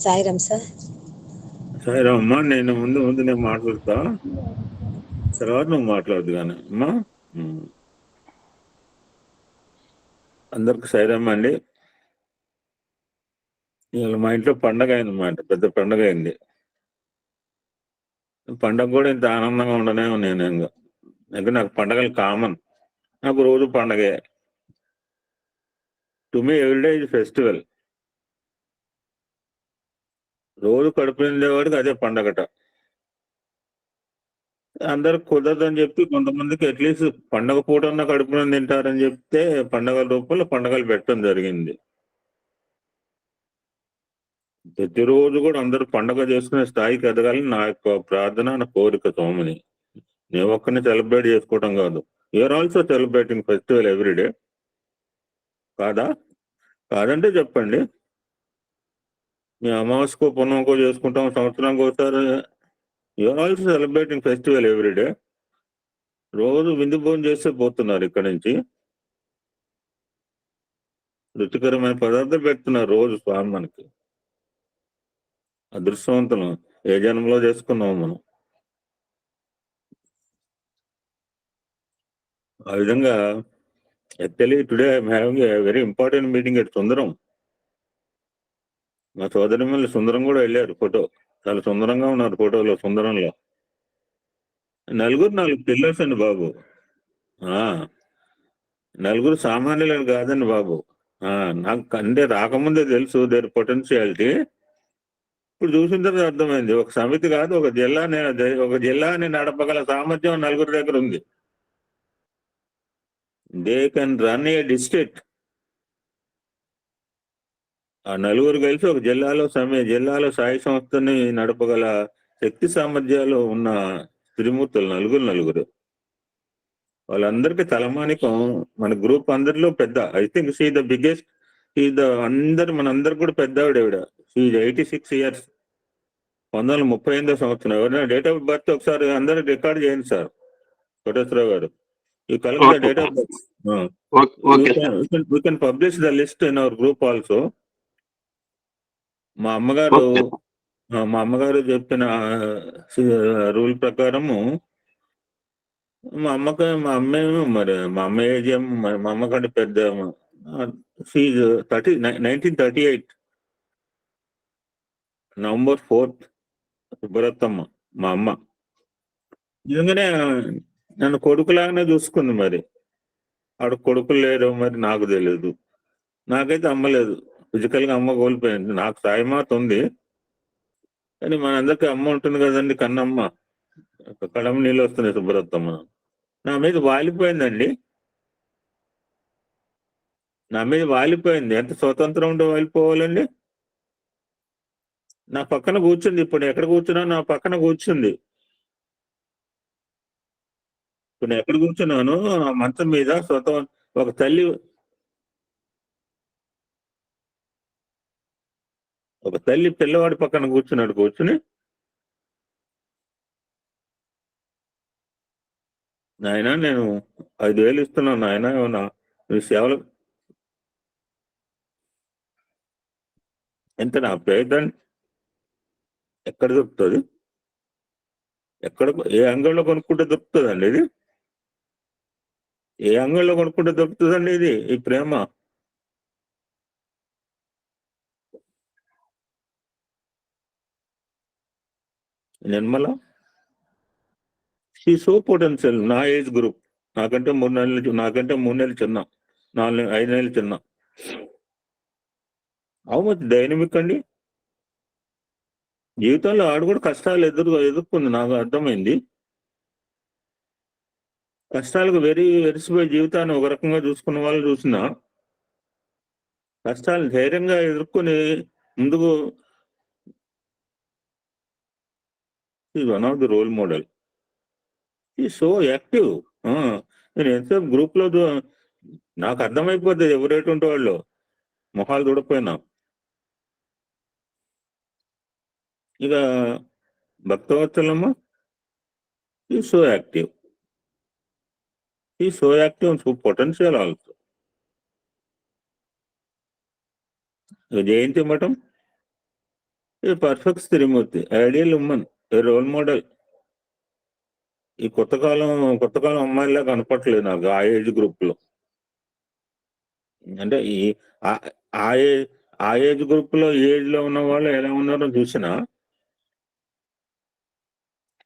Sairam sir. Sairam అమ్మా, నేను ముందు నేను మాట్లాడతా, తర్వాత నువ్వు మాట్లాడదు కానీ అమ్మా. అందరికి సాయిరామ్ అండి. ఇవాళ మా ఇంట్లో పండగ అయిందన్నమాట, పెద్ద పండగ అయింది. పండగ కూడా ఇంత ఆనందంగా ఉండనే నేను ఇంకా నాకు పండగలు కామన్, నాకు రోజు పండగే. టు మీ ఎవ్రీడే ఇది ఫెస్టివల్. రోజు కడుపు నిండేవాడికి అదే పండగట. అందరికి కుదరదని చెప్పి కొంతమందికి అట్లీస్ట్ పండగ పూట ఉన్న కడుపున తింటారని చెప్తే పండగల రూపంలో పండగలు పెట్టడం జరిగింది. ప్రతిరోజు కూడా అందరూ పండగ చేసుకునే స్థాయికి ఎదగాలని నా యొక్క ప్రార్థన, నా కోరిక సోమని. నేను ఒక్కరిని సెలబ్రేట్ చేసుకోవడం కాదు, you are also celebrating festival everyday. కాదంటే చెప్పండి. మీ అమావాస్యకో పుణ్యంకో చేసుకుంటాం, సంవత్సరానికి ఒకసారి. You are also celebrating festival everyday. రోజు విందు భోజనం చేస్తే పోతున్నారు ఇక్కడి నుంచి. రుచికరమైన పదార్థాలు పెడుతున్నారు రోజు స్వామి మనకి. అదృష్టవంతులం, ఏ జన్మలో చేసుకున్నాం మనం. ఆ విధంగా actually today I'm having a very important meeting at Sundaram. మా సోదరి మళ్ళీ సుందరం కూడా వెళ్ళారు. ఫోటో చాలా సుందరంగా ఉన్నారు ఫోటోలో. సుందరంలో 4 పిల్లర్స్ అండి బాబు. 4 సామాన్యులను కాదండి బాబు. నాకు అంటే రాకముందే తెలుసు దేర్ పొటెన్షియాలిటీ. ఇప్పుడు చూసిన తర్వాత అర్థమైంది. ఒక సమితి కాదు, ఒక జిల్లాని నడపగల సామర్థ్యం 4 దగ్గర ఉంది. They can run A district. ఆ 4 కలిసి ఒక జిల్లాలో సాయి సంస్థని నడపగల శక్తి సామర్థ్యాలు ఉన్న త్రిమూర్తులు 4. వాళ్ళందరికీ తలమానికం మన గ్రూప్ అందరిలో పెద్ద. I think she the biggest. మనందరికి కూడా పెద్ద ఆవిడ. She 86 years. 1938 సంవత్సరం. ఎవరైనా డేట్ ఆఫ్ బర్త్ ఒకసారి అందరూ రికార్డ్ చేయండి సార్ కోటేశ్వరరావు గారు. ఈ collect the date of birth. We can publish the list in our group also. మా అమ్మగారు చెప్పిన రూల్ ప్రకారము మా అమ్మేమో మరి మా అమ్మ ఏజ్ మా అమ్మ కంటే పెద్ద. ఫీజు 1938 November 4th సుబ్బరత్తమ్మ మా అమ్మ. నిజంగానే నన్ను కొడుకులాగానే చూసుకుంది. మరి ఆవిడ కొడుకులు లేరు, మరి నాకు తెలియదు. నాకైతే అమ్మ లేదు, ఫిజికల్గా అమ్మ కోల్పోయింది. నాకు సాయిమాత ఉంది, కానీ మనందరికీ అమ్మ ఉంటుంది కదండి, కన్నమ్మ. కడమ నీళ్ళు వస్తున్నాయి సుబ్బరత్తమ్మ. నా మీద వాలిపోయిందండి, నా మీద వాలిపోయింది. ఎంత స్వతంత్రం ఉంటే వాలిపోవాలండి. నా పక్కన కూర్చుంది. ఇప్పుడు ఎక్కడ కూర్చున్నా నా పక్కన కూర్చుంది. ఇప్పుడు నేను ఎక్కడ కూర్చున్నాను, ఆ మంచం మీద ఒక తల్లి పిల్లవాడి పక్కన కూర్చుని నాయన నేను 5,000 ఇస్తున్నాను నాయన, ఏమన్నా మీ సేవలు. ఎంత నా పేదండి, ఎక్కడ దొరుకుతుంది? ఏ అంగంలో కొనుక్కుంటే దొరుకుతుందండి ఇది? ఏ అంగంలో కొనుక్కుంటే దొరుకుతుందండి ఇది? ఈ ప్రేమ. Nirmala she so potential. నా ఏజ్ గ్రూప్, నాకంటే 3 నెలలు చిన్న, 5 నెలలు చిన్న. హౌ మచ్ డైనమిక్ అండి. జీవితంలో ఆడు కూడా కష్టాలు ఎదుర్కొంది, నాకు అర్థమైంది. కష్టాలకు వెరిసిపోయి జీవితాన్ని ఒక రకంగా చూసుకున్న వాళ్ళు చూసినా, కష్టాలు ధైర్యంగా ఎదుర్కొని ముందుకు one of the role model. ఈ సో యాక్టివ్. నేను ఎంతసేపు గ్రూప్ లో నాకు అర్థమైపోతుంది ఎవరేటువంటి వాళ్ళు, మొహాలు చూడకపోయినా. ఇక భక్తవత్సలమ్మ ఈ so active, so potential also. Jayanthi మఠం ఇది పర్ఫెక్ట్ శ్రీమూర్తి, ఐడియల్ ఉమెన్, రోల్ మోడల్. ఈ కొత్త కాలం అమ్మాయిలా కనపట్లేదు నాకు ఆ ఏజ్ గ్రూప్ లో. అంటే ఆ- ఆ ఏజ్ ఆ ఏజ్ గ్రూప్ లో ఏజ్ లో ఉన్న వాళ్ళు ఎలా ఉన్నారో చూసినా,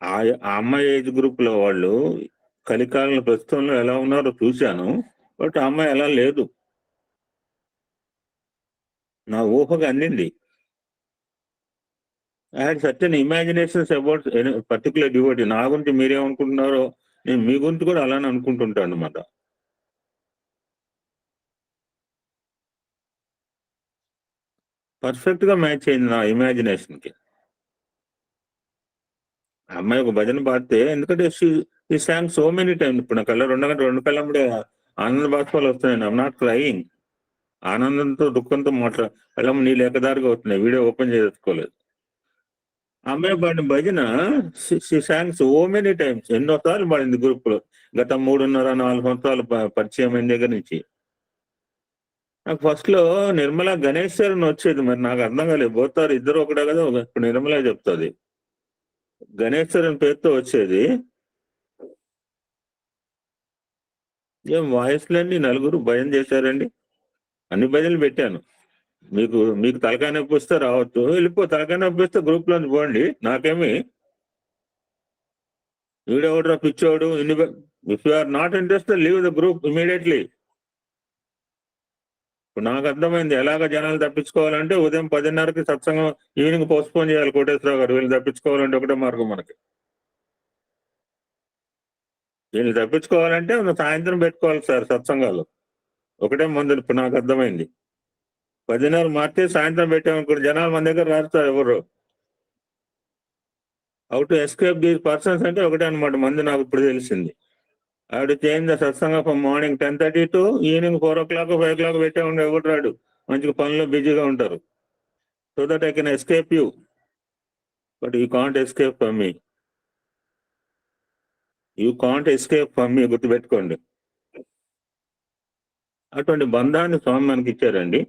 ఆ అమ్మాయి ఏజ్ గ్రూప్ లో వాళ్ళు కలికాలంలో ప్రస్తుతంలో ఎలా ఉన్నారో చూశాను. బట్ ఆ అమ్మాయి అలా లేదు, నా ఊహకు అందింది. I had certain imaginations about particular devotee. నా గురించి మీరేమనుకుంటున్నారో నేను మీ గురించి కూడా అలానే అనుకుంటుంటాను అనమాట. పర్ఫెక్ట్ గా మ్యాచ్ అయింది నా ఇమాజినేషన్ కి. ఆ అమ్మాయి ఒక భజన పాడితే, ఎందుకంటే ఈ సాంగ్ సో మెనీ టైమ్స్, ఇప్పుడు నా కళ్ళ రెండు కళ్ళ ఆనంద బాష్పాలు వస్తున్నాయి. I'm not crying. ఆనందంతో దుఃఖంతో కళ్ళ నీళ్ళు ఏకదారిగా వస్తున్నాయి. వీడియో ఓపెన్ చేసుకోలేదు. ఆ అమ్మాయి పాడిన భజన సాంగ్ సో మెనీ టైమ్స్, ఎన్నోసార్లు పాడింది గ్రూప్ లో. గత 3.5-4 సంవత్సరాలు పరిచయం అయిన దగ్గర నుంచి. నాకు ఫస్ట్ లో నిర్మలా గణేష్ సార్ అని వచ్చేది, మరి నాకు అర్థం కాలేదు. పోతారు ఇద్దరు ఒకటే కదా, ఇప్పుడు నిర్మలా చెప్తుంది. గణేష్ సార్ అని పేరుతో వచ్చేది. ఏం వాయిస్లన్నీ నలుగురు భజన చేశారండి. అన్ని భజనలు పెట్టాను. మీకు తలకాయ నొప్పి వస్తే రావద్దు, తలకాయ నొప్పి వస్తే గ్రూప్ లోంచి పోండి, నాకేమి. వీడెవడరా పిచ్చోడు, if you are not interested leave the group immediately. ఇప్పుడు నాకు అర్థమైంది ఎలాగ జనాలు తప్పించుకోవాలంటే, ఉదయం 10:30కి సత్సంగం, ఈవినింగ్ పోస్ట్పోన్ చేయాలి కోటేశ్వరరావు గారు. వీళ్ళు తప్పించుకోవాలంటే ఒకటే మార్గం మనకి. వీళ్ళు తప్పించుకోవాలంటే సాయంత్రం పెట్టుకోవాలి సార్ సత్సంగాలు. ఒకటే మంది. ఇప్పుడు నాకు అర్థమైంది. 10:30 మార్చి సాయంత్రం పెట్టామనుకోండి, జనాలు మన దగ్గర రారు సార్ ఎవరు. How to escape these persons అంటే ఒకటే అనమాట మంది, నాకు ఇప్పుడు తెలిసింది. ఆవిడ చేంజ్ ద సత్సంగం from morning 10:30 to evening 4 o'clock 5 o'clock పెట్టామంటే ఎవరు రాడు, మంచిగా పనులు బిజీగా ఉంటారు. So that I can escape you, but you can't escape from me. You can't escape from మీ, గుర్తుపెట్టుకోండి. అటువంటి బంధాన్ని స్వామి మనకి ఇచ్చారండి.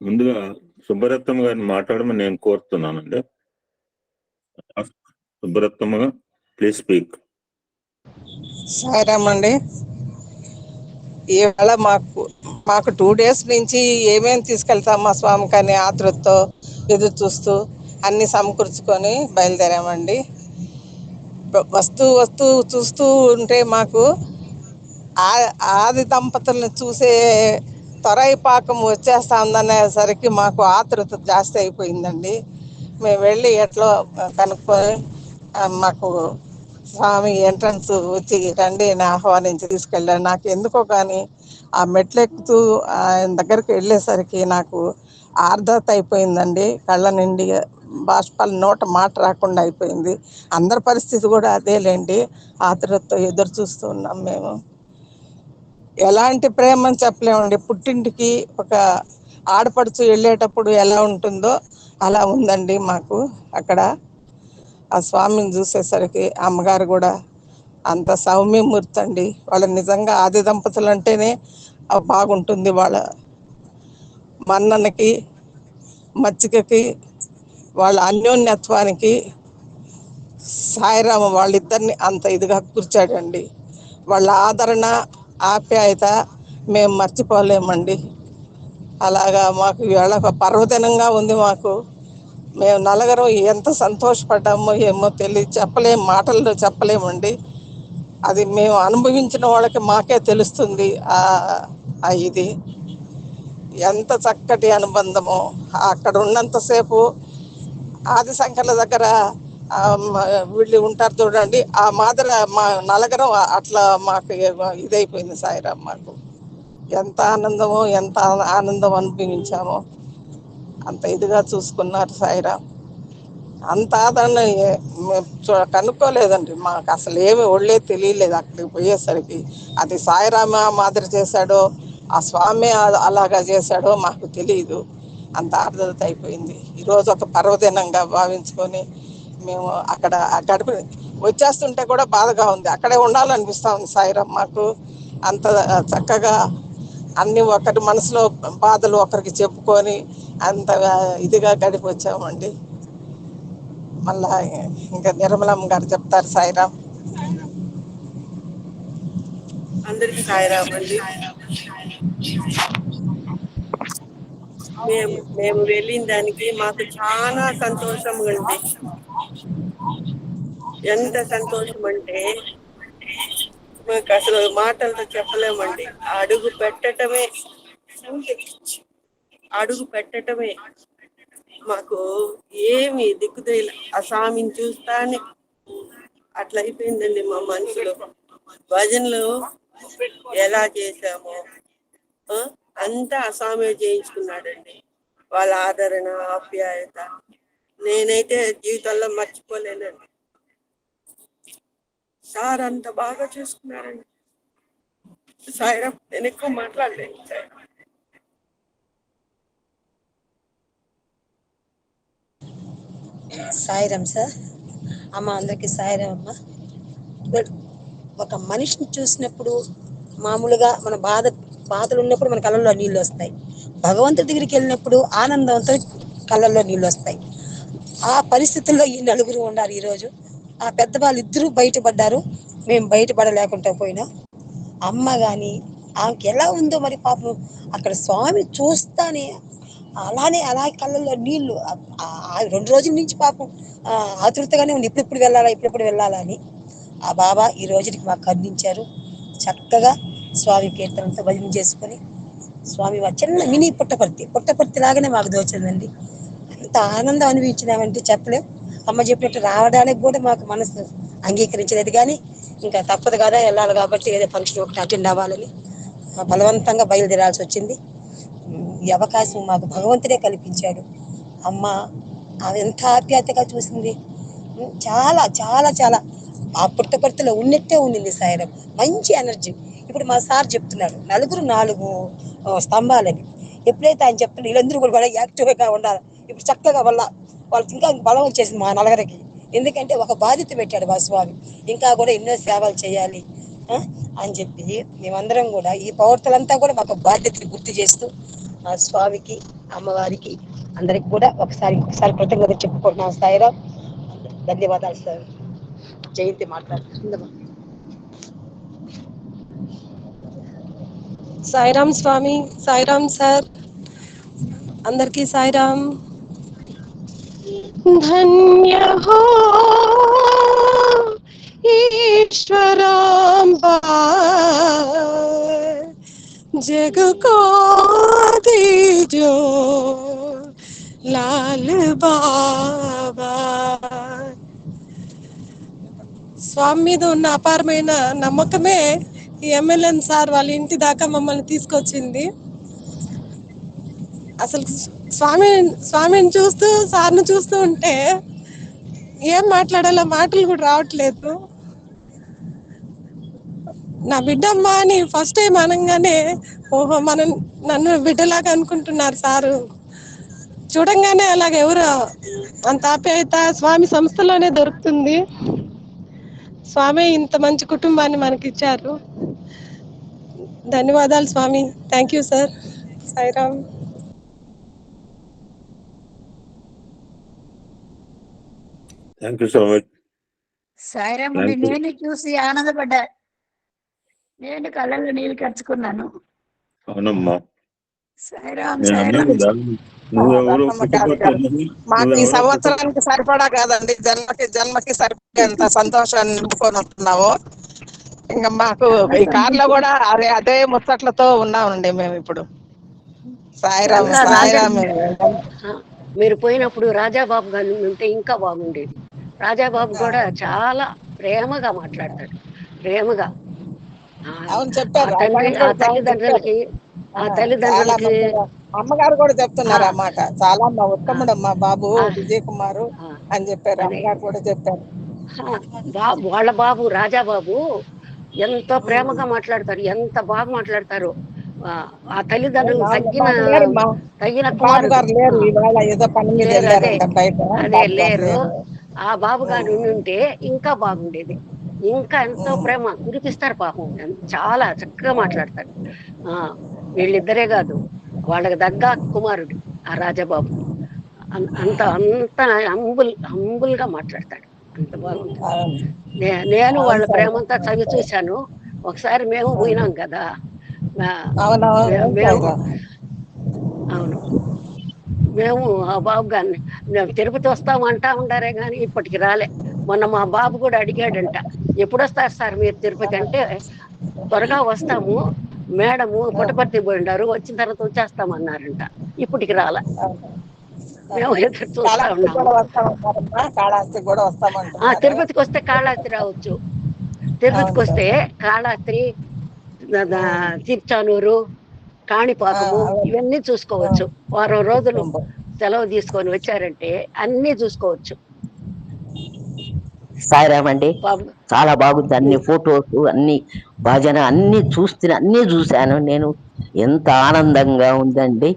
ముందుగా సుబ్బరత్నం గారిని మాట్లాడమని నేను కోరుతున్నానండి. సుబ్బరత్నమ్మ గారు, ప్లీజ్ స్పీక్. సాయిరామ్ అండి. ఈవేళ మాకు 2 days నుంచి ఏమేమి తీసుకెళ్తాం మా స్వామికి అని ఆతృతతో ఎదురు చూస్తూ అన్ని సమకూర్చుకొని బయలుదేరామండి. వస్తూ వస్తూ చూస్తూ ఉంటే మాకు ఆది దంపతులను చూసే త్వరై పాకం వచ్చేస్తా ఉందనేసరికి మాకు ఆతృత జాస్తి అయిపోయిందండి. మేము వెళ్ళి ఎట్లా కనుక్కొని మాకు స్వామి ఎంట్రన్స్ వచ్చి రండి అని ఆహ్వానించి తీసుకెళ్ళాడు. నాకు ఎందుకో కానీ ఆ మెట్లెక్కుతూ ఆయన దగ్గరికి వెళ్ళేసరికి నాకు ఆర్ద్రత అయిపోయిందండి. కళ్ళ నిండి బాష్పాలు, నోట మాట రాకుండా అయిపోయింది. అందరి పరిస్థితి కూడా అదేలేండి. ఆతృతతో ఎదురు చూస్తూ ఉన్నాం మేము. ఎలాంటి ప్రేమని చెప్పలేమండి. పుట్టింటికి ఒక ఆడపడుచు వెళ్ళేటప్పుడు ఎలా ఉంటుందో అలా ఉందండి మాకు అక్కడ. ఆ స్వామిని చూసేసరికి అమ్మగారు కూడా అంత సౌమ్యమూర్తి అండి. వాళ్ళ నిజంగా ఆది దంపతులు అంటేనే బాగుంటుంది. వాళ్ళ మన్ననకి, మచ్చికకి, వాళ్ళ అన్యోన్యత్వానికి సాయిరామ వాళ్ళిద్దరిని అంత ఇదిగా కూర్చాడండి. వాళ్ళ ఆదరణ, ఆప్యాయత మేము మర్చిపోలేమండి. అలాగా మాకు ఇవాళ ఒక పర్వదినంగా ఉంది మాకు. మేము నలుగురం ఎంత సంతోషపడ్డామో ఏమో చెప్పలేము, మాటల్లో చెప్పలేమండి. అది మేము అనుభవించిన వాళ్ళకి మాకే తెలుస్తుంది. ఇది ఎంత చక్కటి అనుబంధమో. అక్కడ ఉన్నంతసేపు ఆది సంఖ్యల దగ్గర వీళ్ళు ఉంటారు చూడండి, ఆ మాదిరి మా నలుగురం అట్లా మాకు ఇదైపోయింది సాయిరామ్. మాకు ఎంత ఆనందమో, ఎంత ఆనందం అనుభవించామో అంత ఇదిగా చూసుకున్నారు సాయిరామ్. అంత ఆదరణ కనుక్కోలేదండి. మాకు అసలు ఏమి ఒళ్ళే తెలియలేదు అక్కడికి పోయేసరికి. అది సాయిరామ మాదిరి చేశాడో, ఆ స్వామి అలాగా చేశాడో మాకు తెలియదు. అంత ఆర్ద్రత అయిపోయింది. ఈరోజు ఒక పర్వదినంగా భావించుకొని మేము అక్కడ గడిపి వచ్చేస్తుంటే కూడా బాధగా ఉంది. అక్కడే ఉండాలనిపిస్తూ ఉంది సాయిరామ్ మాకు. అంత చక్కగా అన్ని ఒకరి మనసులో బాధలు ఒకరికి చెప్పుకొని అంత ఇదిగా గడిపి వచ్చామండి. మళ్ళా ఇంకా నిర్మలమ్మ గారు చెప్తారు. సాయిరాం. అందరికి సాయిరాం అండి. మేము వెళ్ళిన దానికి మాకు చాలా సంతోషం ఉంది. ఎంత సంతోషం అంటే మాకు అసలు మాటలతో చెప్పలేమండి. అడుగు పెట్టటమే మాకు ఏమి దిక్కుదేల. ఆ స్వామిని చూస్తానే అట్లా అయిపోయిందండి మా మనసులో. భజనలు ఎలా చేశామో అంతా ఆ స్వామి చేయించుకున్నాడండి. వాళ్ళ ఆదరణ, ఆప్యాయత నేనైతే జీవితంలో మర్చిపోలేనండి. సార్ అంత బాగా చూసుకున్నారండి. సాయిరాం. నేను ఎక్కువ మాట్లాడలేను. సాయిరాం సార్. అమ్మ, అందరికీ సాయిరాం అమ్మ. ఒక మనిషిని చూసినప్పుడు మామూలుగా మన బాధలు ఉన్నప్పుడు మన కళ్ళల్లో నీళ్ళు వస్తాయి. భగవంతుడి దగ్గరికి వెళ్ళినప్పుడు ఆనందంతో కళ్ళల్లో నీళ్ళు వస్తాయి. ఆ పరిస్థితుల్లో ఈ నలుగురు ఉన్నారు ఈరోజు. ఆ పెద్దవాళ్ళు ఇద్దరూ బయటపడ్డారు, మేము బయటపడలేకుండా పోయినా. అమ్మ కానీ ఆమెకి ఎలా ఉందో మరి పాపం, అక్కడ స్వామి చూస్తానే అలా కళ్ళల్లో నీళ్లు. 2 రోజుల నుంచి పాపం ఆతృతగానే ఉంది, ఇప్పుడెప్పుడు వెళ్ళాలా అని. ఆ బాబా ఈ రోజుకి మాకు అందించారు. చక్కగా స్వామి కీర్తనంతో భజన చేసుకొని స్వామి చిన్న మినీ పుట్టపర్తి లాగానే మాకు దోచిందండి. అంత ఆనందం అనిపించినామంటే చెప్పలేం. అమ్మ చెప్పినట్టు రావడానికి కూడా మాకు మనసు అంగీకరించలేదు, కానీ ఇంకా తప్పదు కదా, వెళ్ళాలి కాబట్టి ఏదో ఫంక్షన్ ఒకటి అటెండ్ అవ్వాలని బలవంతంగా బయలుదేరాల్సి వచ్చింది. ఈ అవకాశం మాకు భగవంతుడే కల్పించాడు. అమ్మ ఆమె ఎంత ఆప్యాయతగా చూసింది. చాలా చాలా చాలా ఆ పుట్టపర్తిలో ఉన్నట్టే ఉండింది సాయిరం. మంచి ఎనర్జీ. ఇప్పుడు మా సార్ చెప్తున్నాడు నలుగురు 4 స్తంభాలని. ఎప్పుడైతే ఆయన చెప్తున్నారు వీళ్ళందరూ కూడా యాక్టివ్గా ఉండాలి. ఇప్పుడు చక్కగా వాళ్ళకి ఇంకా బలం వచ్చేసింది మా నలుగురికి. ఎందుకంటే ఒక బాధ్యత పెట్టాడు మా స్వామి, ఇంకా కూడా ఎన్నో సేవలు చేయాలి అని చెప్పి మేమందరం కూడా ఈ పౌర్తలంతా కూడా మాకు బాధ్యతని గుర్తు చేస్తూ ఆ స్వామికి, అమ్మవారికి, అందరికి కూడా ఒకసారి కృతజ్ఞత చెప్పుకుంటున్నాం. సాయిరాం. ధన్యవాదాలు సార్. జయంతి మాట్లాడుతుందమ్మా. సాయిరాం స్వామి. సాయిరాం సార్. అందరికీ సాయిరాం. धन्य हो ईश्वरांबा, जग को दीजो लाल बाबा. స్వామి మీద ఉన్న అపారమైన నమ్మకమే ఈ ఎమ్మెల్యే సార్ వాళ్ళ ఇంటి దాకా మమ్మల్ని తీసుకొచ్చింది. అసలు స్వామిని చూస్తూ సార్ను చూస్తూ ఉంటే ఏం మాట్లాడాలో మాటలు కూడా రావట్లేదు. నా బిడ్డమ్మ అని ఫస్ట్ టైం అనగానే ఓహో నన్ను బిడ్డలాగా అనుకుంటున్నారు సారు. చూడంగానే అలాగ ఎవరు అంత ఆప్యాయత స్వామి సంస్థలోనే దొరుకుతుంది. స్వామి ఇంత మంచి కుటుంబాన్ని మనకి ఇచ్చారు. ధన్యవాదాలు స్వామి. Thank you sir. Sairam. Thank you so much. సాయిరాముని నేను చూసి ఆనందపడ్డా. నేను కళ్ళల్లో నీళ్ళు ఖర్చుకున్నాను. అవునమ్మా. సాయిరామ్. నువ్వెవరు మాకు ఈ సంవత్సరానికి సరిపడా కాదండి, జన్మకి సరిపడేంత సంతోషాన్ని నింపుకొని వస్తున్నాము. ఇంకా మాకు ఈ కార్లో కూడా అదే ముచ్చట్లతో ఉన్నామండి మేము ఇప్పుడు. సాయిరామ్. సాయిరామ్. మీరు పోయినప్పుడు రాజాబాబు గారు ఉంటే ఇంకా బాగుండేది. రాజాబాబు కూడా చాలా ప్రేమగా మాట్లాడతాడు. ప్రేమగా తల్లిదండ్రులకి అమ్మగారు కూడా చెప్తున్నారు ఆ మాట. చాలా ఉత్తముడమ్మా బాబు విజయ్ కుమార్ అని చెప్పారు. అమ్మగారు కూడా చెప్పారు. వాళ్ళ బాబు రాజాబాబు ఎంతో ప్రేమగా మాట్లాడతారు, ఎంత బాగా మాట్లాడతారు. ఆ తల్లిదండ్రులు తగిన కుమారుడు అదే లేరు. ఆ బాబు గారు ఉంటే ఇంకా బాగుండేది. ఇంకా ఎంతో ప్రేమ కురిపిస్తారు పాపం. చాలా చక్కగా మాట్లాడతారు. వీళ్ళిద్దరే కాదు, వాళ్ళకి దగ్గ కుమారుడు ఆ రాజాబాబు. అంత అంత హంబుల్ గా మాట్లాడతాడు, అంత బాగుంటుంది. నేను వాళ్ళ ప్రేమంతా చవి చూశాను. ఒకసారి మేము పోయినాం కదా, మేము అవును మేము ఆ బాబు గారిని తిరుపతి వస్తామంటా ఉండారే కానీ ఇప్పటికి రాలే. మొన్న మా బాబు కూడా అడిగాడంట, ఎప్పుడు వస్తారు సార్ మీరు తిరుపతి అంటే, త్వరగా వస్తాము, మేడము పుట్టపర్తి పోయిండారు, వచ్చిన తర్వాత వచ్చేస్తామన్నారంట. ఇప్పటికి రాలే. మేము ఎదురు చూస్తా ఉన్నాము. తిరుపతికి వస్తే కాళహస్తి రావచ్చు. తిరుపతికి వస్తే కాళహస్తి, తిరుచానూరు, కాణిపాకము ఇవన్నీ చూసుకోవచ్చు. వారం రోజులు సెలవు తీసుకొని వచ్చారంటే అన్ని చూసుకోవచ్చు. సాయిరామ్ అండి, చాలా బాగుంది. అన్ని ఫొటోస్, అన్ని భజన అన్ని చూశాను నేను. ఎంత ఆనందంగా ఉందండి.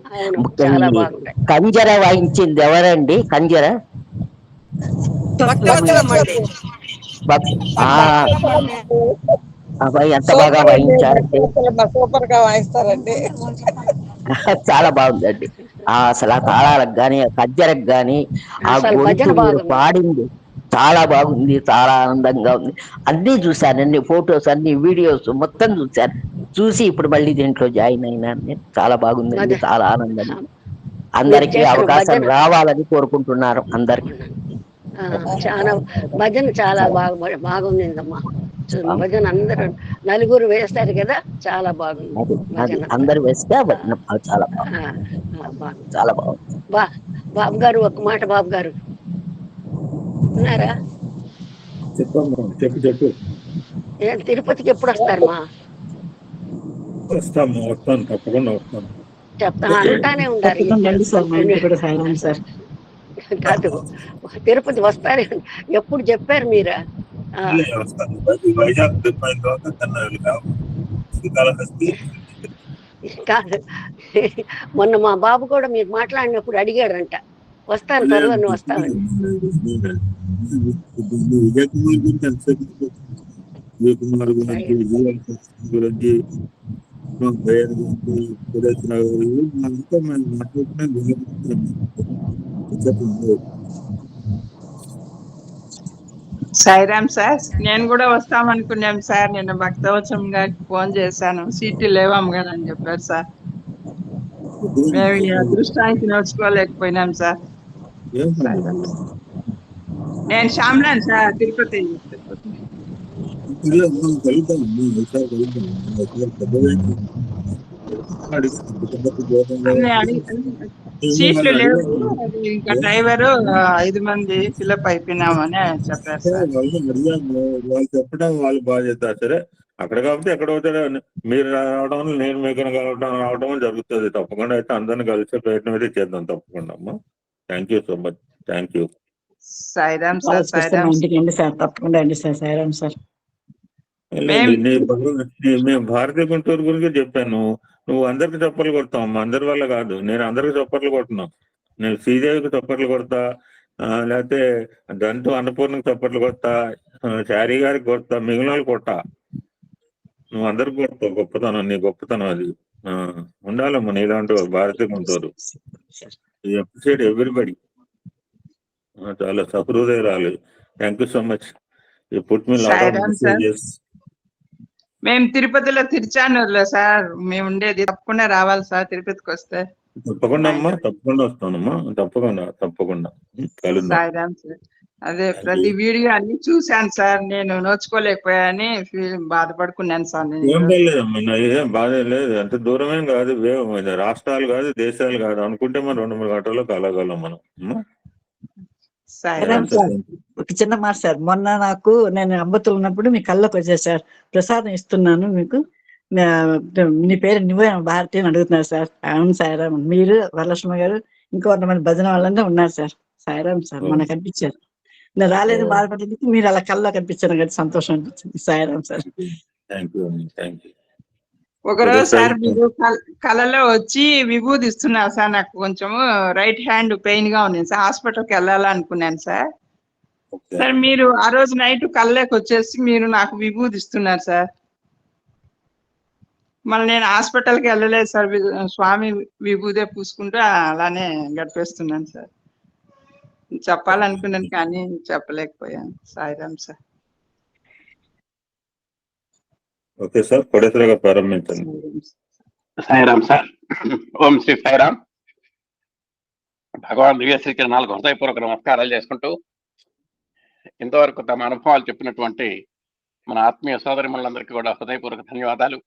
చాలా బాగుంటాయి. కంజర వాయించింది ఎవరండి? కంజర అబ్బాయి ఎంత బాగా వాయించారండి. సూపర్ గా వాయిస్తారండి. చాలా బాగుందండి. అసలు ఆ తాళాలకు గాని, ఆ కజ్జరకు గాని, ఆ గొంతు మీరు పాడింది చాలా బాగుంది, చాలా ఆనందంగా ఉంది. అన్నీ చూశాను, అన్ని ఫొటోస్, అన్ని వీడియోస్ మొత్తం చూసి ఇప్పుడు మళ్ళీ దీంట్లో జాయిన్ అయినాను నేను. చాలా బాగుందండి, చాలా ఆనందం. అందరికీ అవకాశం రావాలని కోరుకుంటున్నారు. అందరికి చాలా భజన చాలా బాగుందమ్మా. భజన అందరూ నలుగురు వేస్తారు కదా, చాలా బాగుంది భజన. అందరు వేస్తే చాలా చాలా బాగుంది. బాబు గారు ఒక మాట, బాబు గారు ఉన్నారా? చెప్పు. తిరుపతికి ఎప్పుడు వస్తారు మా? వస్తాను, తప్పకుండా వస్తాను. చెప్తా అంటానే ఉండాలి కాదు, తిరుపతి వస్తారు ఎప్పుడు చెప్పారు మీరా? కాదు, మొన్న మా బాబు కూడా మీరు మాట్లాడినప్పుడు అడిగాడంట, వస్తాను త్వరలో నువ్వు వస్తావని. గురించి సాయిరామ్ సార్, నేను కూడా వస్తామనుకున్నాం సార్. నిన్న భక్తవత్సవం గారికి ఫోన్ చేశాను, సీట్లు లేవాము కదా అని చెప్పారు సార్. మేము ఈ అదృష్టానికి నడుచుకోలేకపోయినాం సార్. నేను శ్యామ్లాన్ సార్, తిరుపతి. సీట్లు లేవు, ఇంకా డ్రైవర్ 5 మంది ఫిలప్ అయిపోయినామని చెప్పారు సార్. వాళ్ళు చెప్పడం వాళ్ళు బాధ్యత. సరే, అక్కడ కాబట్టి ఎక్కడ అవుతాడో మీరు రావడం, నేను మీకు రావడం జరుగుతుంది. తప్పకుండా అయితే అందరిని కలిసే ప్రయత్నం అయితే చేద్దాం తప్పకుండా అమ్మా. Thank you so much. Thank you. Sairam sir. Sir తప్పకుండా అండి సార్. సాయిరామ్ సార్. మేము భారతీయ గుంటూరు గురించి చెప్పాను. నువ్వు అందరికి చప్పట్లు కొడతావు, అందరి వల్ల కాదు. నేను అందరికి చప్పట్లు కొడుతున్నావు. నేను శ్రీదేవికి చప్పట్లు కొడతా, లేకపోతే దంటు అన్నపూర్ణకి చప్పట్లు కొడతా, చారీ గారికి కొడతా, మిగిలిన వాళ్ళు కొట్టా. నువ్వు అందరికి కొడతావు. గొప్పతనం, నీ గొప్పతనం అది. ఉండాలమ్మా నీలాంటి భారతీయ గుంటూరు. Appreciate everybody. చాలా సహృదయరాలు. Thank you so much. మేము తిరుపతిలో తిరుచానూరులో సార్ మేము ఉండేది. తప్పకుండా రావాలి సార్ తిరుపతికి వస్తే. తప్పకుండా అమ్మా, తప్పకుండా వస్తానమ్మా, తప్పకుండా సాయిరామ్ సార్. అదే ప్రతి వీడియో అన్ని చూశాను సార్. నేను నోచుకోలేకపోయాని బాధపడుకున్నాను సార్. ఏం లేదమ్మా, ఏం బాధ లేదు. అంత దూరమేం కాదు, రాష్ట్రాలు కాదు, దేశాలు కాదు. అనుకుంటే మనం 2-3 గంటల్లో కలగలం మనం. ఒక చిన్న మాట సార్, మొన్న నేను అబ్బతులు ఉన్నప్పుడు మీ కళ్ళకి వచ్చారు సార్, ప్రసాదం ఇస్తున్నాను మీకు, నీ పేరు నువ్వే భారతి అని అడుగుతున్నారు సార్. అవును సాయిరామ్, మీరు వరలక్ష్మి గారు ఇంకొంతమంది భజన వాళ్ళంతా ఉన్నారు సార్. సాయిరామ్ సార్, మొన్న కనిపించారు. నేను రాలేదు, బాధపడేందుకు మీరు అలా కళ్ళలో కనిపించారు కదా, సంతోషం అనిపించింది. సాయిరామ్ సార్. ఒకరోజు సార్ మీరు కళలో వచ్చి విభూది ఇస్తున్నారు సార్. నాకు కొంచెము రైట్ హ్యాండ్ పెయిన్ గా ఉంది సార్, హాస్పిటల్కి వెళ్ళాలనుకున్నాను సార్. సార్ మీరు ఆ రోజు నైట్ కళ్ళలోకి వచ్చేసి మీరు నాకు విభూది ఇస్తున్నారు సార్. మళ్ళీ నేను హాస్పిటల్కి వెళ్ళలేదు సార్. స్వామి విభూదే పూసుకుంటూ అలానే గడిపేస్తున్నాను సార్. చెప్పాలనుకున్నాను కానీ చెప్పలేకపోయాను. సాయిరామ్ సార్. ఓకే సార్, కొడేశ్వరగా ప్రారంభించండి. సాయిరామ్ సార్. ఓం శ్రీ సాయిరామ్. భగవాన్ దివ్య శ్రీకిరణాలకు హృదయపూర్వక నమస్కారాలు చేసుకుంటూ, ఇంతవరకు తమ అనుభవాలు చెప్పినటువంటి మన ఆత్మీయ సోదరిమణులందరికీ కూడా హృదయపూర్వక ధన్యవాదాలు.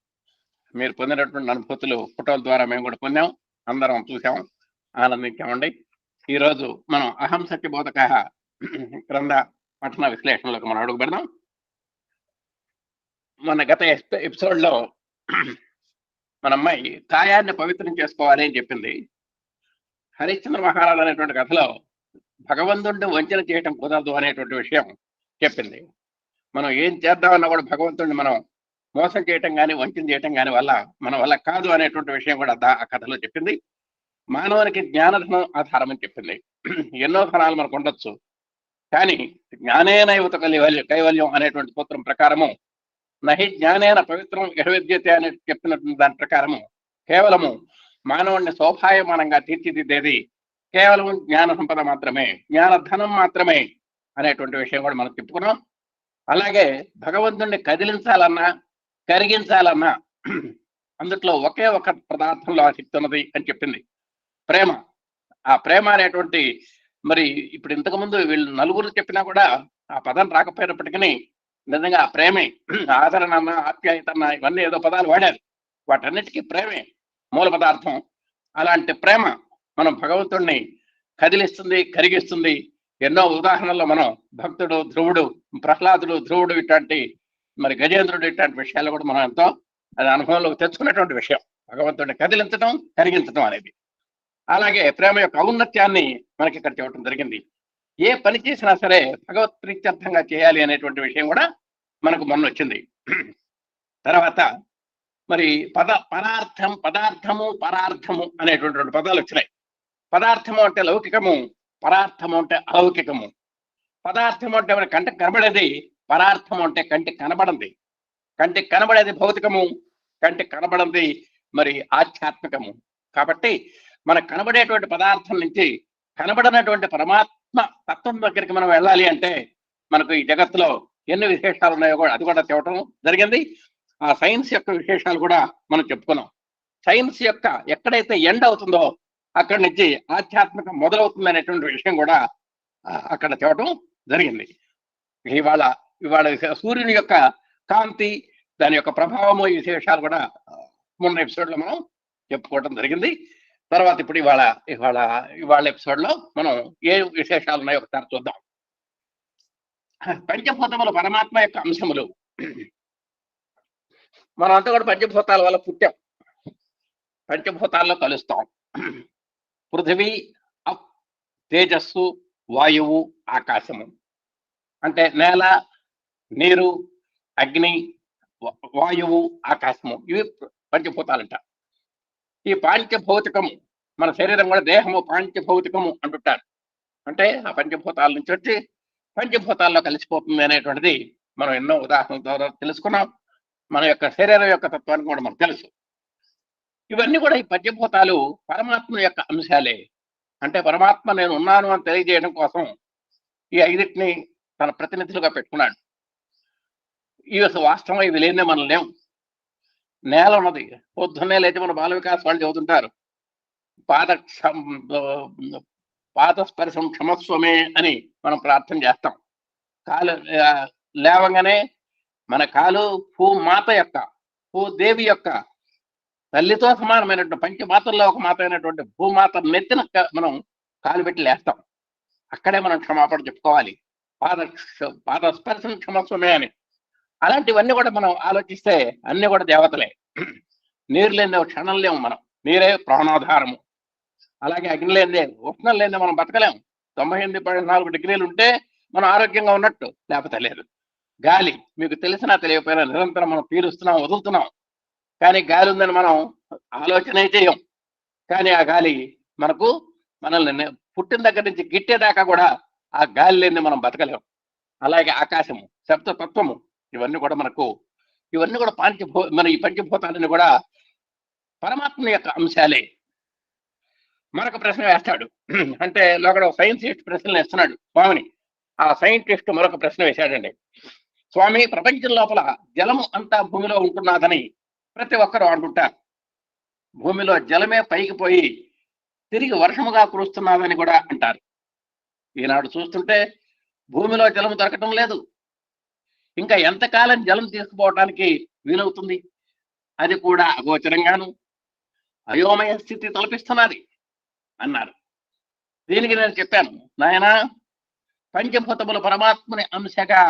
మీరు పొందినటువంటి అనుభూతులు ఫోటోల ద్వారా మేము కూడా పొందాం, అందరం చూసాం, ఆనందించామండి. ఈరోజు మనం అహం సత్యబోధక గ్రంథ పఠన విశ్లేషణలోకి మనం అడుగు పెడదాం. మన గత ఎపిసోడ్లో మన అమ్మాయి కాయాన్ని పవిత్రం చేసుకోవాలి అని చెప్పింది. హరిశ్చంద్ర మహారాజు అనేటువంటి కథలో భగవంతుడిని వంచన చేయటం కుదరదు అనేటువంటి విషయం చెప్పింది. మనం ఏం చేద్దామన్నా కూడా భగవంతుడిని మనం మోసం చేయటం కానీ వంచన చేయటం కానీ మన వల్ల కాదు అనేటువంటి విషయం కూడా ఆ కథలో చెప్పింది. మానవునికి జ్ఞానధనం ఆధారం అని చెప్పింది. ఎన్నో ధనాలు మనకు ఉండొచ్చు, కానీ జ్ఞానేనైవత కైవల్యం అనేటువంటి సూత్రం ప్రకారము, నహి జ్ఞానేన పవిత్రం యహవిద్యతే అని చెప్పినటువంటి దాని ప్రకారము కేవలము మానవుడిని శోభాయమానంగా తీర్చిదిద్దేది కేవలం జ్ఞాన సంపద మాత్రమే, జ్ఞానధనం మాత్రమే అనేటువంటి విషయం కూడా మనం చెప్పుకున్నాం. అలాగే భగవంతుడిని కదిలించాలన్నా కరిగించాలన్నా అందుట్లో ఒకే ఒక పదార్థంలో ఆసక్తి ఉన్నది అని చెప్పింది, ప్రేమ. ఆ ప్రేమ అనేటువంటి, మరి ఇప్పుడు ఇంతకుముందు వీళ్ళు నలుగురు చెప్పినా కూడా ఆ పదం రాకపోయినప్పటికీ నిజంగా ఆ ప్రేమే, ఆదరణ అన్న, ఆప్యాయత అన్న, ఇవన్నీ ఏదో పదాలు వాడారు, వాటన్నిటికీ ప్రేమే మూల పదార్థం. అలాంటి ప్రేమ మనం భగవంతుడిని కదిలిస్తుంది, కరిగిస్తుంది. ఎన్నో ఉదాహరణల్లో మనం భక్తుడు, ధ్రువుడు, ప్రహ్లాదుడు, ధ్రువుడు, ఇట్లాంటి మరి గజేంద్రుడు, ఇట్లాంటి విషయాలు కూడా మనం ఎంతో అది అనుభవంలోకి తెచ్చుకున్నటువంటి విషయం, భగవంతుడిని కదిలించడం, కరిగించడం అనేది. అలాగే ప్రేమ యొక్క ఔన్నత్యాన్ని మనకి ఇక్కడ చెప్పడం జరిగింది. ఏ పని చేసినా సరే భగవత్ ప్రీత్యర్థంగా చేయాలి అనేటువంటి విషయం కూడా మనకు మొన్న వచ్చింది. తర్వాత మరి పదార్థము పరార్థము అనేటువంటి రెండు పదాలు వచ్చినాయి. పదార్థము అంటే లౌకికము, పరార్థము అంటే అలౌకికము. పదార్థము అంటే మన కంటికి కనబడేది, పరార్థము అంటే కంటికి కనబడింది. కంటికి కనబడేది భౌతికము, కంటికి కనబడింది మరి ఆధ్యాత్మికము. కాబట్టి మనకు కనబడేటువంటి పదార్థం నుంచి కనబడినటువంటి పరమాత్మ తత్వం దగ్గరికి మనం వెళ్ళాలి అంటే మనకు ఈ జగత్తులో ఎన్ని విశేషాలు ఉన్నాయో కూడా అది కూడా చెప్పడం జరిగింది. ఆ సైన్స్ యొక్క విశేషాలు కూడా మనం చెప్పుకున్నాం. సైన్స్ యొక్క ఎక్కడైతే ఎండ్ అవుతుందో అక్కడి నుంచి ఆధ్యాత్మికం మొదలవుతుంది అనేటువంటి విషయం కూడా అక్కడ చెప్పడం జరిగింది. ఇవాళ సూర్యుని యొక్క కాంతి, దాని యొక్క ప్రభావము, ఈ విశేషాలు కూడా మొన్న ఎపిసోడ్లో మనం చెప్పుకోవడం జరిగింది. తర్వాత ఇప్పుడు ఇవాళ ఎపిసోడ్లో మనం ఏ విశేషాలు ఉన్నాయో ఒకసారి చూద్దాం. పంచభూతములు పరమాత్మ యొక్క అంశములు. మనం అంతా కూడా పంచభూతాల వల్ల పుట్టాం, పంచభూతాల్లో కలుస్తాం. పృథివీ, అప్, తేజస్సు, వాయువు, ఆకాశము. అంటే నేల, నీరు, అగ్ని, వాయువు, ఆకాశము, ఇవి పంచభూతాలంట. ఈ పాంచభౌతికము, మన శరీరం కూడా దేహము పాంచభౌతికము అంటుంటారు. అంటే ఆ పంచభూతాల నుంచి వచ్చి పంచభూతాల్లో కలిసిపోతుంది అనేటువంటిది మనం ఎన్నో ఉదాహరణల ద్వారా తెలుసుకున్నాం. మన యొక్క శరీరం యొక్క తత్వానికి కూడా మనకు తెలుసు. ఇవన్నీ కూడా ఈ పంచభూతాలు పరమాత్మ యొక్క అంశాలే. అంటే పరమాత్మ నేను ఉన్నాను అని తెలియజేయడం కోసం ఈ ఐదిటిని తన ప్రతినిధులుగా పెట్టుకున్నాడు. ఈ వాస్తవం ఇది లేదే మనం లేవు. నేల ఉన్నది, పొద్దున్నే లేచి మన బాల వికాస్ వాళ్ళు చదువుతుంటారు, పాదస్పర్శం క్షమస్వమే అని మనం ప్రార్థన చేస్తాం. కాలు లేవగానే మన కాలు భూమాత యొక్క, భూదేవి యొక్క, తల్లితో సమానమైనటువంటి పంచమాతల్లో ఒక మాత అయినటువంటి భూమాత నెత్తిన మనం కాలు పెట్టి లేస్తాం. అక్కడే మనం క్షమాపణ చెప్పుకోవాలి, పాదస్పర్శం క్షమస్వమే అని. అలాంటివన్నీ కూడా మనం ఆలోచిస్తే అన్ని కూడా దేవతలే. నీరు లేని క్షణం లేము మనం, నీరే ప్రాణాధారము. అలాగే అగ్ని లేదే, ఉష్ణం లేదే మనం బతకలేము. 98.4 డిగ్రీలు ఉంటే మనం ఆరోగ్యంగా ఉన్నట్టు, లేకపోతే లేదు. గాలి మీకు తెలిసినా తెలియకపోయినా నిరంతరం మనం పీలుస్తున్నాం, వదులుతున్నాం. కానీ గాలి ఉందని మనం ఆలోచనే చేయం. కానీ ఆ గాలి మనల్ని పుట్టిన దగ్గర నుంచి గిట్టేదాకా కూడా ఆ గాలి లేని మనం బతకలేము. అలాగే ఆకాశము, శబ్దతత్వము, ఇవన్నీ కూడా మనకు ఇవన్నీ కూడా మన ఈ పంచభూతాలన్నీ కూడా పరమాత్మ యొక్క అంశాలే. మరొక ప్రశ్న వేస్తాడు, అంటే లోకడ సైంటిస్ట్ ప్రశ్నలు వేస్తున్నాడు స్వామిని. ఆ సైంటిస్ట్ మరొక ప్రశ్న వేశాడండి. స్వామి, ప్రపంచం లోపల జలము అంతా భూమిలో ఉంటున్నదని ప్రతి ఒక్కరు అనుకుంటారు. భూమిలో జలమే పైకి పోయి తిరిగి వర్షముగా కురుస్తున్నదని కూడా అంటారు. ఈనాడు చూస్తుంటే భూమిలో జలం దొరకటం లేదు. ఇంకా ఎంతకాలం జలం తీసుకుపోవటానికి వీలవుతుంది? అది కూడా అగోచరంగాను అయోమయ స్థితి తలపిస్తున్నది అన్నారు. దీనికి నేను చెప్పాను, నాయనా, పంచభూతముల పరమాత్మని అంశగా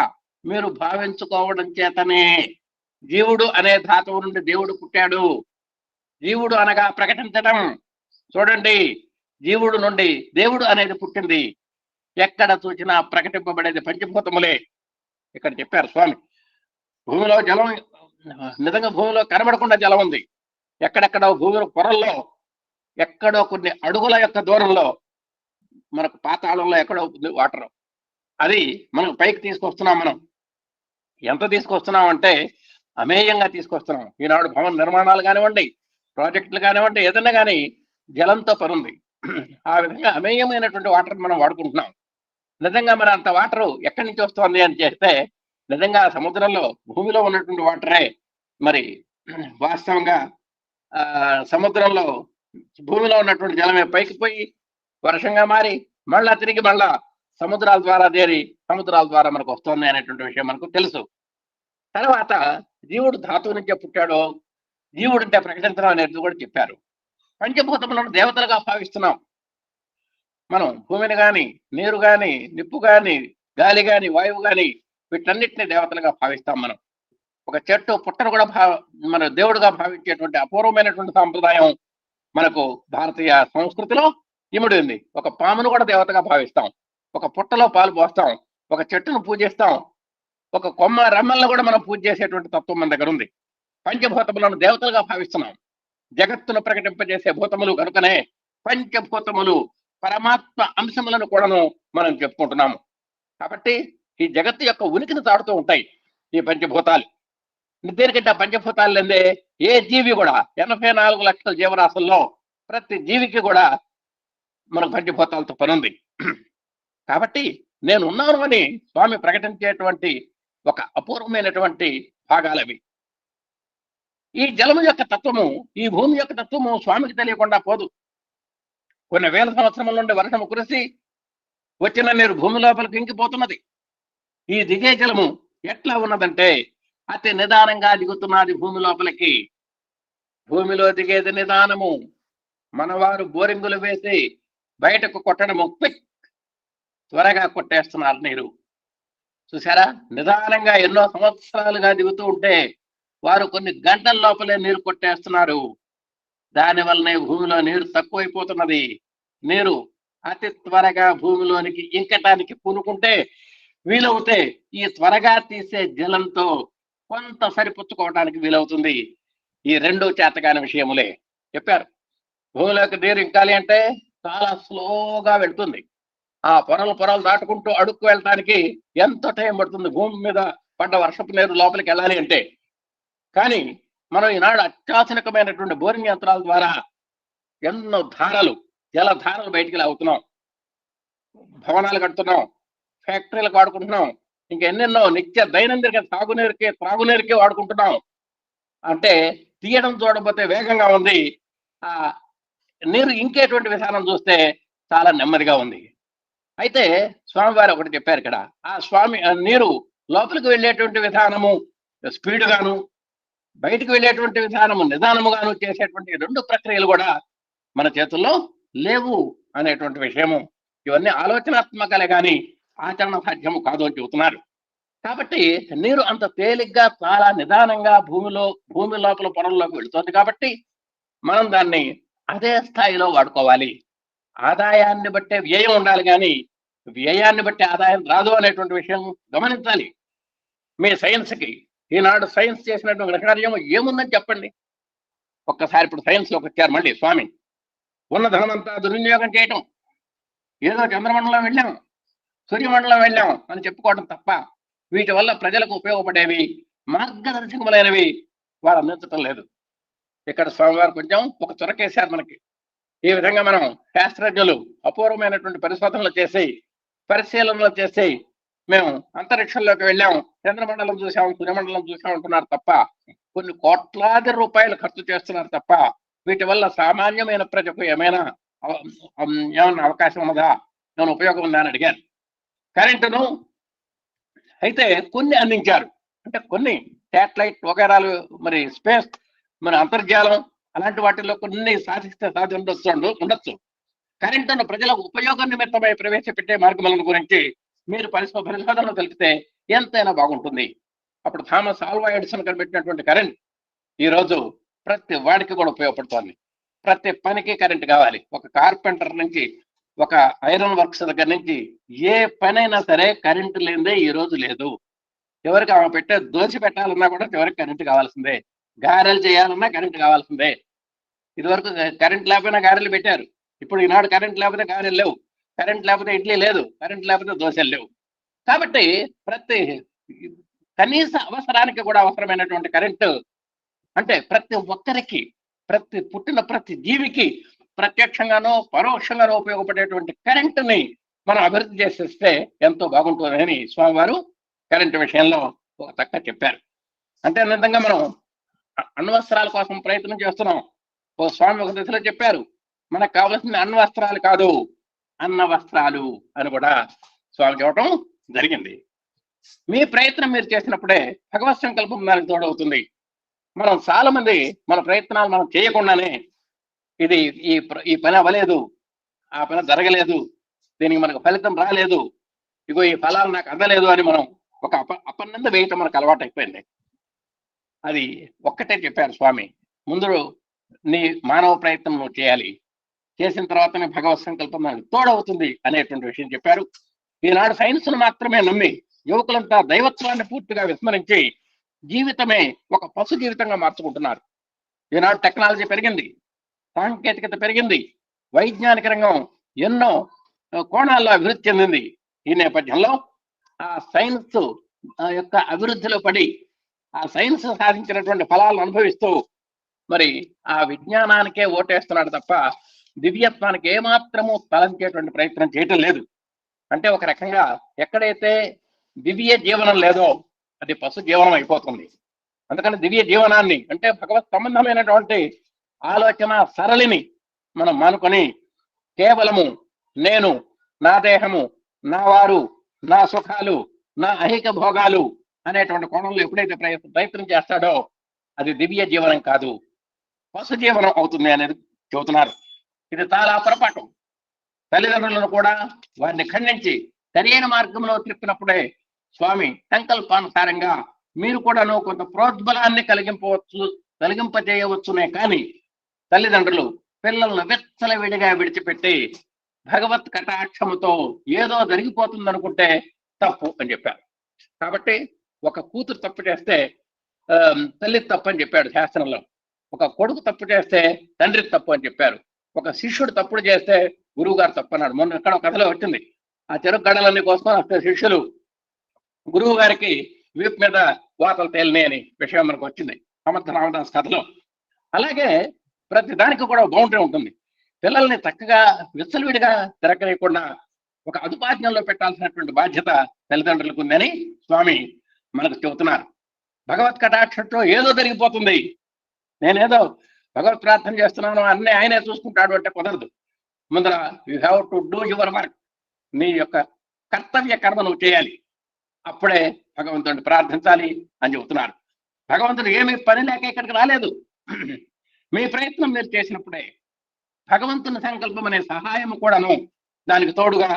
మీరు భావించుకోవడం చేతనే జీవుడు అనే ధాతువు నుండి దేవుడు పుట్టాడు. జీవుడు అనగా ప్రకటించడం. చూడండి, జీవుడు నుండి దేవుడు అనేది పుట్టింది. ఎక్కడ చూసినా ప్రకటింపబడేది పంచభూతములే. ఇక్కడ చెప్పారు స్వామి. భూమిలో జలం, నిజంగా భూమిలో కనబడకుండా జలం ఉంది. ఎక్కడెక్కడో భూమి పొరల్లో, ఎక్కడో కొన్ని అడుగుల యొక్క దూరంలో మనకు పాతాళంలో ఎక్కడో ఉంది వాటర్. అది మనం పైకి తీసుకొస్తున్నాం. మనం ఎంత తీసుకొస్తున్నాం అంటే అమేయంగా తీసుకొస్తున్నాం. ఈనాడు భవన నిర్మాణాలు కానివ్వండి, ప్రాజెక్టులు కానివ్వండి, ఏదైనా కానీ జలంతో పనుంది. ఆ విధంగా అమేయమైనటువంటి వాటర్ మనం వాడుకుంటున్నాం. నిజంగా మరి అంత వాటర్ ఎక్కడి నుంచి వస్తుంది అని చేస్తే నిజంగా సముద్రంలో భూమిలో ఉన్నటువంటి వాటరే మరి వాస్తవంగా సముద్రంలో భూమిలో ఉన్నటువంటి జలమే పైకి పోయి వర్షంగా మారి మళ్ళా తిరిగి మళ్ళా సముద్రాల ద్వారా చేరి సముద్రాల ద్వారా మనకు వస్తుంది అనేటువంటి విషయం మనకు తెలుసు. తర్వాత జీవుడు ధాతువు నుంచే పుట్టాడో, జీవుడు అంటే ప్రకటించడం అనేది కూడా చెప్పారు. పంచభూతములను దేవతలుగా భావిస్తున్నాం మనం. భూమిని కానీ, నీరు కానీ, నిప్పు కానీ, గాలి కానీ, వాయువు కానీ, వీటన్నిటిని దేవతలుగా భావిస్తాం మనం. ఒక చెట్టు పుట్టను కూడా మన దేవుడుగా భావించేటువంటి అపూర్వమైనటువంటి సాంప్రదాయం మనకు భారతీయ సంస్కృతిలో ఇమిడి ఉంది. ఒక పామును కూడా దేవతగా భావిస్తాం, ఒక పుట్టలో పాలు పోస్తాం, ఒక చెట్టును పూజిస్తాం, ఒక కొమ్మ రెమ్మలను కూడా మనం పూజ చేసేటువంటి తత్వం మన దగ్గర ఉంది. పంచభూతములను దేవతలుగా భావిస్తున్నాం. జగత్తును ప్రకటింపజేసే భూతములు కనుకనే పంచభూతములు పరమాత్మ అంశములను కూడాను మనం చెప్పుకుంటున్నాము. కాబట్టి ఈ జగత్తు యొక్క ఉనికిని చాటుతూ ఉంటాయి ఈ పంచభూతాలు. దీనికంటే పంచభూతాలు లేదే ఏ జీవి కూడా 84 లక్షల జీవరాశుల్లో ప్రతి జీవికి కూడా మనకు పంచభూతాలతో పనుంది. కాబట్టి నేను ఉన్నాను అని స్వామి ప్రకటించేటువంటి ఒక అపూర్వమైనటువంటి భాగాలవి. ఈ జలము యొక్క తత్వము, ఈ భూమి యొక్క తత్వము స్వామికి తెలియకుండా పోదు. కొన్ని వేల సంవత్సరముల నుండి వర్షము కురిసి వచ్చిన నీరు భూమి లోపలికి ఇంకిపోతున్నది. ఈ దిగే జలము ఎట్లా ఉన్నదంటే అతి నిదానంగా దిగుతున్నది భూమి లోపలికి. భూమిలో దిగేది నిదానము. మనవారు బోరింగులు వేసి బయటకు కొట్టడము క్విక్, త్వరగా కొట్టేస్తున్నారు నీరు. చూసారా, నిదానంగా ఎన్నో సంవత్సరాలుగా దిగుతూ ఉంటే వారు కొన్ని గంటల లోపలే నీరు కొట్టేస్తున్నారు. దానివల్లనే భూమిలో నీరు తక్కువైపోతున్నది. నీరు అతి త్వరగా భూమిలోనికి ఇంకటానికి పూనుకుంటే వీలవుతే ఈ త్వరగా తీసే జలంతో కొంత సరిపుచ్చుకోవడానికి వీలవుతుంది. ఈ రెండు చేతకాని విషయములే చెప్పారు. భూమిలోకి నీరు ఇంకాలి అంటే చాలా స్లోగా వెళ్తుంది. ఆ పొరలు దాటుకుంటూ అడుక్కు వెళ్ళటానికి ఎంతో టైం పడుతుంది భూమి మీద పడ్డ వర్షపు నీరు లోపలికి వెళ్ళాలి అంటే. కానీ మనం ఈనాడు అత్యాధునికమైనటువంటి బోరింగ్ యంత్రాల ద్వారా ఎన్నో జలధారలు బయటికి లాగుతున్నాం. భవనాలు కడుతున్నాం, ఫ్యాక్టరీలకు వాడుకుంటున్నాం, ఇంకా ఎన్నెన్నో నిత్య దైనందిక త్రాగునీరుకే వాడుకుంటున్నాం. అంటే తీయడం చూడకపోతే వేగంగా ఉంది, ఆ నీరు ఇంకేటువంటి విధానం చూస్తే చాలా నెమ్మదిగా ఉంది. అయితే స్వామివారు ఒకటి చెప్పారు ఇక్కడ. ఆ నీరు లోపలికి వెళ్ళేటువంటి విధానము స్పీడ్గాను, బయటికి వెళ్ళేటువంటి విధానము నిదానముగాను చేసేటువంటి రెండు ప్రక్రియలు కూడా మన చేతుల్లో లేవు అనేటువంటి విషయము. ఇవన్నీ ఆలోచనాత్మకలే కానీ ఆచరణ సాధ్యము కాదు అని చెబుతున్నారు. కాబట్టి నీరు అంత తేలిగ్గా చాలా నిదానంగా భూమి లోపల పొరల్లోకి వెళుతుంది. కాబట్టి మనం దాన్ని అదే స్థాయిలో వాడుకోవాలి. ఆదాయాన్ని బట్టే వ్యయం ఉండాలి, కానీ వ్యయాన్ని బట్టి ఆదాయం రాదు అనేటువంటి విషయం గమనించాలి. మీ సైన్స్కి ఈనాడు సైన్స్ చేసినటువంటి కార్యం ఏముందని చెప్పండి. ఒక్కసారి ఇప్పుడు సైన్స్లోకి వచ్చారు మళ్ళీ స్వామి. ఉన్న ధనమంతా దుర్వినియోగం చేయటం, ఏదో చంద్రమండలం వెళ్ళాం, సూర్యమండలం వెళ్ళాం అని చెప్పుకోవడం తప్ప వీటి వల్ల ప్రజలకు ఉపయోగపడేవి మార్గదర్శకములైనవి వారు అందించటం లేదు. ఇక్కడ స్వామివారు కొంచెం ఒక చొరకేశారు మనకి. ఈ విధంగా మనం శాస్త్రజ్ఞులు అపూర్వమైనటువంటి పరిశోధనలు చేసి, పరిశీలనలు చేసి, మేము అంతరిక్షంలోకి వెళ్ళాం, చంద్రమండలం చూసాం, సూర్యమండలం చూసాం అంటున్నారు తప్ప, కొన్ని కోట్లాది రూపాయలు ఖర్చు చేస్తున్నారు తప్ప, వీటి వల్ల సామాన్యమైన ప్రజకు ఏమైనా అవకాశం ఉన్నదా, ఏమైనా ఉపయోగం ఉందా అని అడిగాను. కరెంటును అయితే కొన్ని అందించారు, అంటే కొన్ని శాటిలైట్ వగైరాలు, మరి స్పేస్, మరి అంతర్జాలం అలాంటి వాటిల్లో కొన్ని సాధి ఉండొచ్చు. కరెంటును ప్రజలకు ఉపయోగ నిమిత్తమై ప్రవేశపెట్టే మార్గములను గురించి మీరు పరిశోధనలు తెలిపితే ఎంతైనా బాగుంటుంది. అప్పుడు థామస్ ఆల్వా ఎడిసన్ కనిపెట్టినటువంటి కరెంట్ ఈరోజు ప్రతి వాడికి కూడా ఉపయోగపడుతోంది. ప్రతి పనికి కరెంట్ కావాలి. ఒక కార్పెంటర్ నుంచి, ఒక ఐరన్ వర్క్స్ దగ్గర నుంచి ఏ పనైనా సరే కరెంటు లేనిదే ఈ రోజు లేదు. ఎవరికి ఆమె దోశ పెట్టాలన్నా కూడా చివరికి కరెంటు కావాల్సిందే. గారెలు చేయాలన్నా కరెంటు కావాల్సిందే. ఇదివరకు కరెంట్ లేకపోయినా గారెలు పెట్టారు. ఇప్పుడు ఈనాడు కరెంట్ లేకపోతే గారెలు లేవు, కరెంట్ లేకపోతే ఇడ్లీ లేదు, కరెంట్ లేకపోతే దోశలు లేవు. కాబట్టి ప్రతి కనీస అవసరానికి కూడా అవసరమైనటువంటి కరెంటు, అంటే ప్రతి ఒక్కరికి, పుట్టిన ప్రతి జీవికి ప్రత్యక్షంగానో పరోక్షంగానో ఉపయోగపడేటువంటి కరెంటుని మనం అభివృద్ధి చేసేస్తే ఎంతో బాగుంటుందని స్వామివారు కరెంటు విషయంలో ఒక చక్కగా చెప్పారు. అంటే నిజంగా మనం అణ్వస్త్రాల కోసం ప్రయత్నం చేస్తున్నాం. ఓ స్వామి ఒక దశలో చెప్పారు, మనకు కావాల్సిన అణ్వస్త్రాలు కాదు, అన్న వస్త్రాలు అని కూడా స్వామి చెప్పడం జరిగింది. మీ ప్రయత్నం మీరు చేసినప్పుడే భగవత్ సంకల్పం దానికి తోడవుతుంది. మనం చాలా మంది మన ప్రయత్నాలు మనం చేయకుండానే ఇది ఈ పని అవ్వలేదు, ఆ పని జరగలేదు, దీనికి మనకు ఫలితం రాలేదు, ఇగో ఈ ఫలాలు నాకు అందలేదు అని మనం ఒక అపనంద వేయటం మనకు అలవాటు అయిపోయింది. అది ఒక్కటే చెప్పారు స్వామి, ముందు నీ మానవ ప్రయత్నం నువ్వు చేయాలి, చేసిన తర్వాతనే భగవత్ సంకల్పం దానికి తోడవుతుంది అనేటువంటి విషయం చెప్పారు. ఈనాడు సైన్స్ ను మాత్రమే నమ్మి యువకులంతా దైవత్వాన్ని పూర్తిగా విస్మరించి జీవితమే ఒక పశు జీవితంగా మార్చుకుంటున్నారు. ఈనాడు టెక్నాలజీ పెరిగింది, సాంకేతికత పెరిగింది, వైజ్ఞానిక రంగం ఎన్నో కోణాల్లో అభివృద్ధి చెందింది. ఈ నేపథ్యంలో ఆ సైన్స్ యొక్క అభివృద్ధిలో పడి ఆ సైన్స్ సాధించినటువంటి ఫలాలను అనుభవిస్తూ మరి ఆ విజ్ఞానానికే ఓటేస్తున్నాడు తప్ప దివ్యత్వానికి ఏమాత్రము తలంచేటువంటి ప్రయత్నం చేయటం లేదు. అంటే ఒక రకంగా ఎక్కడైతే దివ్య జీవనం లేదో అది పశు జీవనం అయిపోతుంది. అందుకని దివ్య జీవనాన్ని, అంటే భగవత్ సంబంధమైనటువంటి ఆలోచన సరళిని మనం మానుకొని కేవలము నేను, నా దేహము, నా వారు, నా సుఖాలు, నా ఐహిక భోగాలు అనేటువంటి కోణంలో ఎప్పుడైతే ప్రయత్నం చేస్తాడో అది దివ్య జీవనం కాదు, పశు జీవనం అవుతుంది అనేది చెబుతున్నారు. ఇది చాలా పొరపాటు. తల్లిదండ్రులను కూడా వారిని ఖండించి సరైన మార్గంలో తిప్పినప్పుడే స్వామి సంకల్పానుసారంగా మీరు కూడాను కొంత ప్రోద్బలాన్ని కలిగింపజేయవచ్చునే కానీ తల్లిదండ్రులు పిల్లలను విచ్చలవిడిగా విడిచిపెట్టి భగవత్ కటాక్షముతో ఏదో జరిగిపోతుందనుకుంటే తప్పు అని చెప్పారు. కాబట్టి ఒక కూతురు తప్పు చేస్తే తల్లి తప్పు అని చెప్పాడు శాస్త్రంలో, ఒక కొడుకు తప్పు చేస్తే తండ్రి తప్పు అని చెప్పారు, ఒక శిష్యుడు తప్పుడు చేస్తే గురువు గారు తప్పు అన్నాడు. మొన్న ఎక్కడ కథలో వచ్చింది, ఆ చెరుకు గడలన్నీ కోసం శిష్యులు గురువు గారికి వీపు మీద వాతలు తేలినాయి అని విషయం మనకు వచ్చింది సమర్థ రామదాస్ కథలో. అలాగే ప్రతి దానికి కూడా బౌండరీ ఉంటుంది. పిల్లల్ని చక్కగా విచ్చలవిడిగా తిరగలేకుండా ఒక అదుపాజ్ఞంలో పెట్టాల్సినటువంటి బాధ్యత తల్లిదండ్రులకు ఉందని స్వామి మనకు చెబుతున్నారు. భగవత్ కటాక్షంతో ఏదో జరిగిపోతుంది, నేనేదో భగవత్ ప్రార్థన చేస్తున్నాను అన్నీ ఆయనే చూసుకుంటాడు అంటే కుదరదు. ముందర you have to do your work, నీ యొక్క కర్తవ్య కర్మ నువ్వు చేయాలి, అప్పుడే భగవంతుడిని ప్రార్థించాలి అని చెబుతున్నారు. భగవంతుడు ఏమీ పని లేక ఇక్కడికి రాలేదు. మీ ప్రయత్నం మీరు చేసినప్పుడే భగవంతుని సంకల్పం అనే సహాయం కూడాను దానికి తోడుగా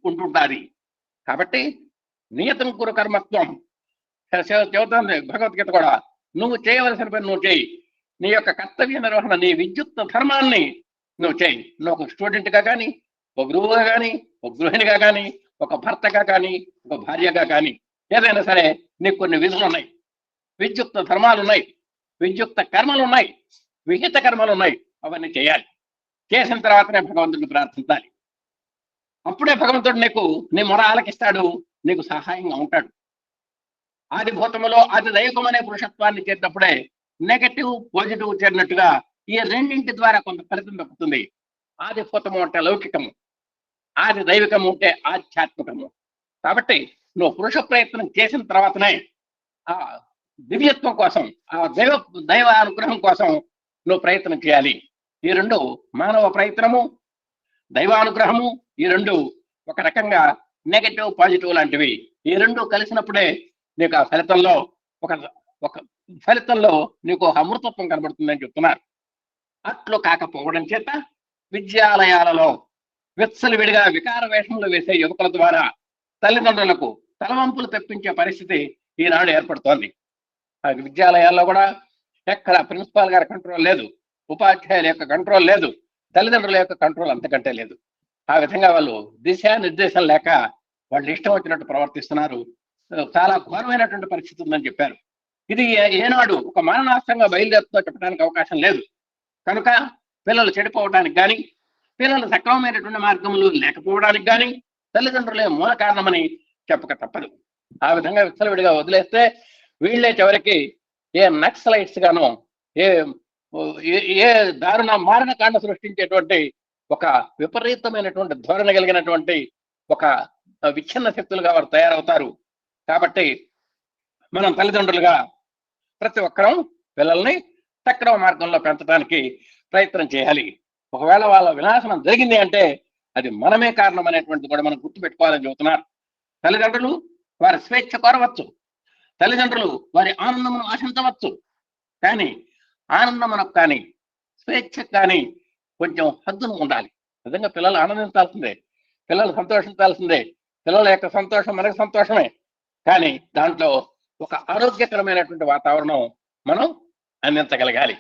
ఉంటుంటుంది. కాబట్టి నియతం కురు కర్మత్వం చెబుతుంది భగవద్గీత కూడా. నువ్వు చేయవలసిన పని నువ్వు చేయి, నీ యొక్క కర్తవ్య నిర్వహణ, నీ విద్యుక్త ధర్మాన్ని నువ్వు చేయి. నువ్వు ఒక స్టూడెంట్గా కానీ, ఒక గురువుగా కానీ, ఒక గృహిణిగా కానీ, ఒక భర్తగా కానీ, ఒక భార్యగా కానీ, ఏదైనా సరే నీకు కొన్ని విధులు ఉన్నాయి, విద్యుక్త ధర్మాలు ఉన్నాయి, విద్యుక్త కర్మలు ఉన్నాయి, విహిత కర్మలు ఉన్నాయి. అవన్నీ చేయాలి. చేసిన తర్వాతనే భగవంతుడిని ప్రార్థించాలి. అప్పుడే భగవంతుడు నీకు నీ మొర ఆలకిస్తాడు, నీకు సహాయంగా ఉంటాడు. ఆదిభూతములో ఆది దైవకం అనే పురుషత్వాన్ని చేరినప్పుడే నెగటివ్ పాజిటివ్ చేరినట్టుగా ఈ రెండింటి ద్వారా కొంత ఫలితం దక్కుతుంది. ఆదిభూతము అంటే లౌకికము, ఆది దైవికము అంటే ఆధ్యాత్మికము. కాబట్టి నువ్వు పురుష ప్రయత్నం చేసిన తర్వాతనే ఆ దివ్యత్వం కోసం, ఆ దైవ అనుగ్రహం కోసం నువ్వు ప్రయత్నం చేయాలి. ఈ రెండు, మానవ ప్రయత్నము, దైవానుగ్రహము, ఈ రెండు ఒక రకంగా నెగటివ్ పాజిటివ్ లాంటివి. ఈ రెండు కలిసినప్పుడే నీకు ఆ ఫలితంలో ఫలితంలో నీకు ఒక అమృతత్వం కనబడుతుందని చెప్తున్నారు. అట్లు కాకపోవడం చేత విద్యాలయాలలో విచ్చలవిడిగా వికార వేషములు వేసే యువకుల ద్వారా తల్లిదండ్రులకు తలవంపులు తెప్పించే పరిస్థితి ఈనాడు ఏర్పడుతోంది. ఆ విద్యాలయాల్లో కూడా ఎక్కడ ప్రిన్సిపాల్ గారి కంట్రోల్ లేదు, ఉపాధ్యాయుల యొక్క కంట్రోల్ లేదు, తల్లిదండ్రుల యొక్క కంట్రోల్ అంతకంటే లేదు. ఆ విధంగా వాళ్ళు దిశానిర్దేశం లేక వాళ్ళు ఇష్టం వచ్చినట్టు ప్రవర్తిస్తున్నారు. చాలా ఘోరమైనటువంటి పరిస్థితి ఉందని చెప్పారు. ఇది ఏనాడు ఒక మాననాస్తంగా బయలుదేరుతుందో చెప్పడానికి అవకాశం లేదు. కనుక పిల్లలు చెడిపోవడానికి కానీ, పిల్లలు సక్రమమైనటువంటి మార్గంలో లేకపోవడానికి కానీ తల్లిదండ్రులే మూల కారణమని చెప్పక తప్పదు. ఆ విధంగా విచ్చలవిడిగా వదిలేస్తే వీళ్ళే చివరికి ఏ నక్సలైట్స్ గానో, ఏ దారుణ మారణకాండ సృష్టించేటువంటి ఒక విపరీతమైనటువంటి ధోరణి కలిగినటువంటి ఒక విచ్ఛిన్న శక్తులుగా వారు తయారవుతారు. కాబట్టి మనం తల్లిదండ్రులుగా ప్రతి ఒక్కరం పిల్లల్ని సక్రమ మార్గంలో పెంచడానికి ప్రయత్నం చేయాలి. ఒకవేళ వాళ్ళ వినాశనం జరిగింది అంటే అది మనమే కారణం అనేటువంటిది కూడా మనం గుర్తుపెట్టుకోవాలని చెబుతున్నారు. తల్లిదండ్రులు వారి స్వేచ్ఛ కోరవచ్చు, తల్లిదండ్రులు వారి ఆనందమును ఆశించవచ్చు. కానీ ఆనందమునకు కానీ స్వేచ్ఛకు కానీ కొంచెం హద్దును ఉండాలి. నిజంగా పిల్లలు ఆనందించాల్సిందే, పిల్లలు సంతోషించాల్సిందే, పిల్లల యొక్క సంతోషం మనకు సంతోషమే. కానీ దాంట్లో ఒక ఆరోగ్యకరమైనటువంటి వాతావరణం మనం అందించగలగాలి.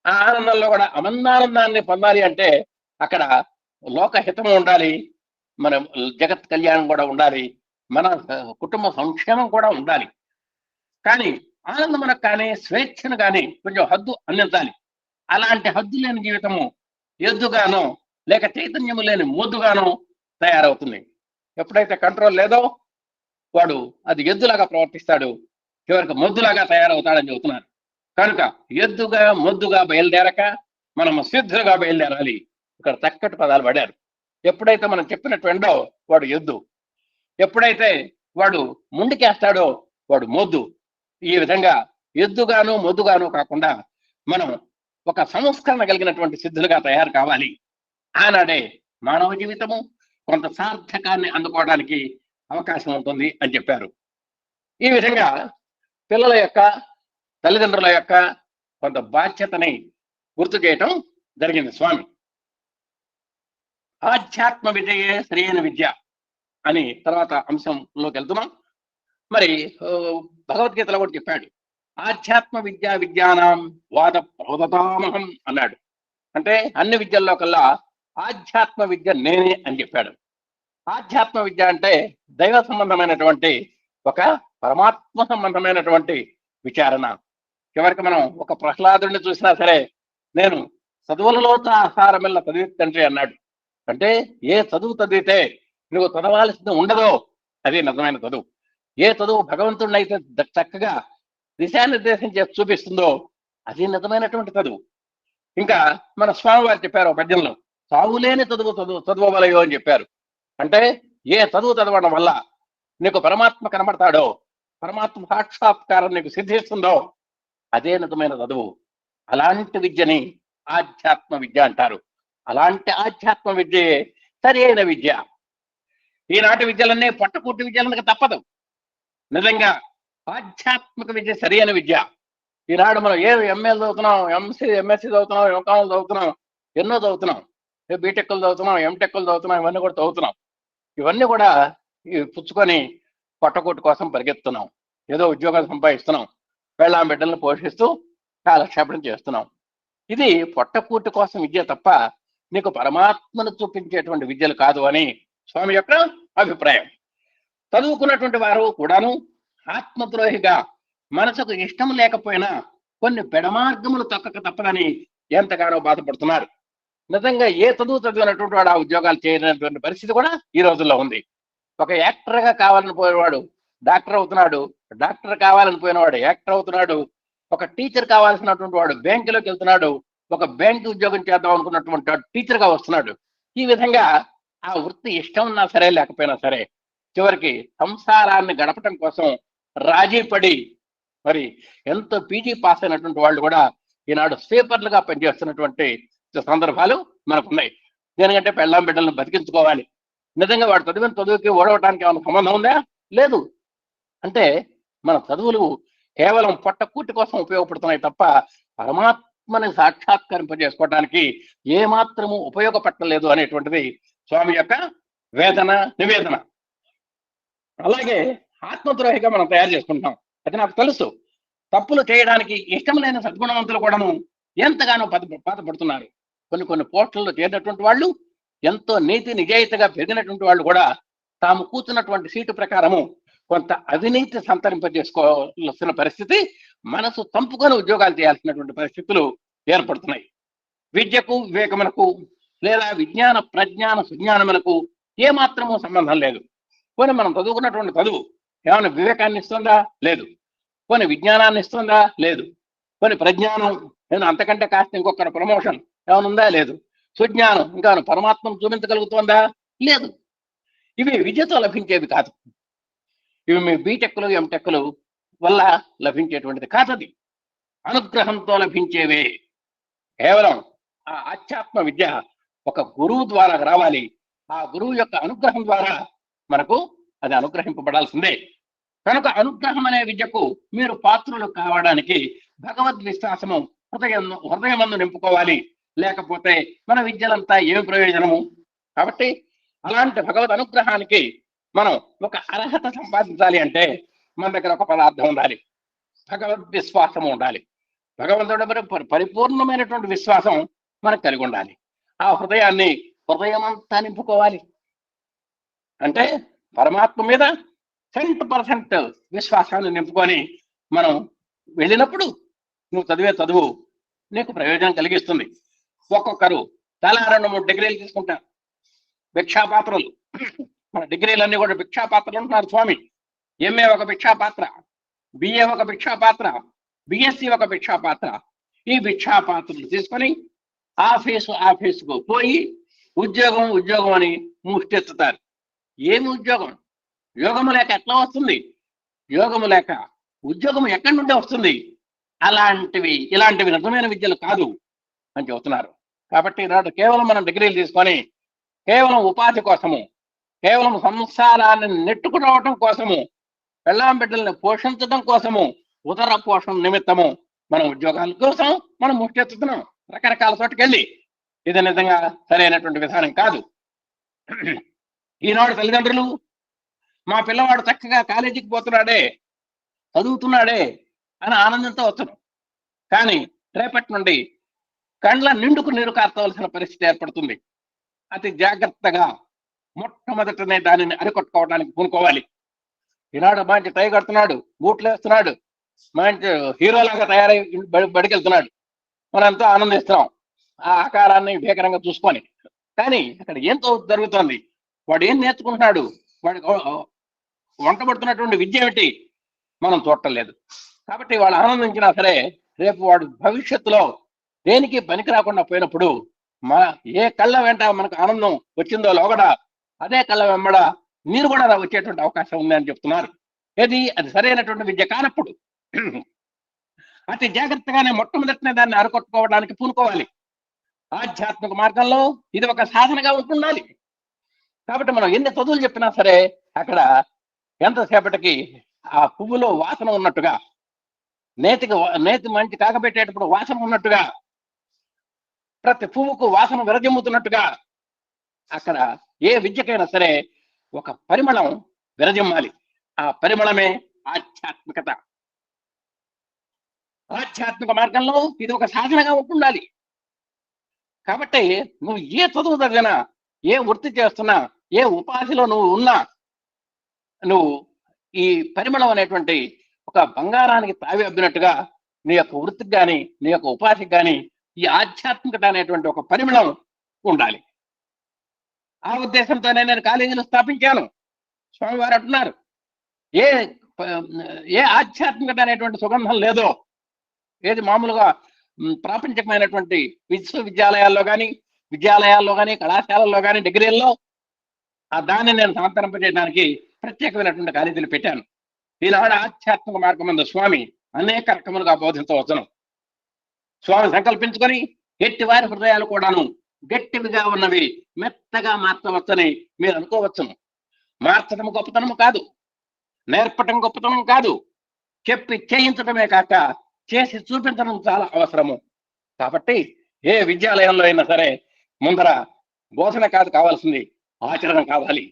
ఆ ఆనందంలో కూడా అమందానందాన్ని పొందాలి అంటే అక్కడ లోకహితం ఉండాలి, మన జగత్ కళ్యాణం కూడా ఉండాలి, మన కుటుంబ సంక్షేమం కూడా ఉండాలి. కానీ ఆనందమునకు కానీ స్వేచ్ఛను కానీ కొంచెం హద్దు అందించాలి. అలాంటి హద్దు లేని జీవితము ఎద్దుగానో లేక చైతన్యము లేని మొద్దుగానో తయారవుతుంది. ఎప్పుడైతే కంట్రోల్ లేదో వాడు అది ఎద్దులాగా ప్రవర్తిస్తాడు, చివరికి మొద్దులాగా తయారవుతాడని చెబుతున్నారు. కనుక ఎద్దుగా మొద్దుగా బయలుదేరక మనము సిద్ధులుగా బయలుదేరాలి. ఇక్కడ చక్కటి పదాలు పడారు. ఎప్పుడైతే మనం చెప్పినట్టు వెండో వాడు ఎద్దు, ఎప్పుడైతే వాడు ముందుకేస్తాడో వాడు మొద్దు. ఈ విధంగా ఎద్దుగాను మొద్దుగాను కాకుండా మనం ఒక సంస్కరణ కలిగినటువంటి సిద్ధులుగా తయారు కావాలి. ఆనాడే మానవ జీవితము కొంత సార్థకాన్ని అందుకోవడానికి అవకాశం ఉంటుంది అని చెప్పారు. ఈ విధంగా పిల్లల యొక్క తల్లిదండ్రుల యొక్క కొంత బాధ్యతని గుర్తు చేయటం జరిగింది స్వామి. ఆధ్యాత్మ విద్యయే సరైన విద్య అని తర్వాత అంశంలోకి వెళ్తున్నాం. మరి భగవద్గీతలో కూడా చెప్పాడు, ఆధ్యాత్మ విద్యానాం వాద ప్రవదతామహం అన్నాడు. అంటే అన్ని విద్యల్లో కల్లా ఆధ్యాత్మ విద్య నేనే అని చెప్పాడు. ఆధ్యాత్మ విద్య అంటే దైవ సంబంధమైనటువంటి ఒక పరమాత్మ సంబంధమైనటువంటి విచారణ. చివరికి మనం ఒక ప్రహ్లాదుడిని చూసినా సరే నేను చదువులలో ఆహారమిల్ల చదివి తండ్రి అన్నాడు. అంటే ఏ చదువు చదివితే నువ్వు చదవాల్సింది ఉండదో అది నిజమైన చదువు. ఏ చదువు భగవంతుడిని అయితే చక్కగా దిశానిర్దేశం చేసి చూపిస్తుందో అది నిజమైనటువంటి చదువు. ఇంకా మన స్వామి వారు చెప్పారు పద్యంలో, సాగులేని చదువవలయో అని చెప్పారు. అంటే ఏ చదువు చదవడం వల్ల నీకు పరమాత్మ కనబడతాడో, పరమాత్మ సాక్షాత్కారం నీకు సిద్ధిస్తుందో అదే నిజమైన చదువు. అలాంటి విద్యని ఆధ్యాత్మ విద్య అంటారు. అలాంటి ఆధ్యాత్మ విద్యే సరి అయిన విద్య. ఈనాటి విద్యలన్నీ పట్టపూర్తి విద్యలకు తప్పదు. నిజంగా ఆధ్యాత్మిక విద్య సరి అయిన విద్య. ఈనాడు మనం ఎంఏలు చదువుతున్నాం, ఎంఎస్సి చదువుతున్నాం, ఎంకామ్లు చదువుతున్నాం, ఎన్నో చదువుతున్నాం, బీటెక్లు చదువుతున్నాం, ఎంటెక్లు చదువుతున్నాం, ఇవన్నీ కూడా చదువుతున్నాం. ఇవన్నీ కూడా పుచ్చుకొని పొట్టకూటి కోసం పరిగెత్తున్నాం, ఏదో ఉద్యోగాలు సంపాదిస్తున్నాం, పెళ్ళాం బిడ్డలను పోషిస్తూ కాలక్షేపం చేస్తున్నాం. ఇది పొట్టకూటి కోసం విద్య తప్ప నీకు పరమాత్మను చూపించేటువంటి విద్యలు కాదు అని స్వామి యొక్క అభిప్రాయం. చదువుకున్నటువంటి వారు కూడాను ఆత్మద్రోహిగా మనసుకు ఇష్టం లేకపోయినా కొన్ని పెడమార్గములు తొక్కక తప్పదని ఎంతగానో బాధపడుతున్నారు. నిజంగా ఏ చదువు చదివినటువంటి వాడు ఆ ఉద్యోగాలు చేయనటువంటి పరిస్థితి కూడా ఈ రోజుల్లో ఉంది. ఒక యాక్టర్గా కావాలని పోయేవాడు డాక్టర్ అవుతున్నాడు, డాక్టర్ కావాలని పోయినవాడు యాక్టర్ అవుతున్నాడు, ఒక టీచర్ కావాల్సినటువంటి వాడు బ్యాంకులోకి వెళ్తున్నాడు, ఒక బ్యాంకు ఉద్యోగం చేద్దాం అనుకున్నటువంటి వాడు టీచర్గా వస్తున్నాడు. ఈ విధంగా ఆ వృత్తి ఇష్టం ఉన్నా సరే లేకపోయినా సరే చివరికి సంసారాన్ని గడపటం కోసం రాజీ పడి మరి ఎంతో పీజీ పాస్ అయినటువంటి వాళ్ళు కూడా ఈనాడు స్వీపర్లుగా పనిచేస్తున్నటువంటి సందర్భాలు మనకున్నాయి. దేనికంటే పెళ్ళాం బిడ్డలను బతికించుకోవాలి. నిజంగా వాడు చదివిన చదువుకి ఓడవటానికి ఏమైనా సంబంధం ఉందా? లేదు. అంటే మన చదువులు కేవలం పొట్టకూటి కోసం ఉపయోగపడుతున్నాయి తప్ప పరమాత్మని సాక్షాత్కరింపజేసుకోవడానికి ఏమాత్రము ఉపయోగపడలేదు అనేటువంటిది స్వామి యొక్క నివేదన. అలాగే ఆత్మద్రోహిగా మనం తయారు చేసుకుంటాం. అది నాకు తెలుసు. తప్పులు చేయడానికి ఇష్టం లేని సద్గుణవంతులు కూడాను ఎంతగానో బాధపడుతున్నారు. కొన్ని పోస్టుల్లో చేరినటువంటి వాళ్ళు, ఎంతో నీతి నిజాయితీగా పెరిగినటువంటి వాళ్ళు కూడా తాము కూర్చున్నటువంటి సీటు ప్రకారము కొంత అవినీతి సంతరింపజేసుకోవాల్సిన పరిస్థితి, మనసు తంపుకొని ఉద్యోగాలు చేయాల్సినటువంటి పరిస్థితులు ఏర్పడుతున్నాయి. విద్యకు వివేకమునకు లేదా విజ్ఞాన ప్రజ్ఞాన సుజ్ఞానములకు ఏమాత్రము సంబంధం లేదు. పోనీ మనం చదువుకున్నటువంటి చదువు ఏమైనా వివేకాన్ని ఇస్తుందా? లేదు. పోనీ విజ్ఞానాన్ని ఇస్తుందా? లేదు. పోనీ ప్రజ్ఞానం నేను అంతకంటే కాస్త ఇంకొకరి ప్రమోషన్ ఏమైనా ఉందా? లేదు. సుజ్ఞానం ఇంకా పరమాత్మను చూపించగలుగుతుందా? లేదు. ఇవి విద్యతో లభించేవి కాదు. ఇవి మీ బీటెక్లు ఎంటెక్లు వల్ల లభించేటువంటిది కాదది. అనుగ్రహంతో లభించేవే. కేవలం ఆ ఆధ్యాత్మ విద్య ఒక గురువు ద్వారా రావాలి. ఆ గురువు యొక్క అనుగ్రహం ద్వారా మనకు అది అనుగ్రహింపబడాల్సిందే. కనుక అనుగ్రహం అనే విద్యకు మీరు పాత్రులు కావడానికి భగవద్ విశ్వాసము హృదయమందు నింపుకోవాలి. లేకపోతే మన విద్యలంతా ఏమి ప్రయోజనము? కాబట్టి అలాంటి భగవద్ అనుగ్రహానికి మనం ఒక అర్హత సంపాదించాలి అంటే మన దగ్గర ఒక పదార్థం ఉండాలి, భగవద్ విశ్వాసం ఉండాలి. భగవంతుడి పరిపూర్ణమైనటువంటి విశ్వాసం మనకు కలిగి ఉండాలి. ఆ హృదయమంతా నింపుకోవాలి. అంటే పరమాత్మ మీద 100% విశ్వాసాన్ని నింపుకొని మనం వెళ్ళినప్పుడు నువ్వు చదివే చదువు నీకు ప్రయోజనం కలిగిస్తుంది. ఒక్కొక్కరు తలా 2-3 డిగ్రీలు తీసుకుంటారు, భిక్షాపాత్రలు. మన డిగ్రీలన్నీ కూడా భిక్షాపాత్రలు అంటున్నారు స్వామి. ఎంఏ ఒక భిక్షాపాత్ర, బిఏ ఒక భిక్షాపాత్ర, బిఎస్సి ఒక భిక్షాపాత్ర. ఈ భిక్షాపాత్రలు తీసుకొని ఆఫీసుకు పోయి ఉద్యోగం అని ముష్టెత్తుతారు. ఏమి ఉద్యోగం? యోగము లేక ఎట్లా వస్తుంది? యోగము లేక ఉద్యోగం ఎక్కడి నుండి వస్తుంది? ఇలాంటివి నిజమైన విద్యలు కాదు అని చెబుతున్నారు. కాబట్టి ఈనాడు కేవలం మనం డిగ్రీలు తీసుకొని కేవలం ఉపాధి కోసము, కేవలం సంసారాన్ని నెట్టుకురావటం కోసము, పెళ్ళాం బిడ్డల్ని పోషించడం కోసము, ఉదర పోషణ నిమిత్తము మనం ఉద్యోగాల కోసం మనం ముష్టెత్తుతున్నాం రకరకాల చోటుకెళ్ళి. ఇది నిజంగా సరైనటువంటి విధానం కాదు. ఈనాడు తల్లిదండ్రులు మా పిల్లవాడు చక్కగా కాలేజీకి పోతున్నాడే, చదువుతున్నాడే అని ఆనందంతో వస్తున్నాం. కానీ రేపటి నుండి కండ్ల నిండుకు నీరు కార్చవలసిన పరిస్థితి ఏర్పడుతుంది. అతి జాగ్రత్తగా మొట్టమొదటనే దానిని అరికొట్టుకోవడానికి పూనుకోవాలి. ఈనాడు మంచి టై కడుతున్నాడు, బూట్లు వేస్తున్నాడు, మంచి హీరోలాగా తయారై బడికి వెళ్తున్నాడు. మనం ఎంతో ఆనందిస్తున్నాం ఆ ఆకారాన్ని భీకరంగా చూసుకొని. కానీ అక్కడ ఏం జరుగుతుంది? వాడు ఏం నేర్చుకుంటున్నాడు? వాడి వంటబడుతున్నటువంటి విద్య ఏమిటి? మనం చూడటం. కాబట్టి వాళ్ళు ఆనందించినా సరే రేపు వాడు భవిష్యత్తులో దేనికి పనికి రాకుండా పోయినప్పుడు ఏ కళ్ళ వెంట మనకు ఆనందం వచ్చిందో లోగడ అదే కళ్ళ వెంబడ నీరు కూడా వచ్చేటువంటి అవకాశం ఉంది అని చెప్తున్నారు. అది సరైనటువంటి విద్య కానప్పుడు అతి జాగ్రత్తగానే మొట్టమొదటినే దాన్ని అరకొట్టుకోవడానికి పూనుకోవాలి. ఆధ్యాత్మిక మార్గంలో ఇది ఒక సాధనగా ఉంటుండాలి. కాబట్టి మనం ఎన్ని చదువులు చెప్పినా సరే అక్కడ ఎంతసేపటికి ఆ పువ్వులో వాసన ఉన్నట్టుగా, నేతి మంచి కాకబెట్టేటప్పుడు వాసన ఉన్నట్టుగా, ప్రతి పువ్వుకు వాసన విరజిమ్ముతున్నట్టుగా అక్కడ ఏ విద్యకైనా సరే ఒక పరిమళం విరజిమ్మాలి. ఆ పరిమళమే ఆధ్యాత్మికత. ఆధ్యాత్మిక మార్గంలో ఇది ఒక సాధనగా ఉంటుండాలి. కాబట్టి నువ్వు ఏ చదువు చదివినా, ఏ వృత్తి చేస్తున్నా, ఏ ఉపాధిలో నువ్వు ఉన్నా, నువ్వు ఈ పరిమళం అనేటువంటి ఒక బంగారానికి తావి అబ్బినట్టుగా నీ యొక్క వృత్తికి కానీ నీ యొక్క ఉపాధికి కానీ ఈ ఆధ్యాత్మికత అనేటువంటి ఒక పరిమళం ఉండాలి. ఆ ఉద్దేశంతోనే నేను కాలేజీలు స్థాపించాను. స్వామివారు అంటున్నారు, ఏ ఏ ఆధ్యాత్మికత అనేటువంటి సుగంధం లేదో, ఏది మామూలుగా ప్రాపంచికమైనటువంటి విశ్వవిద్యాలయాల్లో కానీ, కళాశాలల్లో కానీ, డిగ్రీల్లో ఆ దాన్ని నేను సమర్థింపజేయడానికి ప్రత్యేకమైనటువంటి కాలేజీలు పెట్టాను. ఈనాడు ఆధ్యాత్మిక మార్గం మీద స్వామి అనేక రకములుగా బోధించవచ్చును. స్వామి సంకల్పించుకొని ఎట్టి వారి హృదయాలు కూడాను గట్టివిగా ఉన్నవి మెత్తగా మార్చవచ్చని మీరు అనుకోవచ్చును. మార్చడం గొప్పతనం కాదు, నేర్పటం గొప్పతనం కాదు, చెప్పి చేయించడమే కాక చేసి చూపించడం చాలా అవసరము. కాబట్టి ఏ విద్యాలయంలో అయినా సరే ముందర బోధన కాదు కావాల్సింది, ఆచరణ కావాలి.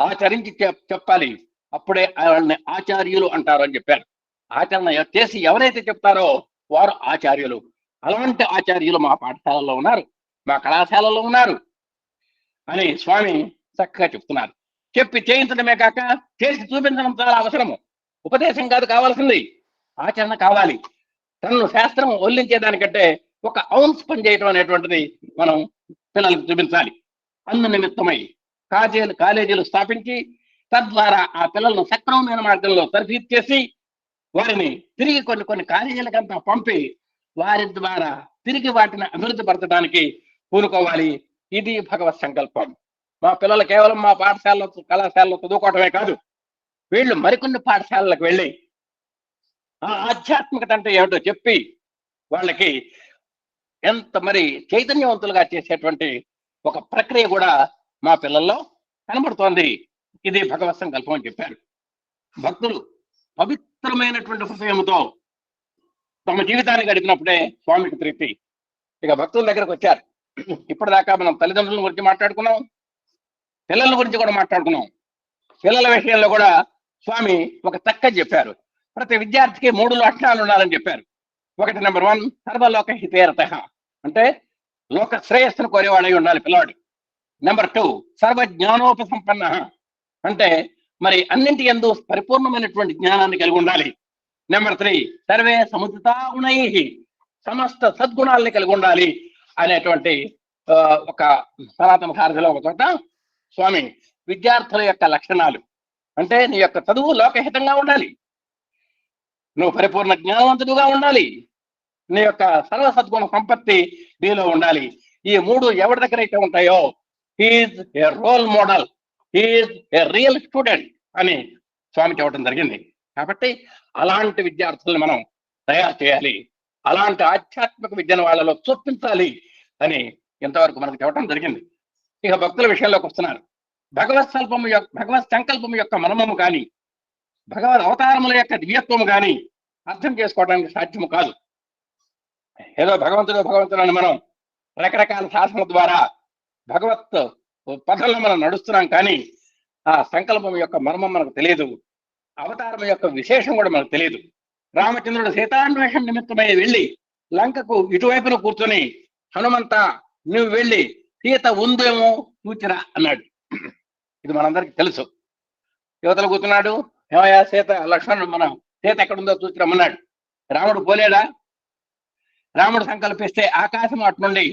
ఆచరించి చెప్పాలి, అప్పుడే వాళ్ళని ఆచార్యులు అంటారు అని చెప్పారు. ఆచరణ చేసి ఎవరైతే చెప్తారో వారు ఆచార్యులు. అలాంటి ఆచార్యులు మా పాఠశాలలో ఉన్నారు, మా కళాశాలలో ఉన్నారు అని స్వామి చక్కగా చెప్తున్నారు. చెప్పి చేయించడమే కాక చేసి చూపించడం చాలా అవసరము. ఉపదేశం కాదు కావాల్సింది, ఆచరణ కావాలి. తనను శాస్త్రం ఒల్లించేదానికంటే ఒక ఔన్స్ పని చేయడం అనేటువంటిది మనం పిల్లలకు చూపించాలి. అందు నిమిత్తమై కాలేజీలు స్థాపించి తద్వారా ఆ పిల్లలను సక్రమమైన మార్గంలో తర్ఫీదు చేసి వారిని తిరిగి కొన్ని కాలేజీలకంతా పంపి వారి ద్వారా తిరిగి వాటిని అభివృద్ధి పరచడానికి పూనుకోవాలి. ఇది భగవత్ సంకల్పం. మా పిల్లలు కేవలం మా పాఠశాలలో కళాశాలలో చదువుకోవటమే కాదు, వీళ్ళు మరికొన్ని పాఠశాలలకు వెళ్ళి ఆ ఆధ్యాత్మికత అంటే ఏమిటో చెప్పి వాళ్ళకి ఎంత మరి చైతన్యవంతులుగా చేసేటువంటి ఒక ప్రక్రియ కూడా మా పిల్లల్లో కనబడుతోంది. ఇది భగవత్ సంకల్పం అని చెప్పారు. భక్తులు పవిత్రమైనటువంటి హృదయంతో తమ జీవితాన్ని గడిపినప్పుడే స్వామికి తృప్తి. ఇక భక్తుల దగ్గరకు వచ్చారు. ఇప్పటిదాకా మనం తల్లిదండ్రుల గురించి మాట్లాడుకున్నాం, పిల్లల గురించి కూడా మాట్లాడుకున్నాం. పిల్లల విషయంలో కూడా స్వామి ఒక చక్కగా చెప్పారు. ప్రతి విద్యార్థికి 3 లక్షణాలు ఉండాలని చెప్పారు. ఒకటి నెంబర్ 1 సర్వలోక హితేరత, అంటే లోక శ్రేయస్సును కోరేవాడై ఉండాలి పిల్లవాడు. నెంబర్ 2 సర్వ జ్ఞానోపసంపన్న, అంటే మరి అన్నింటి యందు పరిపూర్ణమైనటువంటి జ్ఞానాన్ని కలిగి ఉండాలి. నెంబర్ 3 సర్వే సముచితా గుణై, సమస్త సద్గుణాలని కలిగి ఉండాలి అనేటువంటి ఒక సనాతన సారథిలో ఒక చోట స్వామి విద్యార్థుల యొక్క లక్షణాలు అంటే నీ యొక్క చదువు లోకహితంగా ఉండాలి, నువ్వు పరిపూర్ణ జ్ఞానవంతుడుగా ఉండాలి, నీ యొక్క సర్వ సద్గుణ సంపత్తి నీలో ఉండాలి. ఈ 3 ఎవరి దగ్గర అయితే ఉంటాయో he is a role model, he is a real student అని స్వామి చెప్పడం జరిగింది. కాబట్టి అలాంటి విద్యార్థులను మనం తయారు చేయాలి, అలాంటి ఆధ్యాత్మిక విద్యను వాళ్ళలో చూపించాలి అని ఇంతవరకు మనకు చెప్పడం జరిగింది. ఇక భక్తుల విషయంలోకి వస్తున్నారు. భగవత్ సంకల్పం యొక్క మర్మము కానీ, భగవద్ అవతారముల యొక్క దివ్యత్వము కానీ అర్థం చేసుకోవడానికి సాధ్యము కాదు. ఏదో భగవంతుడు అని మనం రకరకాల శాసనం ద్వారా భగవత్ పథంలో మనం నడుస్తున్నాం, కానీ ఆ సంకల్పం యొక్క మర్మం మనకు తెలియదు, అవతారం యొక్క విశేషం కూడా మనకు తెలియదు. రామచంద్రుడు సీతాన్వేషణ నిమిత్తమై వెళ్ళి లంకకు ఇటువైపున కూర్చొని హనుమంత నువ్వు వెళ్ళి సీత ఉందేమో చూచిరా అన్నాడు. ఇది మనందరికి తెలుసు. యువతలు కూర్చున్నాడు, ఏమయ్యా సీత లక్ష్మణుడు మన సీత ఎక్కడుందో చూచిరమ్మన్నాడు. రాముడు పోలేడా? రాముడు సంకల్పిస్తే ఆకాశం అట్నుండి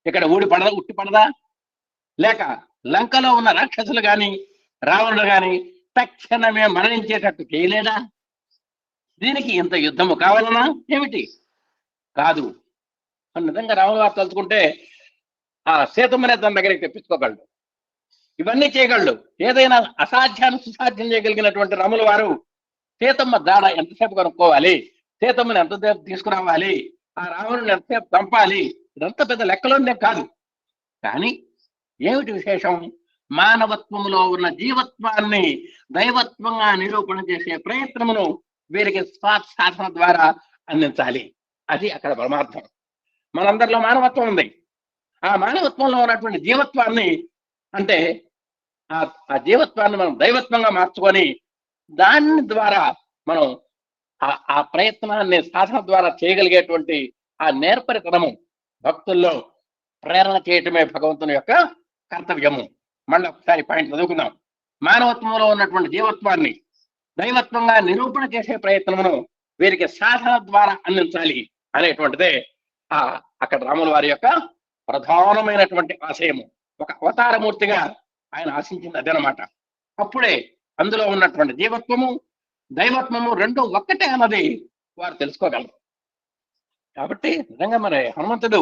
ఇక్కడ ఉట్టి పడదా? లేక లంకలో ఉన్న రాక్షసులు గాని రావణుడు గాని తక్షణమే మరణించేటట్టు చేయలేదా? దీనికి ఇంత యుద్ధము కావాలనా ఏమిటి? కాదు. నిజంగా రాముల వారు తలుచుకుంటే ఆ సీతమ్మనే తన దగ్గరికి తెప్పించుకోగలడు, ఇవన్నీ చేయగలడు. ఏదైనా అసాధ్యాన్ని సుసాధ్యం చేయగలిగినటువంటి రాముల వారు సీతమ్మ దాడ ఎంతసేపు కనుక్కోవాలి, సీతమ్మని ఎంతసేపు తీసుకురావాలి, ఆ రావణుని ఎంతసేపు చంపాలి, ఇదంతా పెద్ద లెక్కలోనే కాదు. కానీ ఏమిటి విశేషం? మానవత్వంలో ఉన్న జీవత్వాన్ని దైవత్వంగా నిరూపణ చేసే ప్రయత్నమును వీరికి సాధన ద్వారా అందించాలి. అది అక్కడ పరమార్థం. మనందరిలో మానవత్వం ఉంది. ఆ మానవత్వంలో ఉన్నటువంటి జీవత్వాన్ని అంటే ఆ జీవత్వాన్ని మనం దైవత్వంగా మార్చుకొని దాని ద్వారా మనం ఆ ప్రయత్నాన్ని సాధన ద్వారా చేయగలిగేటువంటి ఆ నేర్పరితనము భక్తుల్లో ప్రేరణ చేయటమే భగవంతుని యొక్క కర్తవ్యము. మళ్ళీ ఒకసారి పాయింట్ చదువుకుందాం. మానవత్వంలో ఉన్నటువంటి జీవత్వాన్ని దైవత్వంగా నిరూపణ చేసే ప్రయత్నమును వీరికి సాధన ద్వారా అందించాలి అనేటువంటిదే అక్కడ రాముల వారి యొక్క ప్రధానమైనటువంటి ఆశయము. ఒక అవతారమూర్తిగా ఆయన ఆశించింది అదనమాట. అప్పుడే అందులో ఉన్నటువంటి జీవత్వము దైవత్వము రెండు ఒక్కటే అన్నది వారు తెలుసుకోగలరు. కాబట్టి నిజంగా మరి హనుమంతుడు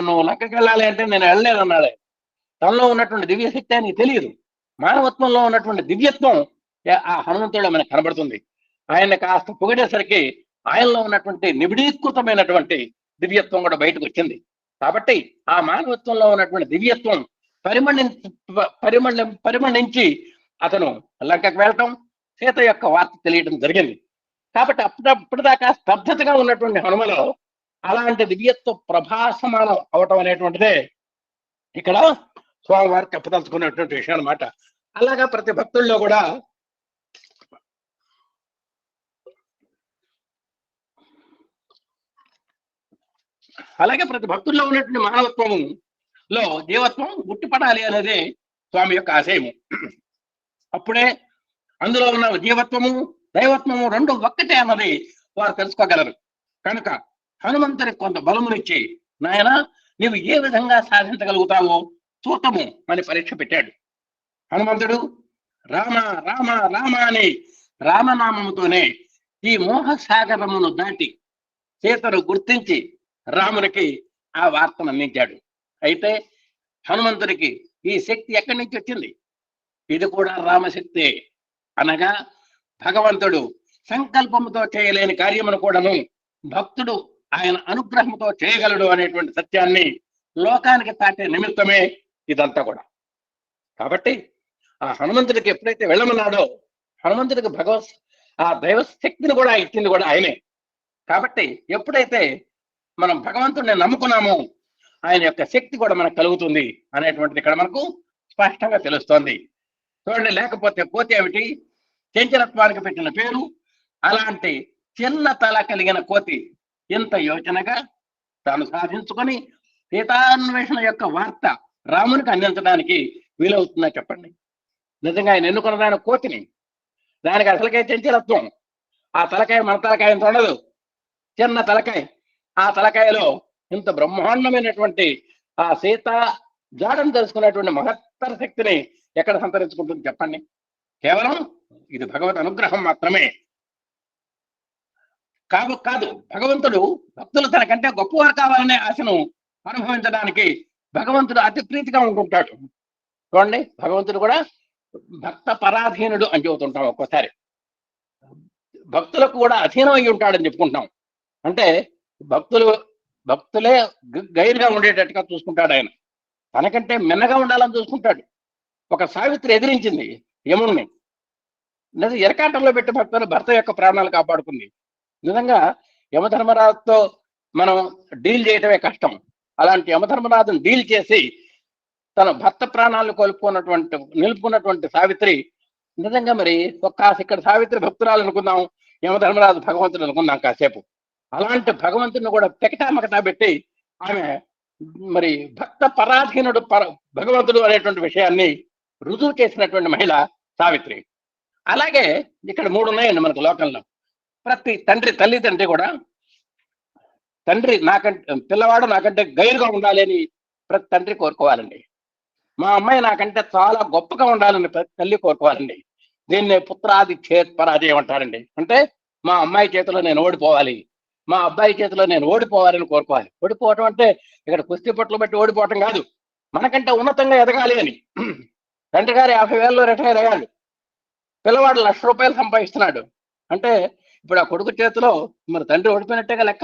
నువ్వు లంకకి వెళ్ళాలి అంటే నేను వెళ్ళలేదు అన్నాడే. తనలో ఉన్నటువంటి దివ్యశక్తి ఆయనకి తెలియదు. మానవత్వంలో ఉన్నటువంటి దివ్యత్వం ఆ హనుమంతుడిలో మనకు కనబడుతుంది. ఆయన కాస్త పొగిడేసరికి ఆయనలో ఉన్నటువంటి నిబిడీకృతమైనటువంటి దివ్యత్వం కూడా బయటకు వచ్చింది. కాబట్టి ఆ మానవత్వంలో ఉన్నటువంటి దివ్యత్వం పరిమళించి అతను లంకకు వెళ్ళటం, సీత యొక్క వార్త తెలియడం జరిగింది. కాబట్టి అప్పటిదాకా స్తబ్దతగా ఉన్నటువంటి హనుమలో అలాంటి దివ్యత్వ ప్రభాసమానం అవటం అనేటువంటిదే ఇక్కడ స్వామివారు చెప్పదలుచుకున్నటువంటి విషయం అనమాట. అలాగా ప్రతి భక్తుల్లో కూడా ఉన్నటువంటి మానవత్వములో జీవత్వం ఉట్టిపడాలి అనేది స్వామి యొక్క ఆశయము. అప్పుడే అందులో ఉన్న జీవత్వము దైవత్వము రెండు ఒక్కటే అన్నది వారు తెలుసుకోగలరు. కనుక హనుమంతుడికి కొంత బలమునిచ్చి, నాయన నీవు ఏ విధంగా సాధించగలుగుతావో చూతము అని పరీక్ష పెట్టాడు. హనుమంతుడు రామ రామ రామ అని రామనామముతోనే ఈ మోహసాగరమును దాటి సీతను గుర్తించి రామునికి ఆ వార్తను అందించాడు. అయితే హనుమంతుడికి ఈ శక్తి ఎక్కడి నుంచి వచ్చింది? ఇది కూడా రామశక్తే. అనగా భగవంతుడు సంకల్పముతో చేయలేని కార్యమును కూడాను భక్తుడు ఆయన అనుగ్రహంతో చేయగలడు అనేటువంటి సత్యాన్ని లోకానికి తాటే నిమిత్తమే ఇదంతా కూడా. కాబట్టి ఆ హనుమంతుడికి ఎప్పుడైతే వెళ్ళమన్నాడో హనుమంతుడికి ఆ దైవ శక్తిని కూడా ఇచ్చింది కూడా ఆయనే. కాబట్టి ఎప్పుడైతే మనం భగవంతుడిని నమ్ముకున్నామో ఆయన యొక్క శక్తి కూడా మనకు కలుగుతుంది అనేటువంటిది ఇక్కడ మనకు స్పష్టంగా తెలుస్తోంది. చూడండి, లేకపోతే కోతి ఏమిటి? చంచలత్వానికి పెట్టిన పేరు. అలాంటి చిన్న తల కలిగిన కోతి ఇంత యోచనగా తాను సాధించుకొని సీతాన్వేషణ యొక్క వార్త రామునికి అందించడానికి వీలవుతుందా చెప్పండి? నిజంగా ఆయన ఎన్నుకున్న దాని కోతిని, దానికి అసలుకే చంచలత్వం. ఆ తలకాయ మన తలకాయ ఎంత ఉండదు, చిన్న తలకాయ. ఆ తలకాయలో ఇంత బ్రహ్మాండమైనటువంటి ఆ సీత జాడను తెలుసుకున్నటువంటి మహత్తర శక్తిని ఎక్కడ సంతరించుకుంటుంది చెప్పండి? కేవలం ఇది భగవద్ అనుగ్రహం మాత్రమే. కాదు భగవంతుడు భక్తులు తనకంటే గొప్పవారు కావాలనే ఆశను అనుభవించడానికి భగవంతుడు అతి ప్రీతిగా ఉంటుంటాడు. చూడండి, భగవంతుడు కూడా భక్త పరాధీనుడు అని చెబుతుంటాం. ఒక్కోసారి భక్తులకు కూడా అధీనం అయి ఉంటాడని చెప్పుకుంటాం. అంటే భక్తులే గైరుగా ఉండేటట్టుగా చూసుకుంటాడు ఆయన. తనకంటే మిన్నగా ఉండాలని చూసుకుంటాడు. ఒక సావిత్రి ఎదిరించింది యముణ్ణి, ఎరకాటంలో పెట్టి భర్త యొక్క ప్రాణాలు కాపాడుకుంది. నిజంగా యమధర్మరాజుతో మనం డీల్ చేయటమే కష్టం. అలాంటి యమధర్మరాజును డీల్ చేసి తన భర్త ప్రాణాలను నిలుపుకున్నటువంటి సావిత్రి నిజంగా మరి ఇక్కడ సావిత్రి భక్తురాలు అనుకుందాం, యమధర్మరాజు భగవంతుడు అనుకుందాం కాసేపు. అలాంటి భగవంతుడిని కూడా తెకటామకటా పెట్టి ఆమె మరి భక్త పరాధీనుడు భగవంతుడు అనేటువంటి విషయాన్ని రుజువు చేసినటువంటి మహిళ సావిత్రి. అలాగే ఇక్కడ 3 ఉన్నాయండి మనకు లోకంలో. ప్రతి తల్లిదండ్రి కూడా పిల్లవాడు నాకంటే గైరుగా ఉండాలి అని ప్రతి తండ్రి కోరుకోవాలండి. మా అమ్మాయి నాకంటే చాలా గొప్పగా ఉండాలని ప్రతి తల్లి కోరుకోవాలండి. దీన్ని పుత్రాది పరాజయం అంటారండి. అంటే మా అమ్మాయి చేతిలో నేను ఓడిపోవాలి, మా అబ్బాయి చేతిలో నేను ఓడిపోవాలని కోరుకోవాలి. ఓడిపోవటం అంటే ఇక్కడ కుస్తీ పట్లు బట్టి ఓడిపోవటం కాదు, మనకంటే ఉన్నతంగా ఎదగాలి అని. తండ్రి గారు 50,000లో రిటైర్ అయ్యాడు, పిల్లవాడు ₹1,00,000 సంపాదిస్తున్నాడు అంటే ఇప్పుడు ఆ కొడుకు చేతిలో మరి తండ్రి ఓడిపోయినట్టేగా లెక్క.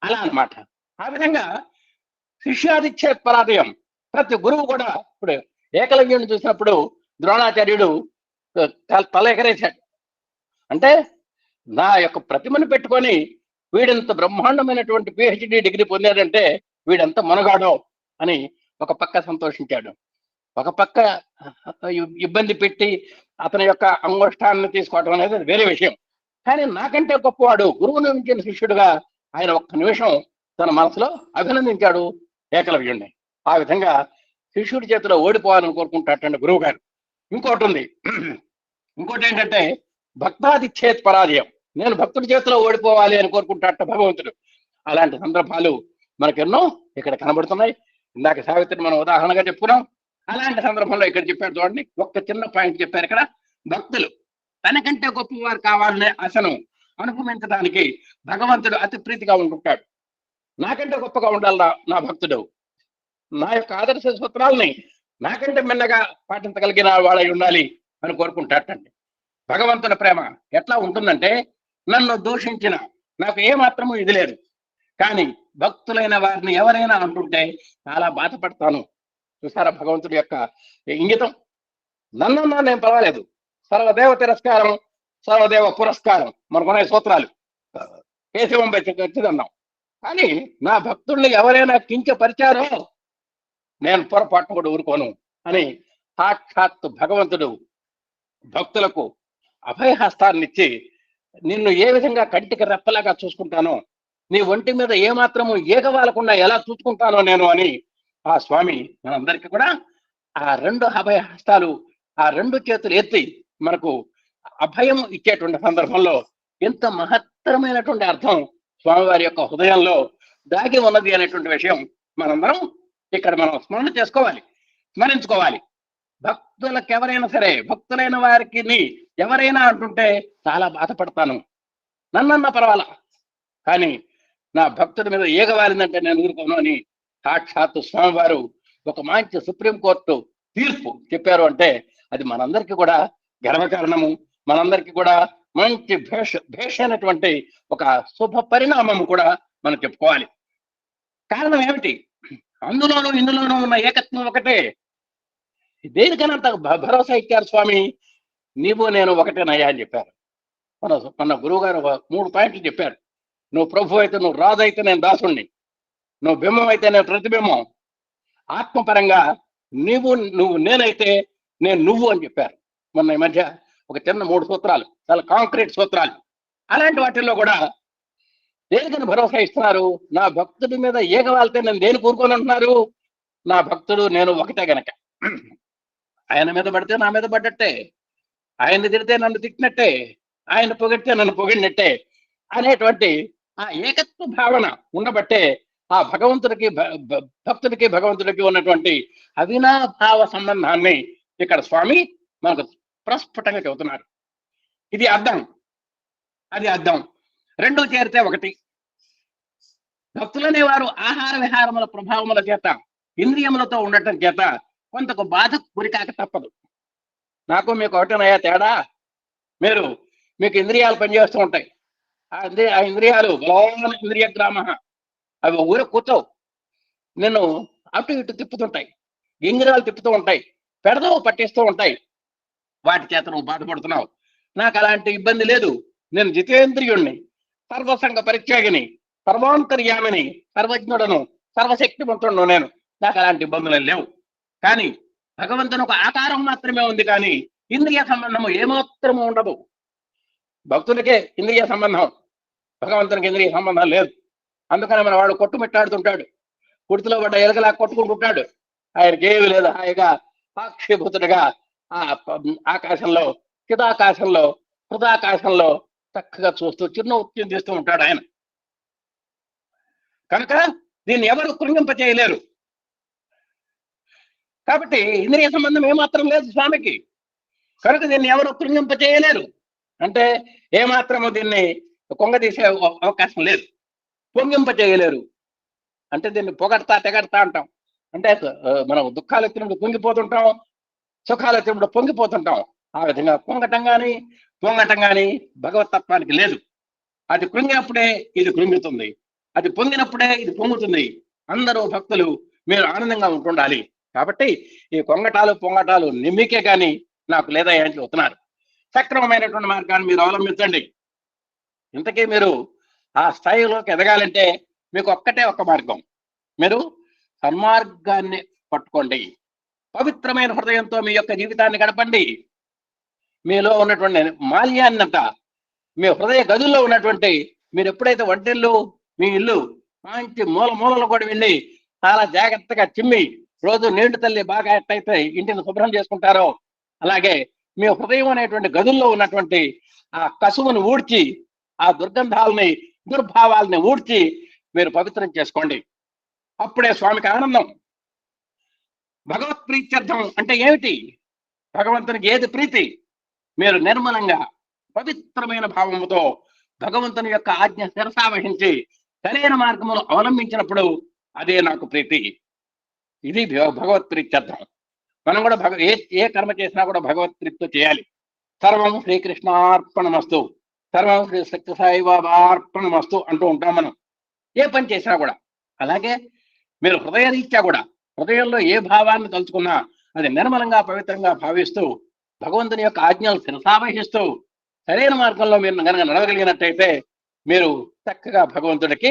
అలా అన్నమాట. ఆ విధంగా శిష్యాదిచ్చే పరాజయం. ప్రతి గురువు కూడా ఇప్పుడు ఏకలవ్యుడిని చూసినప్పుడు ద్రోణాచార్యుడు తల ఎగరేశాడు. అంటే నా యొక్క ప్రతిమను పెట్టుకొని వీడంత బ్రహ్మాండమైనటువంటి PhD డిగ్రీ పొందాడంటే వీడంత మునగాడో అని ఒక పక్క సంతోషించాడు, ఒక పక్క ఇబ్బంది పెట్టి అతని యొక్క అంగోష్టాన్ని తీసుకోవటం అనేది వేరే విషయం. కానీ నాకంటే గొప్పవాడు, గురువును మించిన శిష్యుడుగా ఆయన ఒక్క నిమిషం తన మనసులో అభినందించాడు ఏకలవ్యుడిని. ఆ విధంగా శిష్యుడి చేతిలో ఓడిపోవాలని కోరుకుంటాటండి గురువు గారు. ఇంకోటి ఏంటంటే భక్తాదిచ్చేత్ పరాజయం. నేను భక్తుడి చేతిలో ఓడిపోవాలి అని కోరుకుంటాట భగవంతుడు. అలాంటి సందర్భాలు మనకెన్నో ఇక్కడ కనబడుతున్నాయి. ఇందాక సావిత్రిని మనం ఉదాహరణగా చెప్పుకున్నాం. అలాంటి సందర్భంలో ఇక్కడ చెప్పారు చూడండి, ఒక్క చిన్న పాయింట్ చెప్పారు ఇక్కడ. భక్తులు తనకంటే గొప్పవారు కావాలనే ఆశను అనుభవించడానికి భగవంతుడు అతి ప్రీతిగా ఉంటుంటాడు. నాకంటే గొప్పగా ఉండాలి నా భక్తుడు, నా యొక్క ఆదర్శ సూత్రాలని నాకంటే మిన్నగా పాటించగలిగిన వాడై ఉండాలి అని కోరుకుంటాటండి. భగవంతుని ప్రేమ ఎట్లా ఉంటుందంటే, నన్ను దూషించిన నాకు ఏమాత్రము ఇది లేదు, కానీ భక్తులైన వారిని ఎవరైనా అంటుంటే చాలా బాధపడతాను. చూసారా భగవంతుడి యొక్క ఇంగితం? నన్నన్నా నేను పర్వాలేదు, సర్వదేవ తిరస్కారం సర్వదేవ పురస్కారం మనకునే సూత్రాలు కేశవం వచ్చిందన్నాం. కానీ నా భక్తుల్ని ఎవరైనా కించపరిచారో నేను పొరపాటును కూడా ఊరుకోను అని సాక్షాత్ భగవంతుడు భక్తులకు అభయహస్తాన్ని ఇచ్చి, నిన్ను ఏ విధంగా కంటికి రెప్పలాగా చూసుకుంటానో, నీ ఒంటి మీద ఏమాత్రము ఏగవాలకుండా ఎలా చూసుకుంటానో నేను అని ఆ స్వామి మనందరికీ కూడా ఆ రెండు అభయహస్తాలు, ఆ రెండు చేతులు ఎత్తి మనకు అభయం ఇచ్చేటువంటి సందర్భంలో ఎంత మహత్తరమైనటువంటి అర్థం స్వామివారి యొక్క హృదయంలో దాగి ఉన్నది అనేటువంటి విషయం మనందరం ఇక్కడ మనం స్మరించుకోవాలి. భక్తులకు ఎవరైనా సరే, భక్తులైన వారికి ఎవరైనా అంటుంటే చాలా బాధపడతాను, నన్నన్నా పర్వాలా, కానీ నా భక్తుడి మీద ఏగవాలిందంటే నేను ఊరుకోను అని సాక్షాత్తు స్వామివారు ఒక మంచి సుప్రీంకోర్టు తీర్పు చెప్పారు అంటే అది మనందరికీ కూడా గర్వకారణము, మనందరికీ కూడా మంచి భేష అయినటువంటి ఒక శుభ పరిణామము కూడా మనం చెప్పుకోవాలి. కారణం ఏమిటి? అందులోనూ ఇందులోనూ ఉన్న ఏకత్వం ఒకటే. దేనికైనా భరోసా ఇచ్చారు స్వామి, నీవు నేను ఒకటేనయ్యా అని చెప్పారు. మన గురువు గారు 3 పాయింట్లు చెప్పారు. నువ్వు ప్రభు అయితే, నువ్వు రాజు అయితే నేను దాసుణ్ణి, నువ్వు బింబం అయితే నేను ప్రతిబింబం, ఆత్మపరంగా నువ్వు నేనైతే నేను నువ్వు అని చెప్పారు. మొన్న ఈ మధ్య ఒక చిన్న 3 సూత్రాలు, చాలా కాంక్రీట్ సూత్రాలు. అలాంటి వాటిల్లో కూడా దేనికని భరోసా ఇస్తున్నారు? నా భక్తుడి మీద ఏగవాలితే నేను దేని కూరుకొని అంటున్నారు? నా భక్తుడు నేను ఒకటే గనక. ఆయన మీద పడితే నా మీద పడ్డట్టే, ఆయన్ని తిడితే నన్ను తిట్టినట్టే, ఆయన పొగిడితే నన్ను పొగిడినట్టే అనేటువంటి ఆ ఏకత్వ భావన ఉండబట్టే ఆ భగవంతుడికి భగవంతుడికి ఉన్నటువంటి అవినాభావ సంబంధాన్ని ఇక్కడ స్వామి మనకు ప్రస్ఫుటంగా చెబుతున్నారు. ఇది అర్థం, అది అర్థం, రెండూ చేరితే ఒకటి. భక్తులనే వారు ఆహార విహారముల ప్రభావముల చేత, ఇంద్రియములతో ఉండటం చేత కొంతకు బాధకు గురికాక తప్పదు. నాకు మీకు ఒకటేనయ్యా తేడా, మీకు ఇంద్రియాలు పనిచేస్తూ ఉంటాయి. ఆ ఇంద్రియాలు బలమైన ఇంద్రియ గ్రామ, అవి ఊరే కూర్చోవు, నిన్ను అటు ఇటు తిప్పుతుంటాయి, గింగిరాలు తిప్పుతూ ఉంటాయి, పెడదవు పట్టిస్తూ ఉంటాయి. వాటి చేత నువ్వు బాధపడుతున్నావు. నాకు అలాంటి ఇబ్బంది లేదు. నేను జితేంద్రియుణ్ణి, సర్వసంగ పరిత్యాగిని, సర్వాంతర్యామిని, సర్వజ్ఞుడను, సర్వశక్తిమంతుడును నేను. నాకు అలాంటి ఇబ్బందులు లేవు. కానీ భగవంతుని ఒక ఆకారం మాత్రమే ఉంది, కానీ ఇంద్రియ సంబంధము ఏమాత్రము ఉండదు. భక్తులకే ఇంద్రియ సంబంధం, భగవంతునికి ఇంద్రియ సంబంధం లేదు. అందుకని మన వాడు కొట్టుమిట్టాడుతుంటాడు, కుడితిలో పడ్డ ఎలుకలా కొట్టుకుంటుంటాడు. ఆయనకి ఏమి లేదు, హాయిగా సాక్షిభూతుడిగా ఆ ఆకాశంలో, చిదాకాశంలో, హృదాకాశంలో చక్కగా చూస్తూ చిన్న ఉత్యం చేస్తూ ఉంటాడు ఆయన. కనుక దీన్ని ఎవరు కృంగింపచేయలేరు. కాబట్టి ఇంద్రియ సంబంధం ఏమాత్రం లేదు స్వామికి, కనుక దీన్ని ఎవరు కృంగింపచేయలేరు. అంటే ఏమాత్రము దీన్ని కొంగదీసే అవకాశం లేదు, పొంగింపచేయలేరు. అంటే దీన్ని తెగడతా అంటాం. అంటే మనం దుఃఖాలు వచ్చినప్పుడు పొంగిపోతుంటాం, సుఖాలు వచ్చినప్పుడు పొంగిపోతుంటాం. ఆ విధంగా పొంగటం కానీ భగవతత్వానికి లేదు. అది కృంగినప్పుడే ఇది కృంగుతుంది, అది పొంగినప్పుడే ఇది పొంగుతుంది. అందరూ భక్తులు మీరు ఆనందంగా ఉంటుండాలి. కాబట్టి ఈ పొంగటాలు నిమ్మికే కానీ నాకు లేదా అని చెబుతున్నారు. సక్రమమైనటువంటి మార్గాన్ని మీరు అవలంబించండి. ఇంతకీ మీరు ఆ స్థాయిలోకి ఎదగాలంటే మీకు ఒక్క మార్గం, మీరు సన్మార్గాన్ని పట్టుకోండి. పవిత్రమైన హృదయంతో మీ యొక్క జీవితాన్ని గడపండి. మీలో ఉన్నటువంటి మాల్యాన్నంతా, మీ హృదయ గదుల్లో ఉన్నటువంటి, మీరు ఎప్పుడైతే వంటిల్లు, మీ ఇల్లు మంచి మూలలో కూడా వెళ్ళి చాలా జాగ్రత్తగా చిమ్మి రోజు నీళ్లు తల్లి బాగా ఎట్టయితే ఇంటిని శుభ్రం చేసుకుంటారో, అలాగే మీ హృదయం అనేటువంటి గదుల్లో ఉన్నటువంటి ఆ కసువును ఊడ్చి, ఆ దుర్గంధాలని, దుర్భావాలని ఊడ్చి మీరు పవిత్రం చేసుకోండి. అప్పుడే స్వామికి ఆనందం. భగవత్ ప్రీత్యర్థం అంటే ఏమిటి? భగవంతునికి ఏది ప్రీతి? మీరు నిర్మలంగా పవిత్రమైన భావముతో భగవంతుని యొక్క ఆజ్ఞ శిరసావహించి సరైన మార్గమును అవలంబించినప్పుడు అదే నాకు ప్రీతి. ఇది భగవత్ ప్రీత్యర్థం. మనం కూడా ఏ కర్మ చేసినా కూడా భగవత్ ప్రీతితో చేయాలి. సర్వం శ్రీకృష్ణార్పణమస్తు, సర్వం శ్రీ సత్య సాయిబాబార్పణమస్తు అంటూ ఉంటాం మనం ఏ పని చేసినా కూడా. అలాగే మీరు హృదయరీత్యా కూడా హృదయంలో ఏ భావాన్ని తలుచుకున్నా అది నిర్మలంగా పవిత్రంగా భావిస్తూ భగవంతుని యొక్క ఆజ్ఞలు శిరసావహిస్తూ సరైన మార్గంలో మీరు కనుక నడవగలిగినట్టయితే మీరు చక్కగా భగవంతుడికి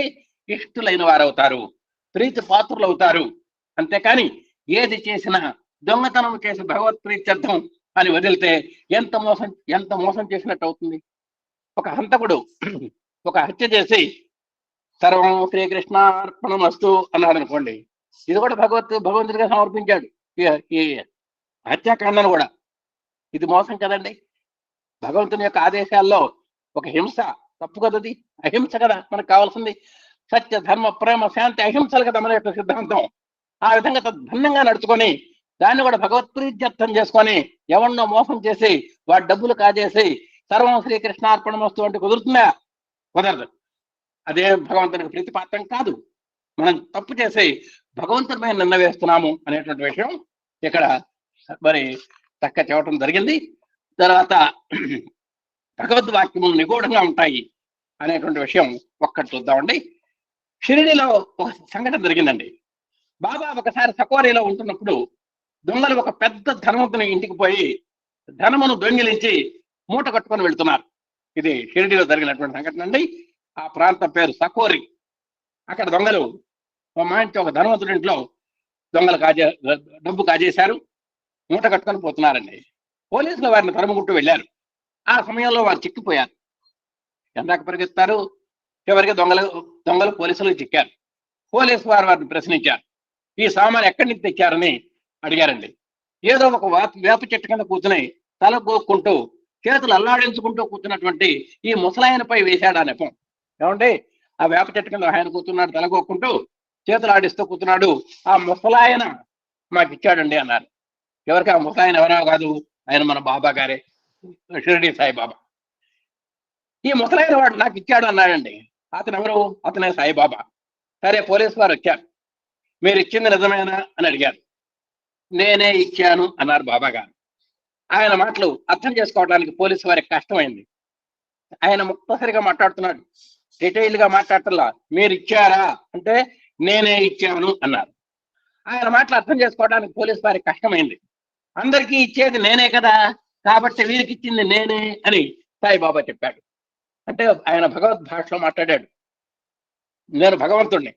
ఇష్టలైన వారవుతారు, ప్రీతి పాత్రులు అవుతారు. అంతేకాని ఏది చేసినా దొంగతనం చేసి భగవత్ ప్రీత్యర్థం అని వదిలితే ఎంత మోసం చేసినట్టు అవుతుంది. ఒక హంతకుడు ఒక హత్య చేసి సర్వం శ్రీకృష్ణార్పణమస్తు అన్నాడు అనుకోండి, ఇది కూడా భగవంతుడిగా సమర్పించాడు ఈ హత్యాకాండను కూడా. ఇది మోసం కదండి. భగవంతుని యొక్క ఆదేశాల్లో ఒక హింస తప్పు కదది, అహింస కదా మనకు కావాల్సింది. సత్య ధర్మ ప్రేమ శాంతి అహింసలు కదా మన యొక్క సిద్ధాంతం. ఆ విధంగా భిన్నంగా నడుచుకొని దాన్ని కూడా భగవత్ప్రీత్యర్థం చేసుకొని ఎవరినో మోసం చేసి వాడి డబ్బులు కాజేసి సర్వం శ్రీకృష్ణార్పణమస్తు అంటే కుదురుతుందా? కుదరదు. అదే భగవంతునికి ప్రీతిపాత్రం కాదు. మనం తప్పు చేసి భగవంతుని మీద నిన్న వేస్తున్నాము అనేటువంటి విషయం ఇక్కడ మరి చక్క చెప్పడం జరిగింది. తర్వాత భగవద్వాక్యములు నిగూఢంగా ఉంటాయి అనేటువంటి విషయం ఒక్కటి చూద్దామండి. షిరిడీలో ఒక సంఘటన జరిగిందండి. బాబా ఒకసారి సకోరీలో ఉంటున్నప్పుడు దొంగలు ఒక పెద్ద ధనవంతుని ఇంటికి పోయి ధనమును దొంగిలించి మూట కట్టుకొని వెళ్తున్నారు. ఇది షిరిడీలో జరిగినటువంటి సంఘటన అండి. ఆ ప్రాంతం పేరు సకోరి. అక్కడ దొంగలు మంచి ఒక ధనవంతుడి ఇంట్లో దొంగలు డబ్బు కాజేశారు, మూట కట్టుకొని పోతున్నారండి. పోలీసులు వారిని తరుముకుంటూ వెళ్ళారు. ఆ సమయంలో వారు చిక్కిపోయారు. ఎందాక పరిగెత్తారు, చివరికి దొంగలు పోలీసులకు చిక్కారు. పోలీసు వారిని ప్రశ్నించారు. ఈ సామాన్ ఎక్కడి నుంచి తెచ్చారని అడిగారండి. ఏదో ఒక వేప చెట్టు కింద కూర్చుని తల గోక్కుంటూ చేతులు అల్లాడించుకుంటూ కూర్చున్నటువంటి ఈ ముసలాయనపై వేశాడు ఆ నెపం. ఏమంటే ఆ వేప చెట్టు కింద ఆయన కూర్చున్నాడు, తల గోక్కుంటూ చేతులు ఆడిస్తూ కూర్చున్నాడు. ఆ ముసలాయన మాకు ఇచ్చాడండి అన్నారు. ఎవరికి? ఆ ముసలాయన ఎవరో కాదు, ఆయన మన బాబా గారే, షిరిడి సాయిబాబా. ఈ ముసలాయన వాడు నాకు ఇచ్చాడు అన్నాడండి. అతను ఎవరు? అతనే సాయిబాబా. సరే, పోలీసు వారు వచ్చారు. మీరు ఇచ్చింది నిజమేనా అని అడిగారు. నేనే ఇచ్చాను అన్నారు బాబా గారు. ఆయన మాటలు అర్థం చేసుకోవడానికి పోలీసు వారికి కష్టమైంది. ఆయన ముక్తసరిగా మాట్లాడుతున్నాడు, డీటెయిల్ గా మాట్లాడటంలా. మీరు ఇచ్చారా అంటే నేనే ఇచ్చాను అన్నారు. ఆయన మాటలు అర్థం చేసుకోవడానికి పోలీసు వారికి కష్టమైంది. అందరికీ ఇచ్చేది నేనే కదా, కాబట్టి వీరికి ఇచ్చింది నేనే అని సాయిబాబా చెప్పాడు. అంటే ఆయన భగవద్ భాషలో మాట్లాడాడు. నేను భగవంతుడిని,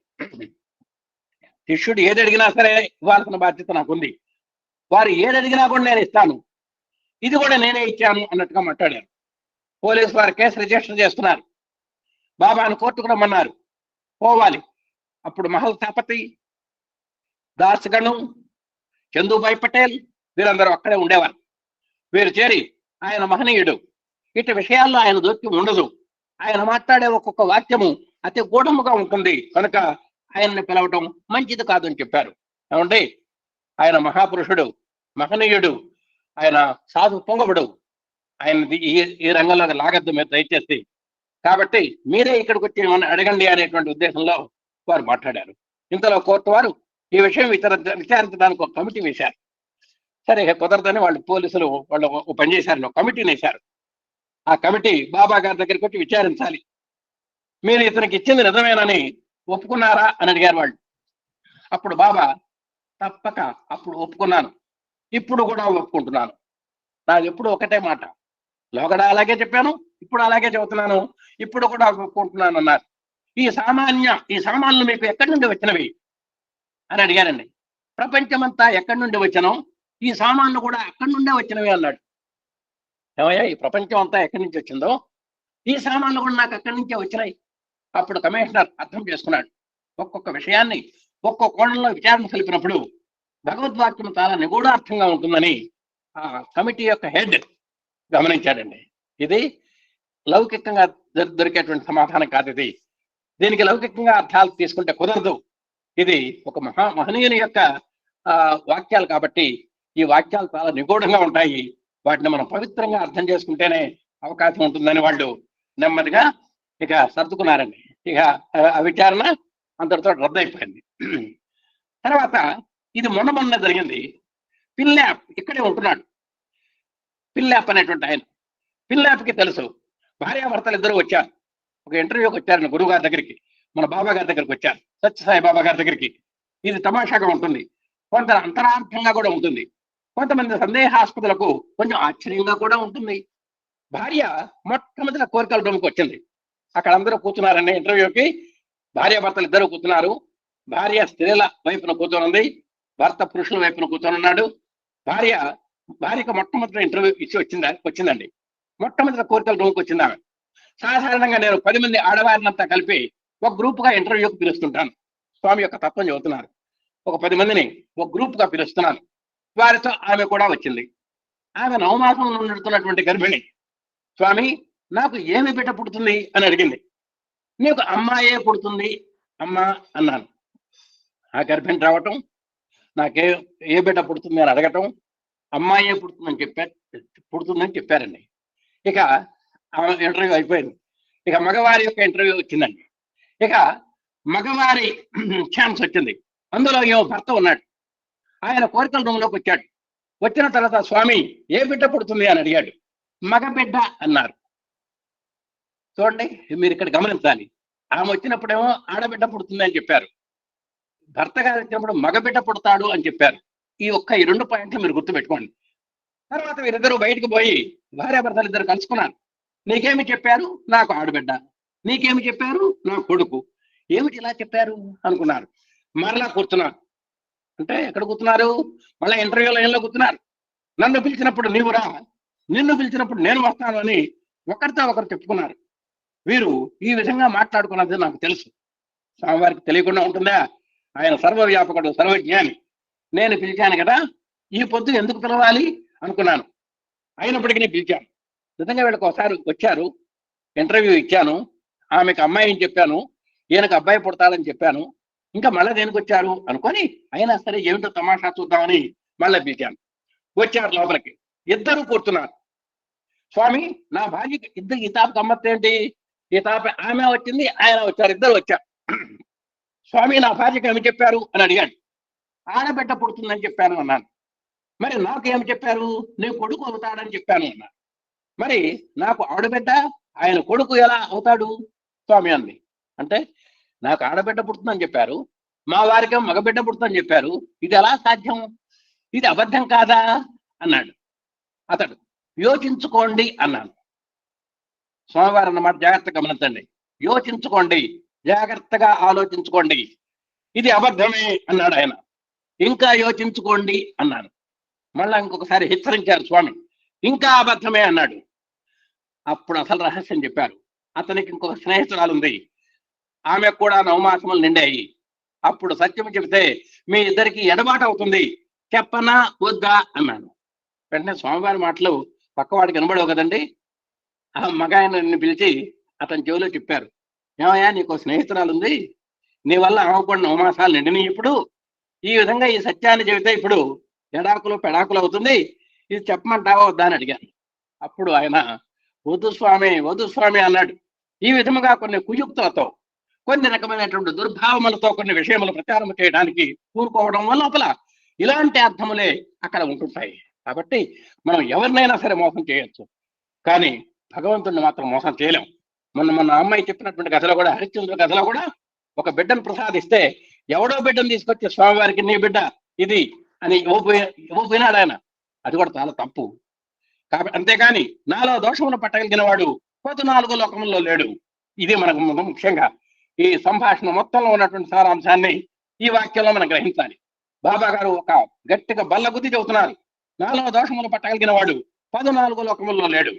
శిష్యుడు ఏది అడిగినా సరే ఇవ్వాల్సిన బాధ్యత నాకుంది, వారు ఏది అడిగినా కూడా నేను ఇస్తాను, ఇది కూడా నేనే ఇచ్చాను అన్నట్టుగా మాట్లాడారు. పోలీసు వారు కేసు రిజిస్టర్ చేస్తున్నారు. బాబాను కోర్టుకు రమ్మన్నారు. పోవాలి. అప్పుడు మహల్ స్థాపతి, దాస్గణు, చందుభాయ్ పటేల్ వీరందరూ అక్కడే ఉండేవారు. వీరు చేరి ఆయన మహనీయుడు, ఇటు విషయాల్లో ఆయన జోక్యం ఉండదు, ఆయన మాట్లాడే ఒక్కొక్క వాక్యము అతి గూఢముగా ఉంటుంది కనుక ఆయన్ని పిలవటం మంచిది కాదని చెప్పారు. ఏమంటే ఆయన మహాపురుషుడు, మహనీయుడు, ఆయన సాధు పొంగవుడు, ఆయన ఈ రంగంలో లాగద్దు మీరు దయచేసి, కాబట్టి మీరే ఇక్కడికి వచ్చి అడగండి అనేటువంటి ఉద్దేశంలో వారు మాట్లాడారు. ఇంతలో కోర్టు వారు ఈ విషయం విచారించడానికి ఒక కమిటీ వేశారు. సరే, కుదరదని వాళ్ళు పోలీసులు వాళ్ళు పనిచేశారు, ఒక కమిటీని వేశారు. ఆ కమిటీ బాబా గారి దగ్గరికి వచ్చి విచారించాలి. మీరు ఇతనికి ఇచ్చింది నిజమేనని ఒప్పుకున్నారా అని అడిగారు వాళ్ళు. అప్పుడు బాబా తప్పక అప్పుడు ఒప్పుకున్నాను, ఇప్పుడు కూడా ఒప్పుకుంటున్నాను, నాది ఎప్పుడు ఒకటే మాట, లోగడ అలాగే చెప్పాను, ఇప్పుడు అలాగే చెబుతున్నాను, ఇప్పుడు కూడా ఒప్పుకుంటున్నాను అన్నారు. ఈ సామాన్లు మీకు ఎక్కడి నుండి వచ్చినవి అని అడిగారండి. ప్రపంచమంతా ఎక్కడి నుండి వచ్చినో ఈ సామాన్లు కూడా అక్కడి నుండే వచ్చినవి అన్నాడు. ఏమయ్యా, ఈ ప్రపంచం అంతా ఎక్కడి నుంచి వచ్చిందో ఈ సామాన్లు కూడా నాకు అక్కడి నుంచే వచ్చినాయి. అప్పుడు కమిషనర్ అర్థం చేసుకున్నాడు. ఒక్కొక్క విషయాన్ని ఒక్కొక్క కోణంలో విచారణ తెలిపినప్పుడు భగవద్వాక్యం చాలా నిగూఢార్థంగా ఉంటుందని ఆ కమిటీ యొక్క హెడ్ గమనించాడండి. ఇది లౌకికంగా దొరికేటువంటి సమాధానం కాదు. దీనికి లౌకికంగా అర్థాలు తీసుకుంటే కుదరదు. ఇది ఒక మహనీయుని యొక్క వాక్యాలు కాబట్టి ఈ వాక్యాలు చాలా నిగూఢంగా ఉంటాయి. వాటిని మనం పవిత్రంగా అర్థం చేసుకుంటేనే అవకాశం ఉంటుందని వాళ్ళు నెమ్మదిగా ఇక సర్దుకున్నారండి. ఇక ఆ విచారణ అంతటితో రద్దయిపోయింది. తర్వాత ఇది మొన్న జరిగింది. పిల్లాప్ ఇక్కడే ఉంటున్నాడు. పిల్లాప్ అనేటువంటి ఆయన. పిల్లాప్కి తెలుసు భార్యాభర్తలు ఇద్దరు వచ్చారు, ఒక ఇంటర్వ్యూకి వచ్చారు గురువు గారి దగ్గరికి, మన బాబా గారి దగ్గరికి వచ్చారు, సత్యసాయి బాబా గారి దగ్గరికి. ఇది తమాషాగా ఉంటుంది, కొంత అంతరార్థంగా కూడా ఉంటుంది, కొంతమంది సందేహాస్పదులకు కొంచెం ఆశ్చర్యంగా కూడా ఉంటుంది. భార్య మొట్టమొదటి కోరికల రూమ్కి వచ్చింది. అక్కడ అందరూ కూర్చున్నారండి ఇంటర్వ్యూకి. భార్యాభర్తలు ఇద్దరు కూర్చున్నారు. భార్య స్త్రీల వైపున కూర్చొనుంది, భర్త పురుషుల వైపున కూర్చొనున్నాడు. భార్యకు మొట్టమొదటి ఇంటర్వ్యూ ఇచ్చి వచ్చిందండి. మొట్టమొదటి కోరికల రూమ్కి వచ్చింది ఆమె. సాధారణంగా నేను 10 మంది ఆడవారినంతా కలిపి ఒక గ్రూప్గా ఇంటర్వ్యూకి పిలుస్తుంటాను. స్వామి యొక్క తత్వం చెబుతున్నారు. ఒక 10 మందిని ఒక గ్రూప్గా పిలుస్తున్నాను. వారితో ఆమె కూడా వచ్చింది. ఆమె నవమాసం నడుతున్నటువంటి గర్భిణి. స్వామి, నాకు ఏమి బిడ్డ పుడుతుంది అని అడిగింది. నీకు అమ్మాయే పుడుతుంది అమ్మా అన్నాను. ఆ గర్భిణి రావటం, నాకే ఏ బిడ్డ పుడుతుంది అని అడగటం, అమ్మాయే పుడుతుందని చెప్పారండి. ఇక ఇంటర్వ్యూ అయిపోయింది. ఇక మగవారి యొక్క ఇంటర్వ్యూ వచ్చిందండి. ఇక మగవారి ఛాన్స్ వచ్చింది. అందులో ఏమో భర్త ఉన్నాడు. ఆయన కోరికల రూమ్లోకి వచ్చాడు. వచ్చిన తర్వాత స్వామి ఏ బిడ్డ పుడుతుంది అని అడిగాడు. మగ బిడ్డ అన్నారు. చూడండి, మీరు ఇక్కడ గమనించాలి. ఆమె వచ్చినప్పుడేమో ఆడబిడ్డ పుడుతుంది అని చెప్పారు, భర్త గారు వచ్చినప్పుడు మగబిడ్డ పుడతాడు అని చెప్పారు. ఈ 2 పాయింట్లు మీరు గుర్తుపెట్టుకోండి. తర్వాత వీరిద్దరూ బయటకు పోయి భార్యాభర్తలు ఇద్దరు కలుసుకున్నారు. నీకేమి చెప్పారు? నాకు ఆడబిడ్డ. నీకేమి చెప్పారు? నా కొడుకు. ఏమిటి ఇలా చెప్పారు అనుకున్నారు. మరలా కూర్చున్నారు. అంటే ఎక్కడ కూర్చున్నారు? మళ్ళీ ఇంటర్వ్యూ లైన్లో కూర్చున్నారు. నన్ను పిలిచినప్పుడు నీవు రా, నిన్ను పిలిచినప్పుడు నేను వస్తాను అని ఒకరితో ఒకరు చెప్పుకున్నారు. వీరు ఈ విధంగా మాట్లాడుకున్నది నాకు తెలుసు. స్వామివారికి తెలియకుండా ఉంటుందా? ఆయన సర్వవ్యాపకుడు, సర్వజ్ఞాని. నేను పిలిచాను కదా, ఈ పొద్దు ఎందుకు పిలవాలి అనుకున్నాను. అయినప్పటికీ పిలిచాను. నిజంగా వీళ్ళకి ఒకసారి వచ్చారు, ఇంటర్వ్యూ ఇచ్చాను. ఆమెకు అమ్మాయిని చెప్పాను, ఈయనకు అబ్బాయి పుడతాడని చెప్పాను. ఇంకా మళ్ళీ దేనికి వచ్చారు అనుకొని, అయినా సరే ఏమిటో తమాషా చూద్దామని మళ్ళీ పిలిచాను. వచ్చారు లోపలికి. ఇద్దరు కూర్చున్నారు. స్వామి, నా భార్యకి ఈ తాప గమ్మత్తు ఏంటి? ఈ తాప ఆమె వచ్చింది, ఆయన వచ్చారు, ఇద్దరు వచ్చారు. స్వామి, నా భార్యకి ఏమి చెప్పారు అని అడిగాడు. ఆడబిడ్డ పుడుతుందని చెప్పాను అన్నాను. మరి నాకు ఏమి చెప్పారు? నీ కొడుకు అవుతాడని చెప్పాను అన్నాను. మరి నాకు ఆడబిడ్డ, ఆయన కొడుకు ఎలా అవుతాడు స్వామి అంది. అంటే నాకు ఆడబిడ్డ పుడుతుందని చెప్పారు, మా వారికి మగబిడ్డ పుడుతుందని చెప్పారు, ఇది ఎలా సాధ్యం? ఇది అబద్ధం కాదా అన్నాడు. అతడు యోచించుకోండి అన్నాను. స్వామివారు అన్నమాట జాగ్రత్తగా గమనించండి. యోచించుకోండి, జాగ్రత్తగా ఆలోచించుకోండి, ఇది అబద్ధమే అన్నాడు ఆయన. ఇంకా యోచించుకోండి అన్నాను. మళ్ళా ఇంకొకసారి హెచ్చరించారు స్వామి. ఇంకా అబద్ధమే అన్నాడు. అప్పుడు అసలు రహస్యం చెప్పారు. అతనికి ఇంకొక స్నేహితురాలు ఉంది, ఆమె కూడా నవమాసములు నిండాయి. అప్పుడు సత్యం చెబితే మీ ఇద్దరికి ఎడబాటు అవుతుంది, చెప్పనా వద్దా అన్నాను. వెంటనే స్వామివారి మాటలు పక్కవాడికి వినబడవు కదండి. ఆ మగాయన్ని పిలిచి అతని చెవిలో చెప్పారు. ఏమయ్యా, నీకు స్నేహితురాలు ఉంది, నీ వల్ల ఆమె కూడా నవమాసాలు నిండినాయి. ఇప్పుడు ఈ విధంగా ఈ సత్యాన్ని చెబితే ఇప్పుడు ఎడాకులు పెడాకులు అవుతుంది, ఇది చెప్పమంటావా వద్దా అని అడిగాను. అప్పుడు ఆయన వద్దు స్వామి అన్నాడు. ఈ విధముగా కొన్ని కుయుక్తులతో, కొన్ని రకమైనటువంటి దుర్భావములతో కొన్ని విషయములు ప్రచారం చేయడానికి కూరుకోవడం వల్ల లోపల ఇలాంటి అర్థములే అక్కడ ఉంటుంటాయి. కాబట్టి మనం ఎవరినైనా సరే మోసం చేయొచ్చు, కానీ భగవంతుడిని మాత్రం మోసం చేయలేం. మన అమ్మాయి చెప్పినటువంటి కథలో కూడా, హరిశ్చంద్ర కథలో కూడా, ఒక బిడ్డను ప్రసాదిస్తే ఎవడో బిడ్డను తీసుకొచ్చి స్వామివారికి నీ బిడ్డ ఇది అని ఇవ్వపోయినాడు ఆయన. అది కూడా చాలా తప్పు. కాబట్టి అంతేగాని నాలో దోషమును పట్టగలిగిన వాడు 14 లోకముల్లో లేడు. ఇది మనకు ముఖ్యంగా ఈ సంభాషణ మొత్తంలో ఉన్నటువంటి సారాంశాన్ని ఈ వాక్యంలో మనం గ్రహించాలి. బాబా గారు ఒక గట్టిగా బల్లగుద్ది చెబుతున్నారు. నాలో దోషములు పట్టగలిగిన వాడు 14 లోకముల్లో లేడు.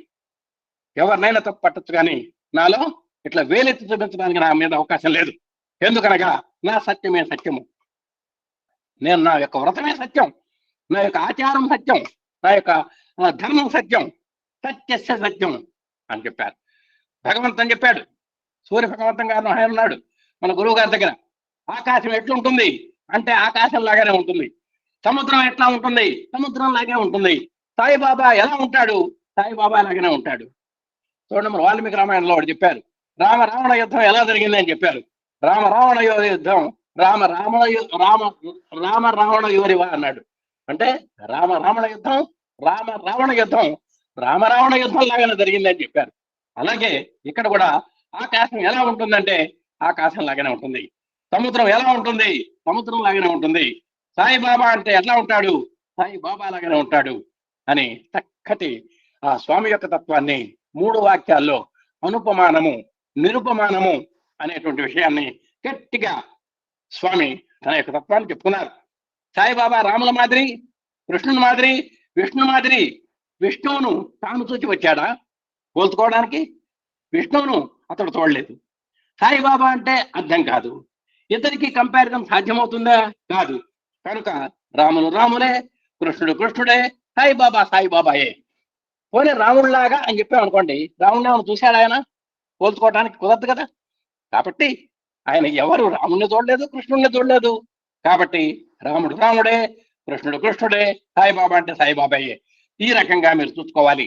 ఎవరినైనా తప్పు పట్టచ్చు, కానీ నాలో ఇట్లా వేలెత్తి చూపించడానికి నా మీద అవకాశం లేదు. ఎందుకనగా నా సత్యమే సత్యము, నేను నా యొక్క వ్రతమే సత్యం, నా యొక్క ఆచారం సత్యం, నా యొక్క ధర్మం సత్యం, సత్యస్య సత్యం అని చెప్పారు. భగవంతుని చెప్పాడు. సూర్య భగవంతం గారు ఆయన ఉన్నాడు మన గురువు గారి దగ్గర. ఆకాశం ఎట్లుంటుంది అంటే ఆకాశం లాగానే ఉంటుంది, సముద్రం ఎట్లా ఉంటుంది, సముద్రం లాగే ఉంటుంది, సాయిబాబా ఎలా ఉంటాడు? సాయిబాబా అలాగనే ఉంటాడు. చూడండి, మరి వాల్మీకి రామాయణంలో ఒకటి చెప్పారు, రామ రావణ యుద్ధం ఎలా జరిగింది అని చెప్పారు. రామ రావణ యుద్ధం రామ రావణ యువరివా అన్నాడు. అంటే రామ రావణ యుద్ధం రామ రావణ యుద్ధం లాగానే జరిగింది అని చెప్పారు. అలాగే ఇక్కడ కూడా ఆకాశం ఎలా ఉంటుందంటే ఆకాశం లాగానే ఉంటుంది. సముద్రం ఎలా ఉంటుంది? సముద్రం లాగానే ఉంటుంది. సాయిబాబా అంటే ఎట్లా ఉంటాడు? సాయిబాబా లాగానే ఉంటాడు అని చక్కటి ఆ స్వామి యొక్క తత్వాన్ని 3 వాక్యాల్లో అనుపమానము, నిరుపమానము అనేటువంటి విషయాన్ని గట్టిగా స్వామి తన యొక్క తత్వాన్ని చెప్పుకున్నారు. సాయిబాబా రాముల మాదిరి, కృష్ణుని మాదిరి, విష్ణు మాదిరి విష్ణువును తాను చూచి వచ్చాడా పోల్చుకోవడానికి? విష్ణువును అతడు చూడలేదు. సాయిబాబా అంటే అర్థం కాదు. ఇద్దరికి కంపారిజన్ సాధ్యమవుతుందా? కాదు. కనుక రాములు రాములే, కృష్ణుడు కృష్ణుడే, సాయిబాబా సాయిబాబాయే. పోనీ రాముడిలాగా అని చెప్పామనుకోండి, రాముడిని ఏమైనా చూశాడు ఆయన? పోల్చుకోవడానికి కుదరదు కదా. కాబట్టి ఆయన ఎవరు రాముడిని చూడలేదు, కృష్ణుడిని చూడలేదు. కాబట్టి రాముడు రాముడే, కృష్ణుడు కృష్ణుడే, సాయిబాబా అంటే సాయిబాబాయే. ఈ రకంగా మీరు చూసుకోవాలి.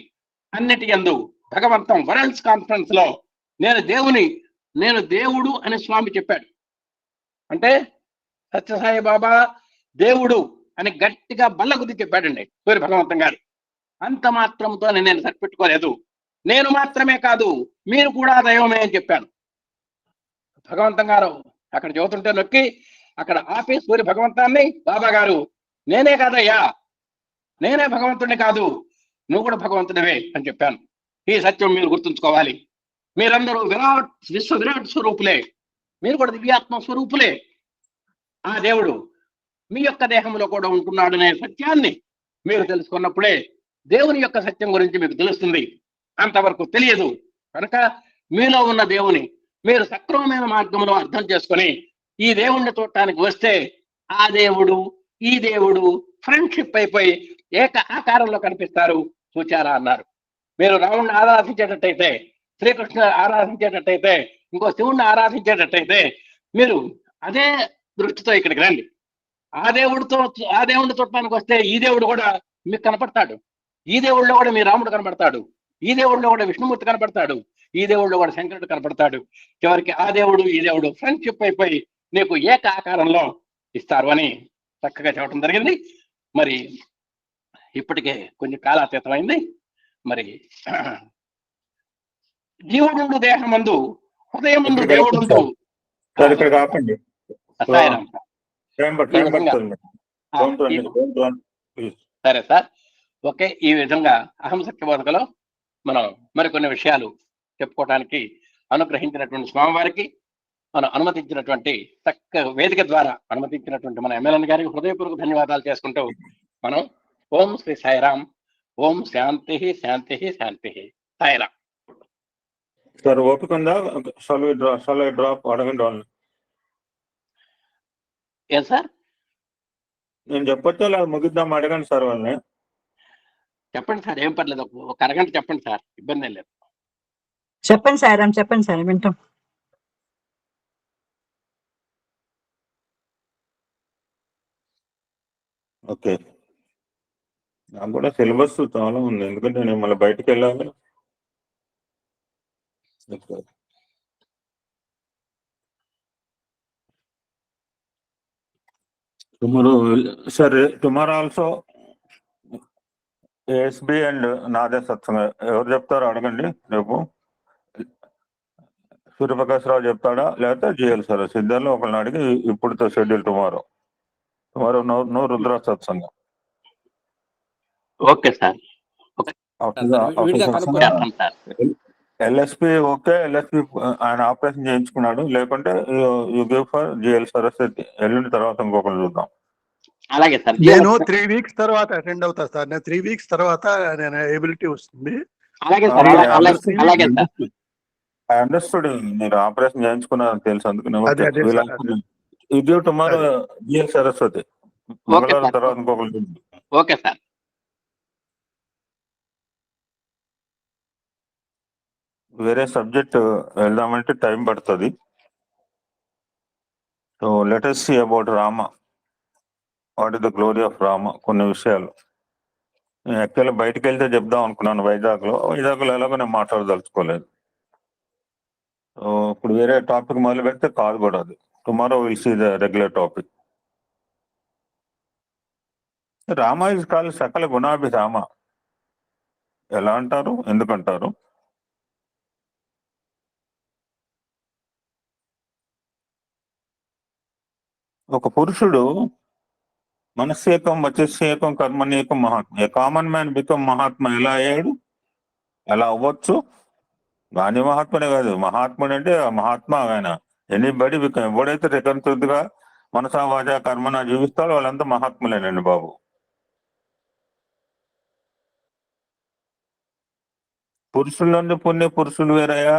అన్నిటి యందు భగవంతం వరల్డ్స్ కాన్ఫరెన్స్ లో నేను దేవుడు అని స్వామి చెప్పాడు. అంటే సత్యసాయి బాబా దేవుడు అని గట్టిగా బల్లగుద్ది చెప్పాడండి సూర్య భగవంతం గారు. అంత మాత్రంతో నేను సరిపెట్టుకోలేదు. నేను మాత్రమే కాదు, మీరు కూడా దైవమే అని చెప్పాను. భగవంతం గారు అక్కడ చదువుతుంటే నొక్కి అక్కడ ఆపి సూర్య భగవంతాన్ని బాబా గారు, నేనే కాదయ్యా, నేనే భగవంతుడిని కాదు, నువ్వు కూడా భగవంతుడివే అని చెప్పాను. ఈ సత్యం మీరు గుర్తుంచుకోవాలి. మీరందరూ విరాట్ స్వరూపులే, మీరు కూడా దివ్యాత్మ స్వరూపులే. ఆ దేవుడు మీ యొక్క దేహంలో కూడా ఉంటున్నాడనే సత్యాన్ని మీరు తెలుసుకున్నప్పుడే దేవుని యొక్క సత్యం గురించి మీకు తెలుస్తుంది. అంతవరకు తెలియదు. కనుక మీలో ఉన్న దేవుని మీరు సక్రమమైన మార్గంలో అర్థం చేసుకొని ఈ దేవుణ్ణి చూడటానికి వస్తే ఆ దేవుడు ఈ దేవుడు ఫ్రెండ్షిప్ అయిపోయి ఏక ఆకారంలో కనిపిస్తారు. చూచారా అన్నారు. మీరు రాముడిని ఆరాధించేటట్టయితే, శ్రీకృష్ణ ఆరాధించేటట్టయితే, ఇంకో శివుణ్ణి ఆరాధించేటట్టయితే మీరు అదే దృష్టితో ఇక్కడికి రండి. ఆ దేవుడిని చూడటానికి వస్తే ఈ దేవుడు కూడా మీకు కనపడతాడు. ఈ దేవుడిలో కూడా మీ రాముడు కనపడతాడు. ఈ దేవుడిలో కూడా విష్ణుమూర్తి కనపడతాడు. ఈ దేవుడిలో కూడా శంకరుడు కనపడతాడు. చివరికి ఆ దేవుడు ఈ దేవుడు ఫ్రెండ్షిప్ అయిపోయి నీకు ఏక ఆకారంలో ఇస్తారు అని చక్కగా చెప్పడం జరిగింది. మరి ఇప్పటికే కొంచెం కాలాతీతమైంది. మరి జీవుడు దేహమందు హృదయమందు దేవుడు. సరే సార్, ఓకే. ఈ విధంగా అహం సత్యబోధకలో మనం మరికొన్ని విషయాలు చెప్పుకోవడానికి అనుగ్రహించినటువంటి స్వామివారికి మనం అనుమతించినటువంటి చక్కగా వేదిక ద్వారా అనుమతించినటువంటి మన ఎమ్మెల్యే గారికి హృదయపూర్వక ధన్యవాదాలు చేసుకుంటూ మనం ఓం శ్రీ సాయిరామ్, ఓం శాంతి శాంతి శాంతి. సాయిరామ్. సార్ ఓపిక ఉందా? డ్రాప్ అడగండి వాళ్ళని. ఏం సార్? నేను చెప్పొచ్చా లేదా ముగిద్దాం? అడగండి సార్ వాళ్ళని. చెప్పండి సార్, ఏం పర్లేదు. ఒక అరగంట చెప్పండి సార్, ఇబ్బంది ఏం లేదు. చెప్పండి సార్, చెప్పండి సార్, వింటాం. ఓకే, నాకు కూడా సిలబస్ చాలా ఉంది, ఎందుకంటే నేను మళ్ళీ బయటకు వెళ్ళాలి. టుమారో ఆల్సో ఎస్బి అండ్ నాదే సత్సంగ. ఎవరు చెప్తారో అడగండి. రేపు సూర్యప్రకాశ్ రావు చెప్తాడా లేకపోతే జిఎల్ సార్, ఇద్దరిలో ఒకరిని అడిగి ఇప్పుడుతో షెడ్యూల్ టుమారో నో రుద్ర సత్సంగం. Okay sir. LSP okay, LSP ఆయన ఆపరేషన్ చేయించుకున్నాడు. లేకుంటే you give for GL Saraswati. ఎల్లుండి తర్వాత ఇంకొకరు చూద్దాం. అలాగే సార్. నేను 3 వీక్స్ తర్వాత అటెండ్ అవుతా సార్. నేను 3 వీక్స్ తర్వాత నేను ఎబిలిటీ వస్తుంది. అలాగే సార్. అలాగే సార్. I understood. మీరు ఆపరేషన్ చేయించుకున్నారని తెలుసు, అందుకు ఇది టుమారో జిఎల్ సరస్వతి. మంగళవారం తర్వాత ఇంకొకరు. Okay sir. వేరే సబ్జెక్ట్ వెళ్దామంటే టైం పడుతుంది. So let us see about Rama. What is the glory of Rama? కొన్ని విషయాలు యాక్చువల్గా బయటకు వెళ్తే చెప్దాం అనుకున్నాను వైజాగ్లో ఎలాగో నేను మాట్లాడదలుచుకోలేదు. ఇప్పుడు వేరే టాపిక్ మొదలు పెడితే కాదు కూడా అది. Tomorrow will see the regular topic. Rama is call సకల గుణాభిరామ. ఎలా అంటారు, ఎందుకంటారు? ఒక పురుషుడు మనస్సేకం వచస్సేకం కర్మనేకం మహాత్మ. A common man become Mahatma ఎలా అయ్యాడు, ఎలా అవ్వచ్చు? గాంధీ మహాత్ముడే కాదు, మహాత్ముడు అంటే మహాత్మా ఆయన. ఎనీబడి బికమ్, ఎవడైతే రికంతుగా మనసా వాచా కర్మన జీవిస్తాడో వాళ్ళంతా మహాత్ములేనండి బాబు. పురుషుల నుండి పుణ్య పురుషులు వేరయ్యా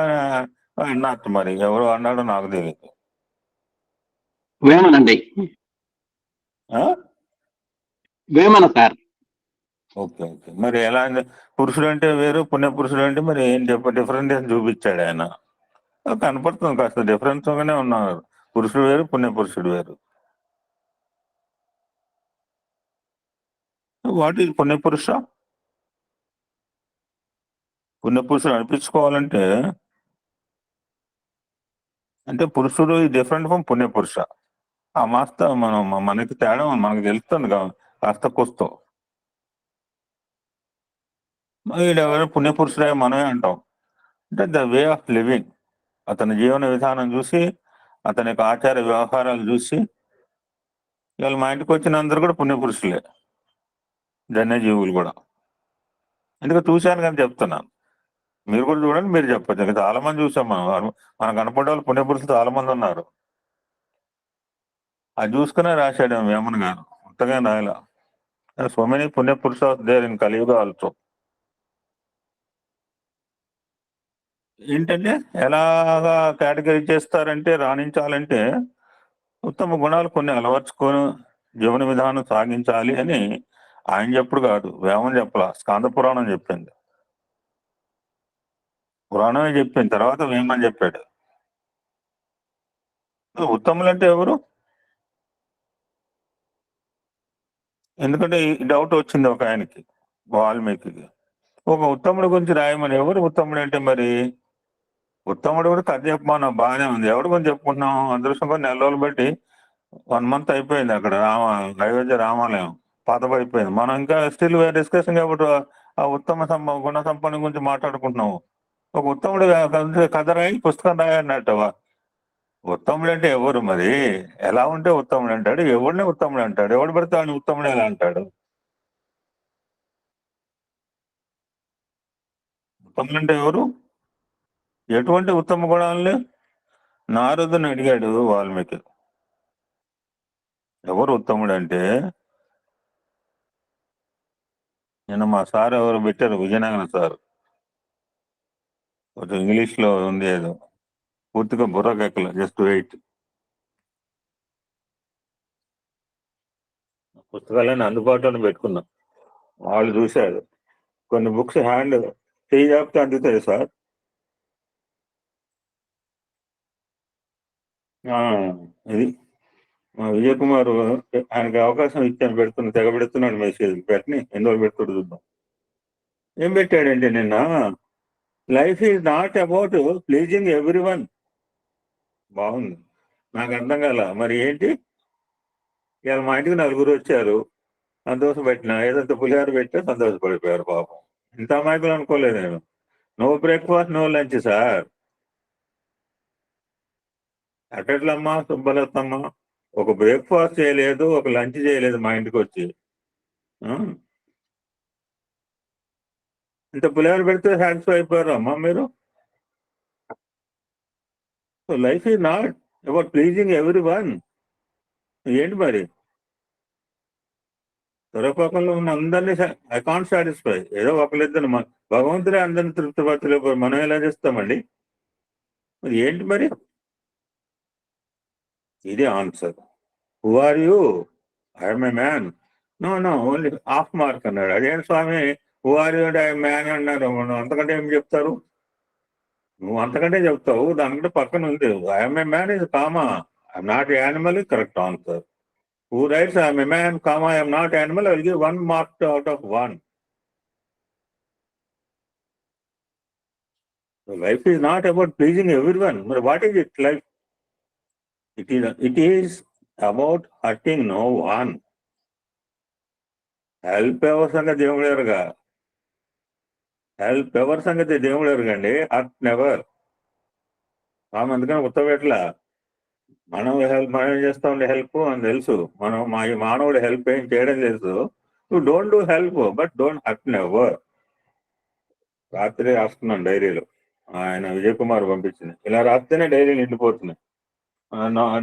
అన్నట్టు, మరి ఎవరు అన్నాడో నాకు తెలియదు. వేమనండి, వేమన సార్. ఓకే ఓకే, మరి ఎలా పురుషుడు అంటే వేరు, పుణ్య పురుషుడు అంటే మరి ఏం డిఫరెన్స్ చూపించాడు ఆయన. కనపడుతుంది, కాస్త డిఫరెన్స్ గానే ఉన్నారు. పురుషుడు వేరు, పుణ్య పురుషుడు వేరు. వాట్ ఈజ్ పుణ్య పురుష? పుణ్య పురుషుడు అనిపించుకోవాలంటే అంటే పురుషుడు ఈ డిఫరెంట్ ఫ్రమ్ పుణ్య పురుష. ఆ మాస్త మనకి తేడా మనకు తెలుస్తుంది కాస్త కూస్తో. వీడెవరు పుణ్య పురుషుడే మనమే అంటాం. అంటే ద వే ఆఫ్ లివింగ్, అతని జీవన విధానం చూసి, అతని యొక్క ఆచార వ్యవహారాలు చూసి, ఇవాళ మా ఇంటికి వచ్చిన అందరూ కూడా పుణ్య పురుషులే, ధన్యజీవులు కూడా. ఎందుకంటే చూశాను కానీ చెప్తున్నాను, మీరు కూడా చూడండి, మీరు చెప్పచ్చు. ఇంకా చాలా మంది చూసాం మనం కనపడే వాళ్ళు పుణ్య పురుషులు చాలా మంది ఉన్నారు. అది చూసుకునే రాశాడు వేమన గారు, అంతగా రాయలా. సో మెనీ పుణ్య పురుష దేర్ ఇన్ కలియుగ ఆల్సో. ఏంటంటే ఎలాగా కేటగిరీ చేస్తారంటే, రాణించాలంటే ఉత్తమ గుణాలు కొన్ని అలవర్చుకొని జీవన విధానం సాగించాలి అని ఆయన చెప్పుడు కాదు, వేమన చెప్పలా, స్కాంద పురాణం చెప్పింది. పురాణమే చెప్పింది, తర్వాత వేమని చెప్పాడు. ఉత్తములు అంటే ఎవరు? ఎందుకంటే ఈ డౌట్ వచ్చింది ఒక ఆయనకి, వాల్మీకి. ఒక ఉత్తముడు గురించి రాయమని, ఎవరు ఉత్తముడు అంటే మరి ఉత్తముడు కూడా కథ చెప్పమన్నాం, బాగానే ఉంది. ఎవరి గురించి చెప్పుకుంటున్నాం? అదృష్టం కూడా నెల రోజులు బట్టి 1 month అయిపోయింది అక్కడ అయోధ్య రామాలయం పాతబడిపోయింది. మనం ఇంకా స్టిల్ డిస్కషన్ కాబట్టి ఆ ఉత్తమ గుణ సంపన్న గురించి మాట్లాడుకుంటున్నాము. ఒక ఉత్తముడు కథ రాయి, పుస్తకం రాయన్నట్టు. ఉత్తముడు అంటే ఎవరు మరి? ఎలా ఉంటే ఉత్తముడు అంటాడు? ఎవడిని ఉత్తముడు అంటాడు? ఎవడు పడితే ఆయన ఉత్తముడు ఎలా అంటాడు? ఉత్తముడు అంటే ఎవరు? ఎటువంటి ఉత్తమ గుణాలని నారదుని అడిగాడు వాల్మీకి, ఎవరు ఉత్తముడు అంటే. నిన్న మా సార్ ఎవరు పెట్టారు, విజయనగరం సార్, కొంచెం ఇంగ్లీష్ లో ఉంది, ఏదో పూర్తిగా బుర్రకెక్కల, జస్ట్ వెయిట్. పుస్తకాలన్నీ అందుబాటులో పెట్టుకున్నాం, వాళ్ళు చూశారు. కొన్ని బుక్స్ హ్యాండ్ చేయి జాపితే అందుతాయి సార్. ఇది మా విజయ్ కుమార్ ఆయనకి అవకాశం ఇచ్చాను, తెగ పెడుతున్నాడు మెసేజ్. పెట్టని ఎన్ని రోజులు పెడుతాడు చూద్దాం. ఏం పెట్టాడంటే నిన్న, life is not about pleasing every one. బాగుంది, నాకు అర్థం కాల. మరి ఏంటి? ఇవాళ మా ఇంటికి 4 వచ్చారు, సంతోషం పెట్టిన, ఏదంతా పులిహార పెట్టా సంతోషపడిపోయారు పాపం. ఇంత అమాయకులు అనుకోలేదు నేను. No breakfast, no lunch sir. అట్టట్లమ్మా సుబ్బలత్తమ్మ, ఒక బ్రేక్ఫాస్ట్ చేయలేదు, ఒక లంచ్ చేయలేదు మా ఇంటికి వచ్చి. ఇంత పులిహార పెడితే సాటిస్ఫై అయిపోయారు అమ్మా మీరు? So life is not about pleasing every one. ఏంటి మరి? దురపకంలో ఉన్న అందరినీ ఐ కాంట్ సాటిస్ఫై. ఏదో ఒకరిద్దరు, భగవంతుడే అందరిని తృప్తిపరచలేకపోయి మనం ఎలా చేస్తామండి? మరి ఏంటి మరి? ఇది answer. Who are you? I'm a man. No only half mark అన్నాడు. అదేం స్వామి, హూ ఆర్ యూ అంటే ఐఎమ్ మ్యాన్ అన్నారు. అంతకంటే ఏం చెప్తారు? నువ్వు అంతకంటే చెప్తావు, దానికంటే పక్కన ఉంది. I'm a man is comma, I'm not animal, correct answer. Who writes I am a man, comma, I am not animal, I will give 1 mark out of 1. Life is not about pleasing everyone. But what is it life? It is about hurting no one. Help ఎవరి సంగతి దేవుడు ఎరుగా, help ఎవరి సంగతి దేవుడు ఎరుగండి, hurt never. అందుకని ఉత్తపెట్లా మనం ఏం చేస్తాం హెల్ప్ అని తెలుసు, మనం మా ఈ మానవుడు హెల్ప్ ఏం చేయడం తెలుసు. You don't do help but don't hurt never. రాత్రి రాస్తున్నాను డైరీలో, ఆయన విజయ్ కుమార్ పంపించింది. ఇలా రాస్తేనే డైరీ నిండిపోతున్నాయి.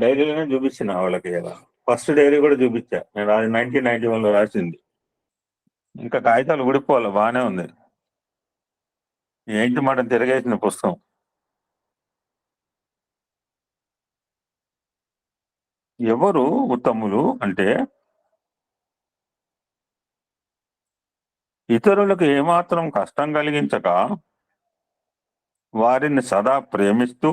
డైరీలోనే చూపించిన వాళ్ళకి. ఇలా ఫస్ట్ డైరీ కూడా చూపించా నేను, అది 1991 రాసింది. ఇంకా కాగితాలు ఊడిపోవాలి, బాగానే ఉంది. ఏంటి మాట తిరగేసిన పుస్తకం. ఎవరు ఉత్తములు అంటే ఇతరులకు ఏమాత్రం కష్టం కలిగించక వారిని సదా ప్రేమిస్తూ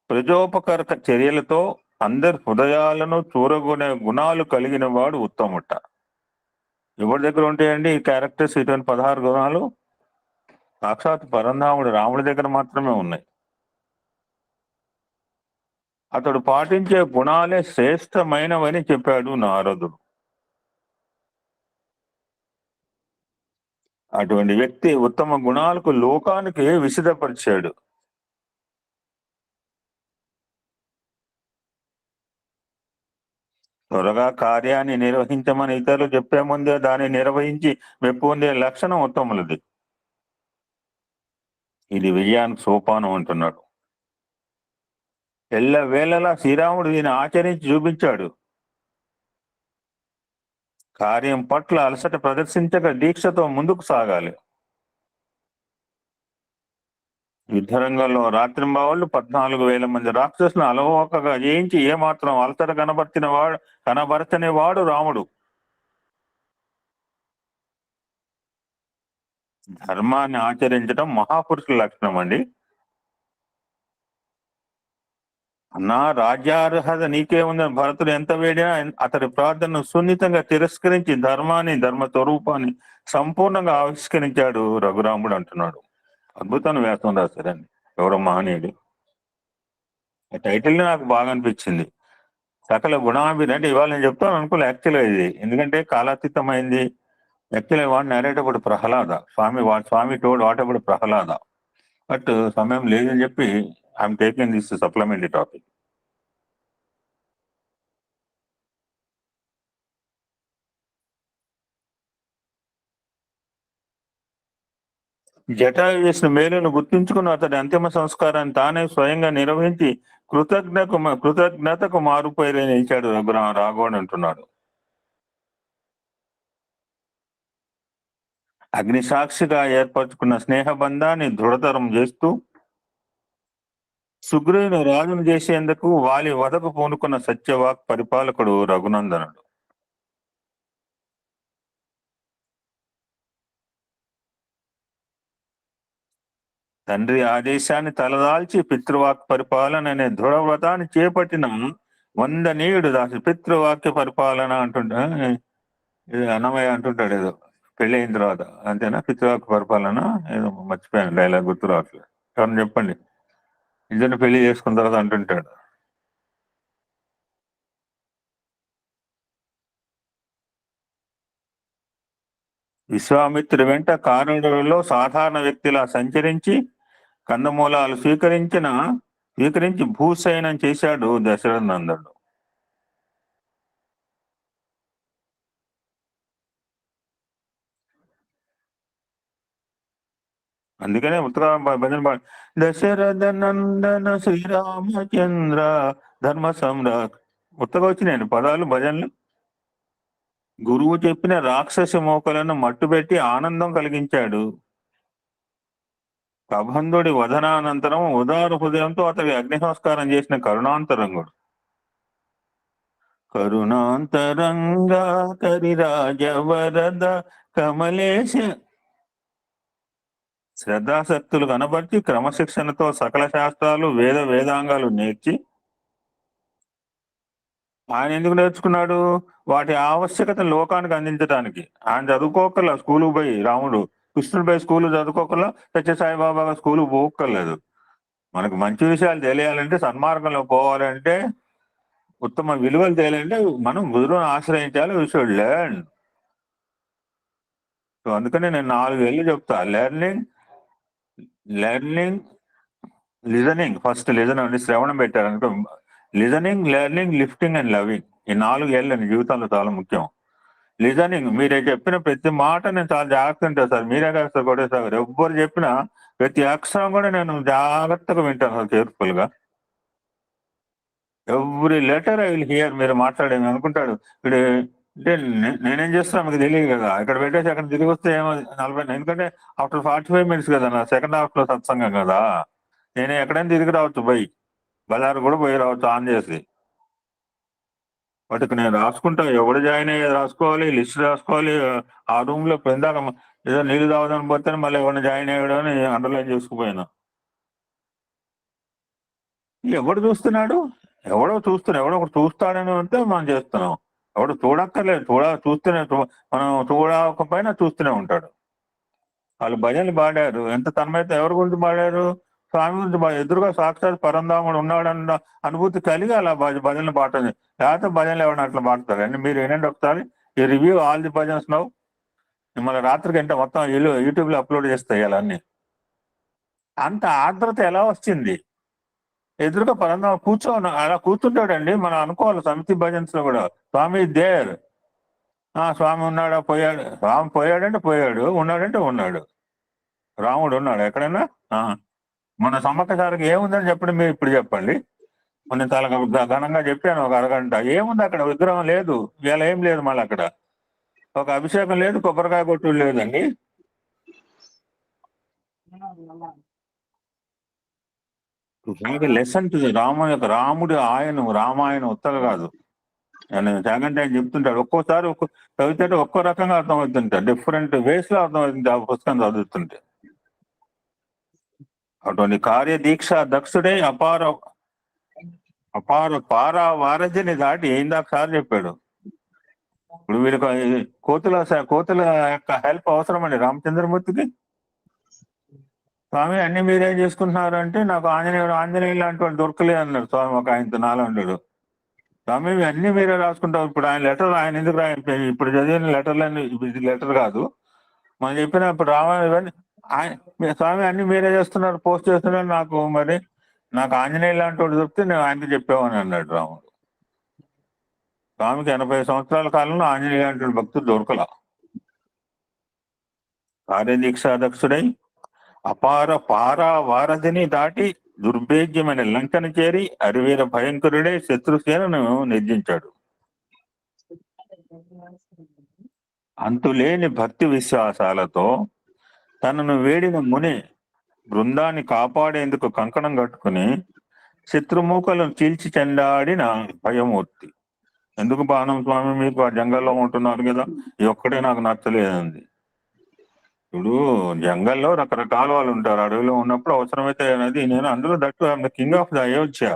ప్రజోపకారక చర్యలతో అందరి హృదయాలను చూరగొనే గుణాలు కలిగిన వాడు ఉత్తముట. ఎవరి దగ్గర ఉంటాయండి ఈ క్యారెక్టర్స్? ఇటువంటి 16 గుణాలు సాక్షాత్ పరంధాముడు రాముడి దగ్గర మాత్రమే ఉన్నాయి. అతడు పాటించే గుణాలే శ్రేష్టమైనవని చెప్పాడు నారదుడు. అటువంటి వ్యక్తి ఉత్తమ గుణాలకు లోకానికి విశదపరిచాడు. త్వరగా కార్యాన్ని నిర్వహించమని ఇతరులు చెప్పే ముందే దాన్ని నిర్వహించి మెప్పు పొందే లక్షణం ఉత్తములది. ఇది విజయానికి సోపానం అంటున్నాడు. ఎల్లవేళలా శ్రీరాముడు దీన్ని ఆచరించి చూపించాడు. కార్యం పట్ల అలసట ప్రదర్శించక దీక్షతో ముందుకు సాగాలి. యుద్ధరంగంలో రాత్రింబావుళ్ళు 14,000 మంది రాక్షసులను అలవోకగా జయించి ఏమాత్రం అలసట కనబరచని వాడు రాముడు. ధర్మాన్ని ఆచరించడం మహాపురుషుల లక్షణం అండి. అన్నా రాజ్యార్హత నీకే ఉందని భరతుడు ఎంత వేడినా అతడి ప్రార్థనను సున్నితంగా తిరస్కరించి ధర్మాన్ని, ధర్మ స్వరూపాన్ని సంపూర్ణంగా ఆవిష్కరించాడు రఘురాముడు అంటున్నాడు. అద్భుతాన్ని వ్యాసం రాశారండి ఎవరో మహనీయుడు. ఆ టైటిల్ నాకు బాగా అనిపించింది, సకల గుణాభిధి. అంటే ఇవాళ నేను చెప్తాను అనుకోలే యాక్చువల్గా ఇది, ఎందుకంటే కాలాతీతమైంది. యాక్చువల్గా వాడు నేరేటప్పుడు ప్రహ్లాద స్వామి టోడ్ వాటప్పుడు ప్రహ్లాద, బట్ సమయం లేదని చెప్పి I'm taking this supplementary topic. Jatayu చేసిన మేలును గుర్తించుకుని అతడి అంతిమ సంస్కారాన్ని తానే స్వయంగా నిర్వహించి కృతజ్ఞతకు మారుపేరు నిలిచాడు రాఘవుడు అంటున్నాడు. అగ్నిసాక్షిగా ఏర్పరచుకున్న స్నేహబంధాన్ని దృఢతరం చేస్తూ సుగ్రీవుని రాజును చేసేందుకు వాలి వదకు పూనుకున్న సత్యవాక్ పరిపాలకుడు రఘునందనుడు. తండ్రి ఆదేశాన్ని తలదాల్చి పితృవాక్య పరిపాలన అనే దృఢవ్రతాన్ని చేపట్టిన 100 నీయుడు దాసి పితృవాక్య పరిపాలన అంటుంటా, ఇది అన్నమయ్య అంటుంటాడు ఏదో పెళ్లి అయిన తర్వాత, అంతేనా? పితృవాక్య పరిపాలన ఏదో మర్చిపోయాను, డైలాగ్ గుర్తు రావట్లేదు. ఎవరిని చెప్పండి, ఇద్దరిని పెళ్లి చేసుకున్న తర్వాత అంటుంటాడు. విశ్వామిత్రుడి వెంట కారుణ్యంలో సాధారణ వ్యక్తిలా సంచరించి కందమూలాలు స్వీకరించి భూశయనం చేశాడు దశరథ నందనుడు. అందుకనే ఉత్తర భజన దశరథ నందన శ్రీరామచంద్ర ధర్మ సమ్రాట్ ఉత్తగా వచ్చినాయండి పదాలు భజనలు. గురువు చెప్పిన రాక్షస మోకలను మట్టుబెట్టి ఆనందం కలిగించాడు. కబంధుడి వధనానంతరం ఉదార హృదయంతో అతడి అగ్ని సంస్కారం చేసిన కరుణాంతరంగుడు. కరుణాంతరంగా కరిరాజ వరద కమలేశ శ్రద్ధాశక్తులు కనబర్చి క్రమశిక్షణతో సకల శాస్త్రాలు వేదాంగాలు నేర్చి, ఆయన ఎందుకు నేర్చుకున్నాడు? వాటి ఆవశ్యకతను లోకానికి అందించడానికి. ఆయన చదువుకోకల స్కూలుకు పోయి రాముడు కృష్ణుడిపై స్కూల్ చదువుకోకుండా సత్యసాయిబాబా స్కూల్ పోక్కర్లేదు. మనకు మంచి విషయాలు తెలియాలంటే, సన్మార్గంలో పోవాలంటే, ఉత్తమ విలువలు తెలియాలంటే మనం గురువుని ఆశ్రయించాలి. We should learn. సో అందుకనే నేను 4 ఏళ్ళు చెప్తా. Learning, listening. ఫస్ట్ లిజన్ అండి, శ్రవణం పెట్టారు అనుకో. Listening, learning, lifting and loving. ఈ 4 ఏళ్ళు జీవితంలో చాలా ముఖ్యం. లిజనింగ్, మీరే చెప్పిన ప్రతి మాట నేను చాలా జాగ్రత్త వింటాను సార్. మీరే కాదు సార్ కూడా సార్, ఎవ్వరు చెప్పిన ప్రతి అక్షరం కూడా నేను జాగ్రత్తగా వింటాను సార్, కేర్ఫుల్ గా. Every letter I will here. మీరు మాట్లాడేది అనుకుంటాడు ఇప్పుడు అంటే నేనేం చేస్తున్నా మీకు తెలియదు కదా. ఇక్కడ పెట్టేసి అక్కడ తిరిగి వస్తే ఏమో 40, ఎందుకంటే ఆఫ్టర్ 45 minutes కదా నా సెకండ్ హాఫ్ లో సత్సంగం కదా. నేను ఎక్కడైనా తిరిగి రావచ్చు, బజార్ కూడా పోయి రావచ్చు ఆన్ చేసి. వాటికి నేను రాసుకుంటా, ఎవడు జాయిన్ అయ్యేది రాసుకోవాలి, లిస్ట్ రాసుకోవాలి. ఆ రూమ్ లో ఇందాక ఏదో నీళ్ళు తాగుదాని పోతే మళ్ళీ ఎవరిని జాయిన్ అయ్యాడు అని అండర్లైన్ చేసుకుపోయినా. ఎవడు చూస్తున్నాడు, ఎవడో ఒకటి చూస్తాడని అంటే మనం చేస్తున్నాం. ఎవడు చూడక్కర్లేదు, చూస్తూనే మనం చూడకపోయినా చూస్తూనే ఉంటాడు. వాళ్ళు భజనలు పాడారు, ఎంత తన్మయత. ఎవరి గురించి పాడారు? స్వామి గురించి. ఎదురుగా సాక్షాత్ పరంధాముడు ఉన్నాడన్న అనుభూతి కలిగి అలా భజనలు పాడుతుంది. లేకపోతే భజనలు ఎవరైనా అట్లా పాడతారు అండి. మీరు వినండి ఒకసారి, ఈ review all the bhajans now. మిమ్మల్ని రాత్రికి అంటే మొత్తం యూట్యూబ్ లో అప్లోడ్ చేస్తాయి అలా అన్ని. అంత ఆర్ద్రత ఎలా వచ్చింది? ఎదురుగా పరంధామ అలా కూర్చుంటాడండి. మనం అనుకోవాలి సమితి భజన్స్ లో కూడా స్వామి దేర్. స్వామి ఉన్నాడా? పోయాడు. స్వామి పోయాడంటే పోయాడు, ఉన్నాడంటే ఉన్నాడు. రాముడు ఉన్నాడు ఎక్కడైనా? మన సమ్మక్కసారికి ఏముందని చెప్పండి, మీరు ఇప్పుడు చెప్పండి. నేను చాలా ఘనంగా చెప్పాను, ఒక అరగంట. ఏముంది అక్కడ? విగ్రహం లేదు, ఇలా ఏం లేదు. మళ్ళీ అక్కడ ఒక అభిషేకం లేదు, కొబ్బరికాయ కొట్టు లేదండి. లెసన్ టు రాముడు రామాయణం ఉత్తగా కాదు. నేను జాగంటే ఆయన చెప్తుంటాడు, ఒక్కోసారి చదివితే ఒక్కో రకంగా అర్థమవుతుంటాడు, డిఫరెంట్ వేస్ లో అర్థమవుతుంది ఆ పుస్తకం చదువుతుంటే. అటువంటి కార్యదీక్ష దక్షుడే అపార పారావారధిని దాటి ఇందాక సార్ చెప్పాడు. ఇప్పుడు వీళ్ళకి కోతుల యొక్క హెల్ప్ అవసరం అండి రామచంద్రమూర్తికి. స్వామి అన్ని మీరేం చేసుకుంటున్నారు అంటే, నాకు ఆంజనేయులు లాంటి వాడు దొరకలే అన్నాడు స్వామి ఒక ఆయనతో. నాలో ఉంటాడు, స్వామి అన్ని మీరే రాసుకుంటాం. ఇప్పుడు ఆయన ఎందుకు ఇప్పుడు చదివిన లెటర్లన్నీ ఇది లెటర్ కాదు, మనం చెప్పిన ఇప్పుడు ఇవన్నీ స్వామి అన్ని మీరే చేస్తున్నారు, పోస్ట్ చేస్తున్నారు. నాకు ఆంజనేయులు లాంటి వాడు దొరికితే నేను ఆయనకి చెప్పామని అన్నాడు రాముడు. స్వామికి 80 సంవత్సరాల కాలంలో ఆంజనేయులు లాంటి భక్తులు దొరకల. కార్యదీక్షాదక్షుడై అపార పారావారధిని దాటి దుర్భేద్యమైన లంకను చేరి అరివీర భయంకరుడే శత్రుసేనను నిర్జించాడు. అంతులేని భక్తి విశ్వాసాలతో తనను వేడిన ముని బృందాన్ని కాపాడేందుకు కంకణం కట్టుకుని శత్రుమూకలను చీల్చి చెండాడిన భయమూర్తి. ఎందుకు బాణం స్వామి మీకు ఆ జంగల్లో ఉంటున్నారు కదా, ఈ ఒక్కడే నాకు నచ్చలేదండి. ఇప్పుడు జంగల్లో రకరకాల వాళ్ళు ఉంటారు, అడవిలో ఉన్నప్పుడు అవసరమైతే అనేది. నేను అందులో that I'm the king of the Ayodhya.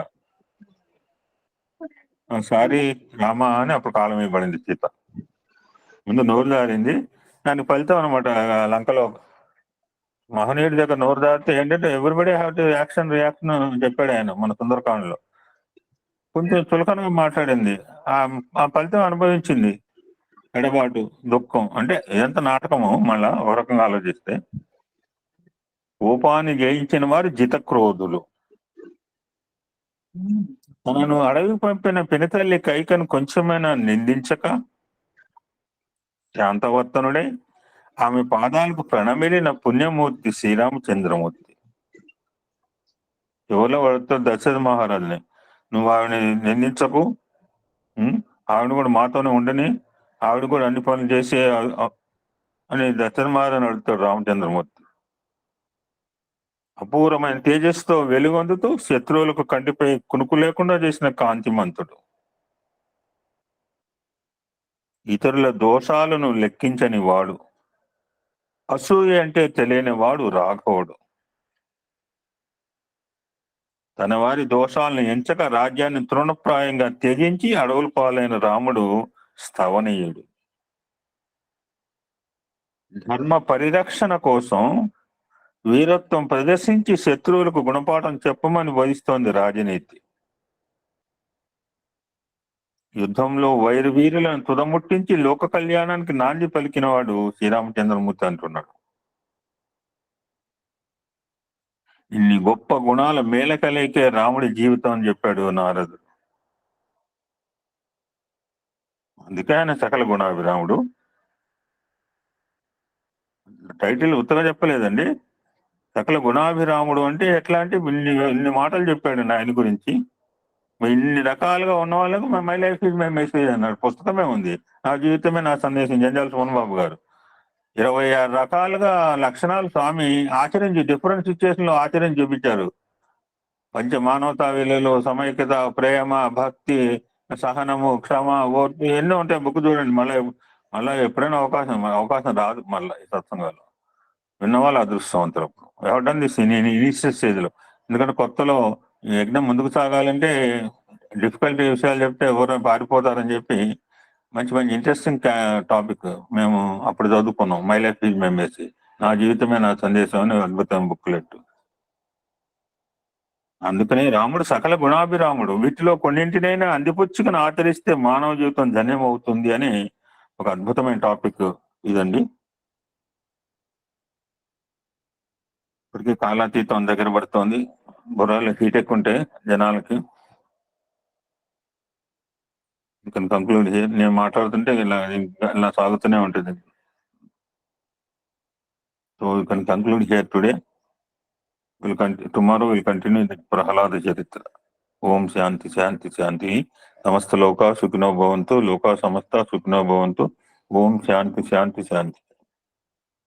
Sorry Rama అని అప్పుడు కాలం ఇవ్వబడింది సీత. ముందు నోరు జారింది, దానికి ఫలితం అనమాట. లంకలో మహనీయుడి దగ్గర నోరు జారితే ఏంటంటే ఎవ్రీబడి హ్యావ్ టు రియాక్షన్ చెప్పాడు ఆయన మన సుందరకాండలో. కొంచెం చులకనగా మాట్లాడింది, ఆ ఫలితం అనుభవించింది. ఎడబాటు, దుఃఖం. అంటే ఎంత నాటకము. మళ్ళా ఒక రకంగా ఆలోచిస్తే కోపాన్ని జయించిన వారు జితక్రోధులు. తనను అడవి పంపిన పినతల్లి కైకను కొంచెమైనా నిందించక శాంతవర్తనుడై ఆమె పాదాలకు ప్రణమిలిన పుణ్యమూర్తి శ్రీరామచంద్రమూర్తి. ఎవరో వాడితో దశరథ మహారాజుని, నువ్వు ఆవిడని నిందించకు, ఆవిడ కూడా మాతోనే ఉండని, ఆవిడ కూడా అన్ని పనులు చేసే అని దశరథ మహారాజుని అడుగుతాడు రామచంద్రమూర్తి. అపూర్వమైన తేజస్సుతో వెలుగొందుతూ శత్రువులకు కంటిపై కునుకు లేకుండా చేసిన కాంతిమంతుడు. ఇతరుల దోషాలను లెక్కించని వాడు, అసూయ అంటే తెలియని వాడు రాఘవుడు. తన వారి దోషాలను ఎంచక రాజ్యాన్ని తృణప్రాయంగా త్యజించి అడవుల పాలైన రాముడు స్థవనీయుడు. ధర్మ పరిరక్షణ కోసం వీరత్వం ప్రదర్శించి శత్రువులకు గుణపాఠం చెప్పమని వహిస్తోంది రాజనీతి. యుద్ధంలో వైరు వీరులను తుదముట్టించి లోక కళ్యాణానికి నాంది పలికినవాడు శ్రీరామచంద్రమూర్తి అంటున్నాడు. ఇన్ని గొప్ప గుణాల మేలకలేకే రాముడి జీవితం అని చెప్పాడు నారదుడు. అందుకే ఆయన సకల గుణాభిరాముడు. టైటిల్ ఉత్తగా చెప్పలేదండి. సకల గుణాభిరాముడు అంటే ఎట్లా అంటే ఇన్ని మాటలు చెప్పాడు ఆయన గురించి. ఇన్ని రకాలుగా ఉన్న వాళ్ళకు my life is my message అన్నాడు. పుస్తకమే ఉంది, నా జీవితమే నా సందేశం, జంజాల సోమబాబు గారు. 26 రకాలుగా లక్షణాలు స్వామి ఆచరించి డిఫరెంట్ సిచ్యువేషన్ లో ఆచరించి చూపించారు. పంచమానవతా విలువలు, సమైక్యత, ప్రేమ, భక్తి, సహనము, క్షమ, ఓర్పు ఎన్నో ఉంటాయి. బుక్ చూడండి. మళ్ళీ ఎప్పుడైనా అవకాశం రాదు మళ్ళీ ఈ సత్సంగాలు. విన్నవాళ్ళు అదృష్టవంతులు. ఎవడన్ దిస్ నేను ఇనిషియల్ స్టేజ్ లో, ఎందుకంటే కొత్తలో యజ్ఞం ముందుకు సాగాలంటే డిఫికల్టీ విషయాలు చెప్తే ఎవరైనా పారిపోతారని చెప్పి మంచి ఇంట్రెస్టింగ్ టాపిక్ మేము అప్పుడు చదువుకున్నాం. My life is my message, నా జీవితమే నా సందేశం అని అద్భుతమైన బుక్లెట్. అందుకని రాముడు సకల గుణాభిరాముడు. వీటిలో కొన్నింటినైనా అందిపుచ్చుకుని ఆచరిస్తే మానవ జీవితం ధన్యం అవుతుంది అని ఒక అద్భుతమైన టాపిక్ ఇదండి. ఇప్పటికీ కాలాతీతం దగ్గర పడుతోంది. బుర్రలో హీట్ ఎక్కువ ఉంటే జనాలకి. కంక్లూడ్ నేను మాట్లాడుతుంటే ఇలా సాగుతూనే ఉంటుంది. So you can conclude here today. Tomorrow will continue the Prahlada చరిత్ర. ఓం శాంతి శాంతి శాంతి. సమస్త లోకా సుఖినో భవంతు, లోకా సమస్త సుఖినో భవంతు. ఓం శాంతి శాంతి శాంతి.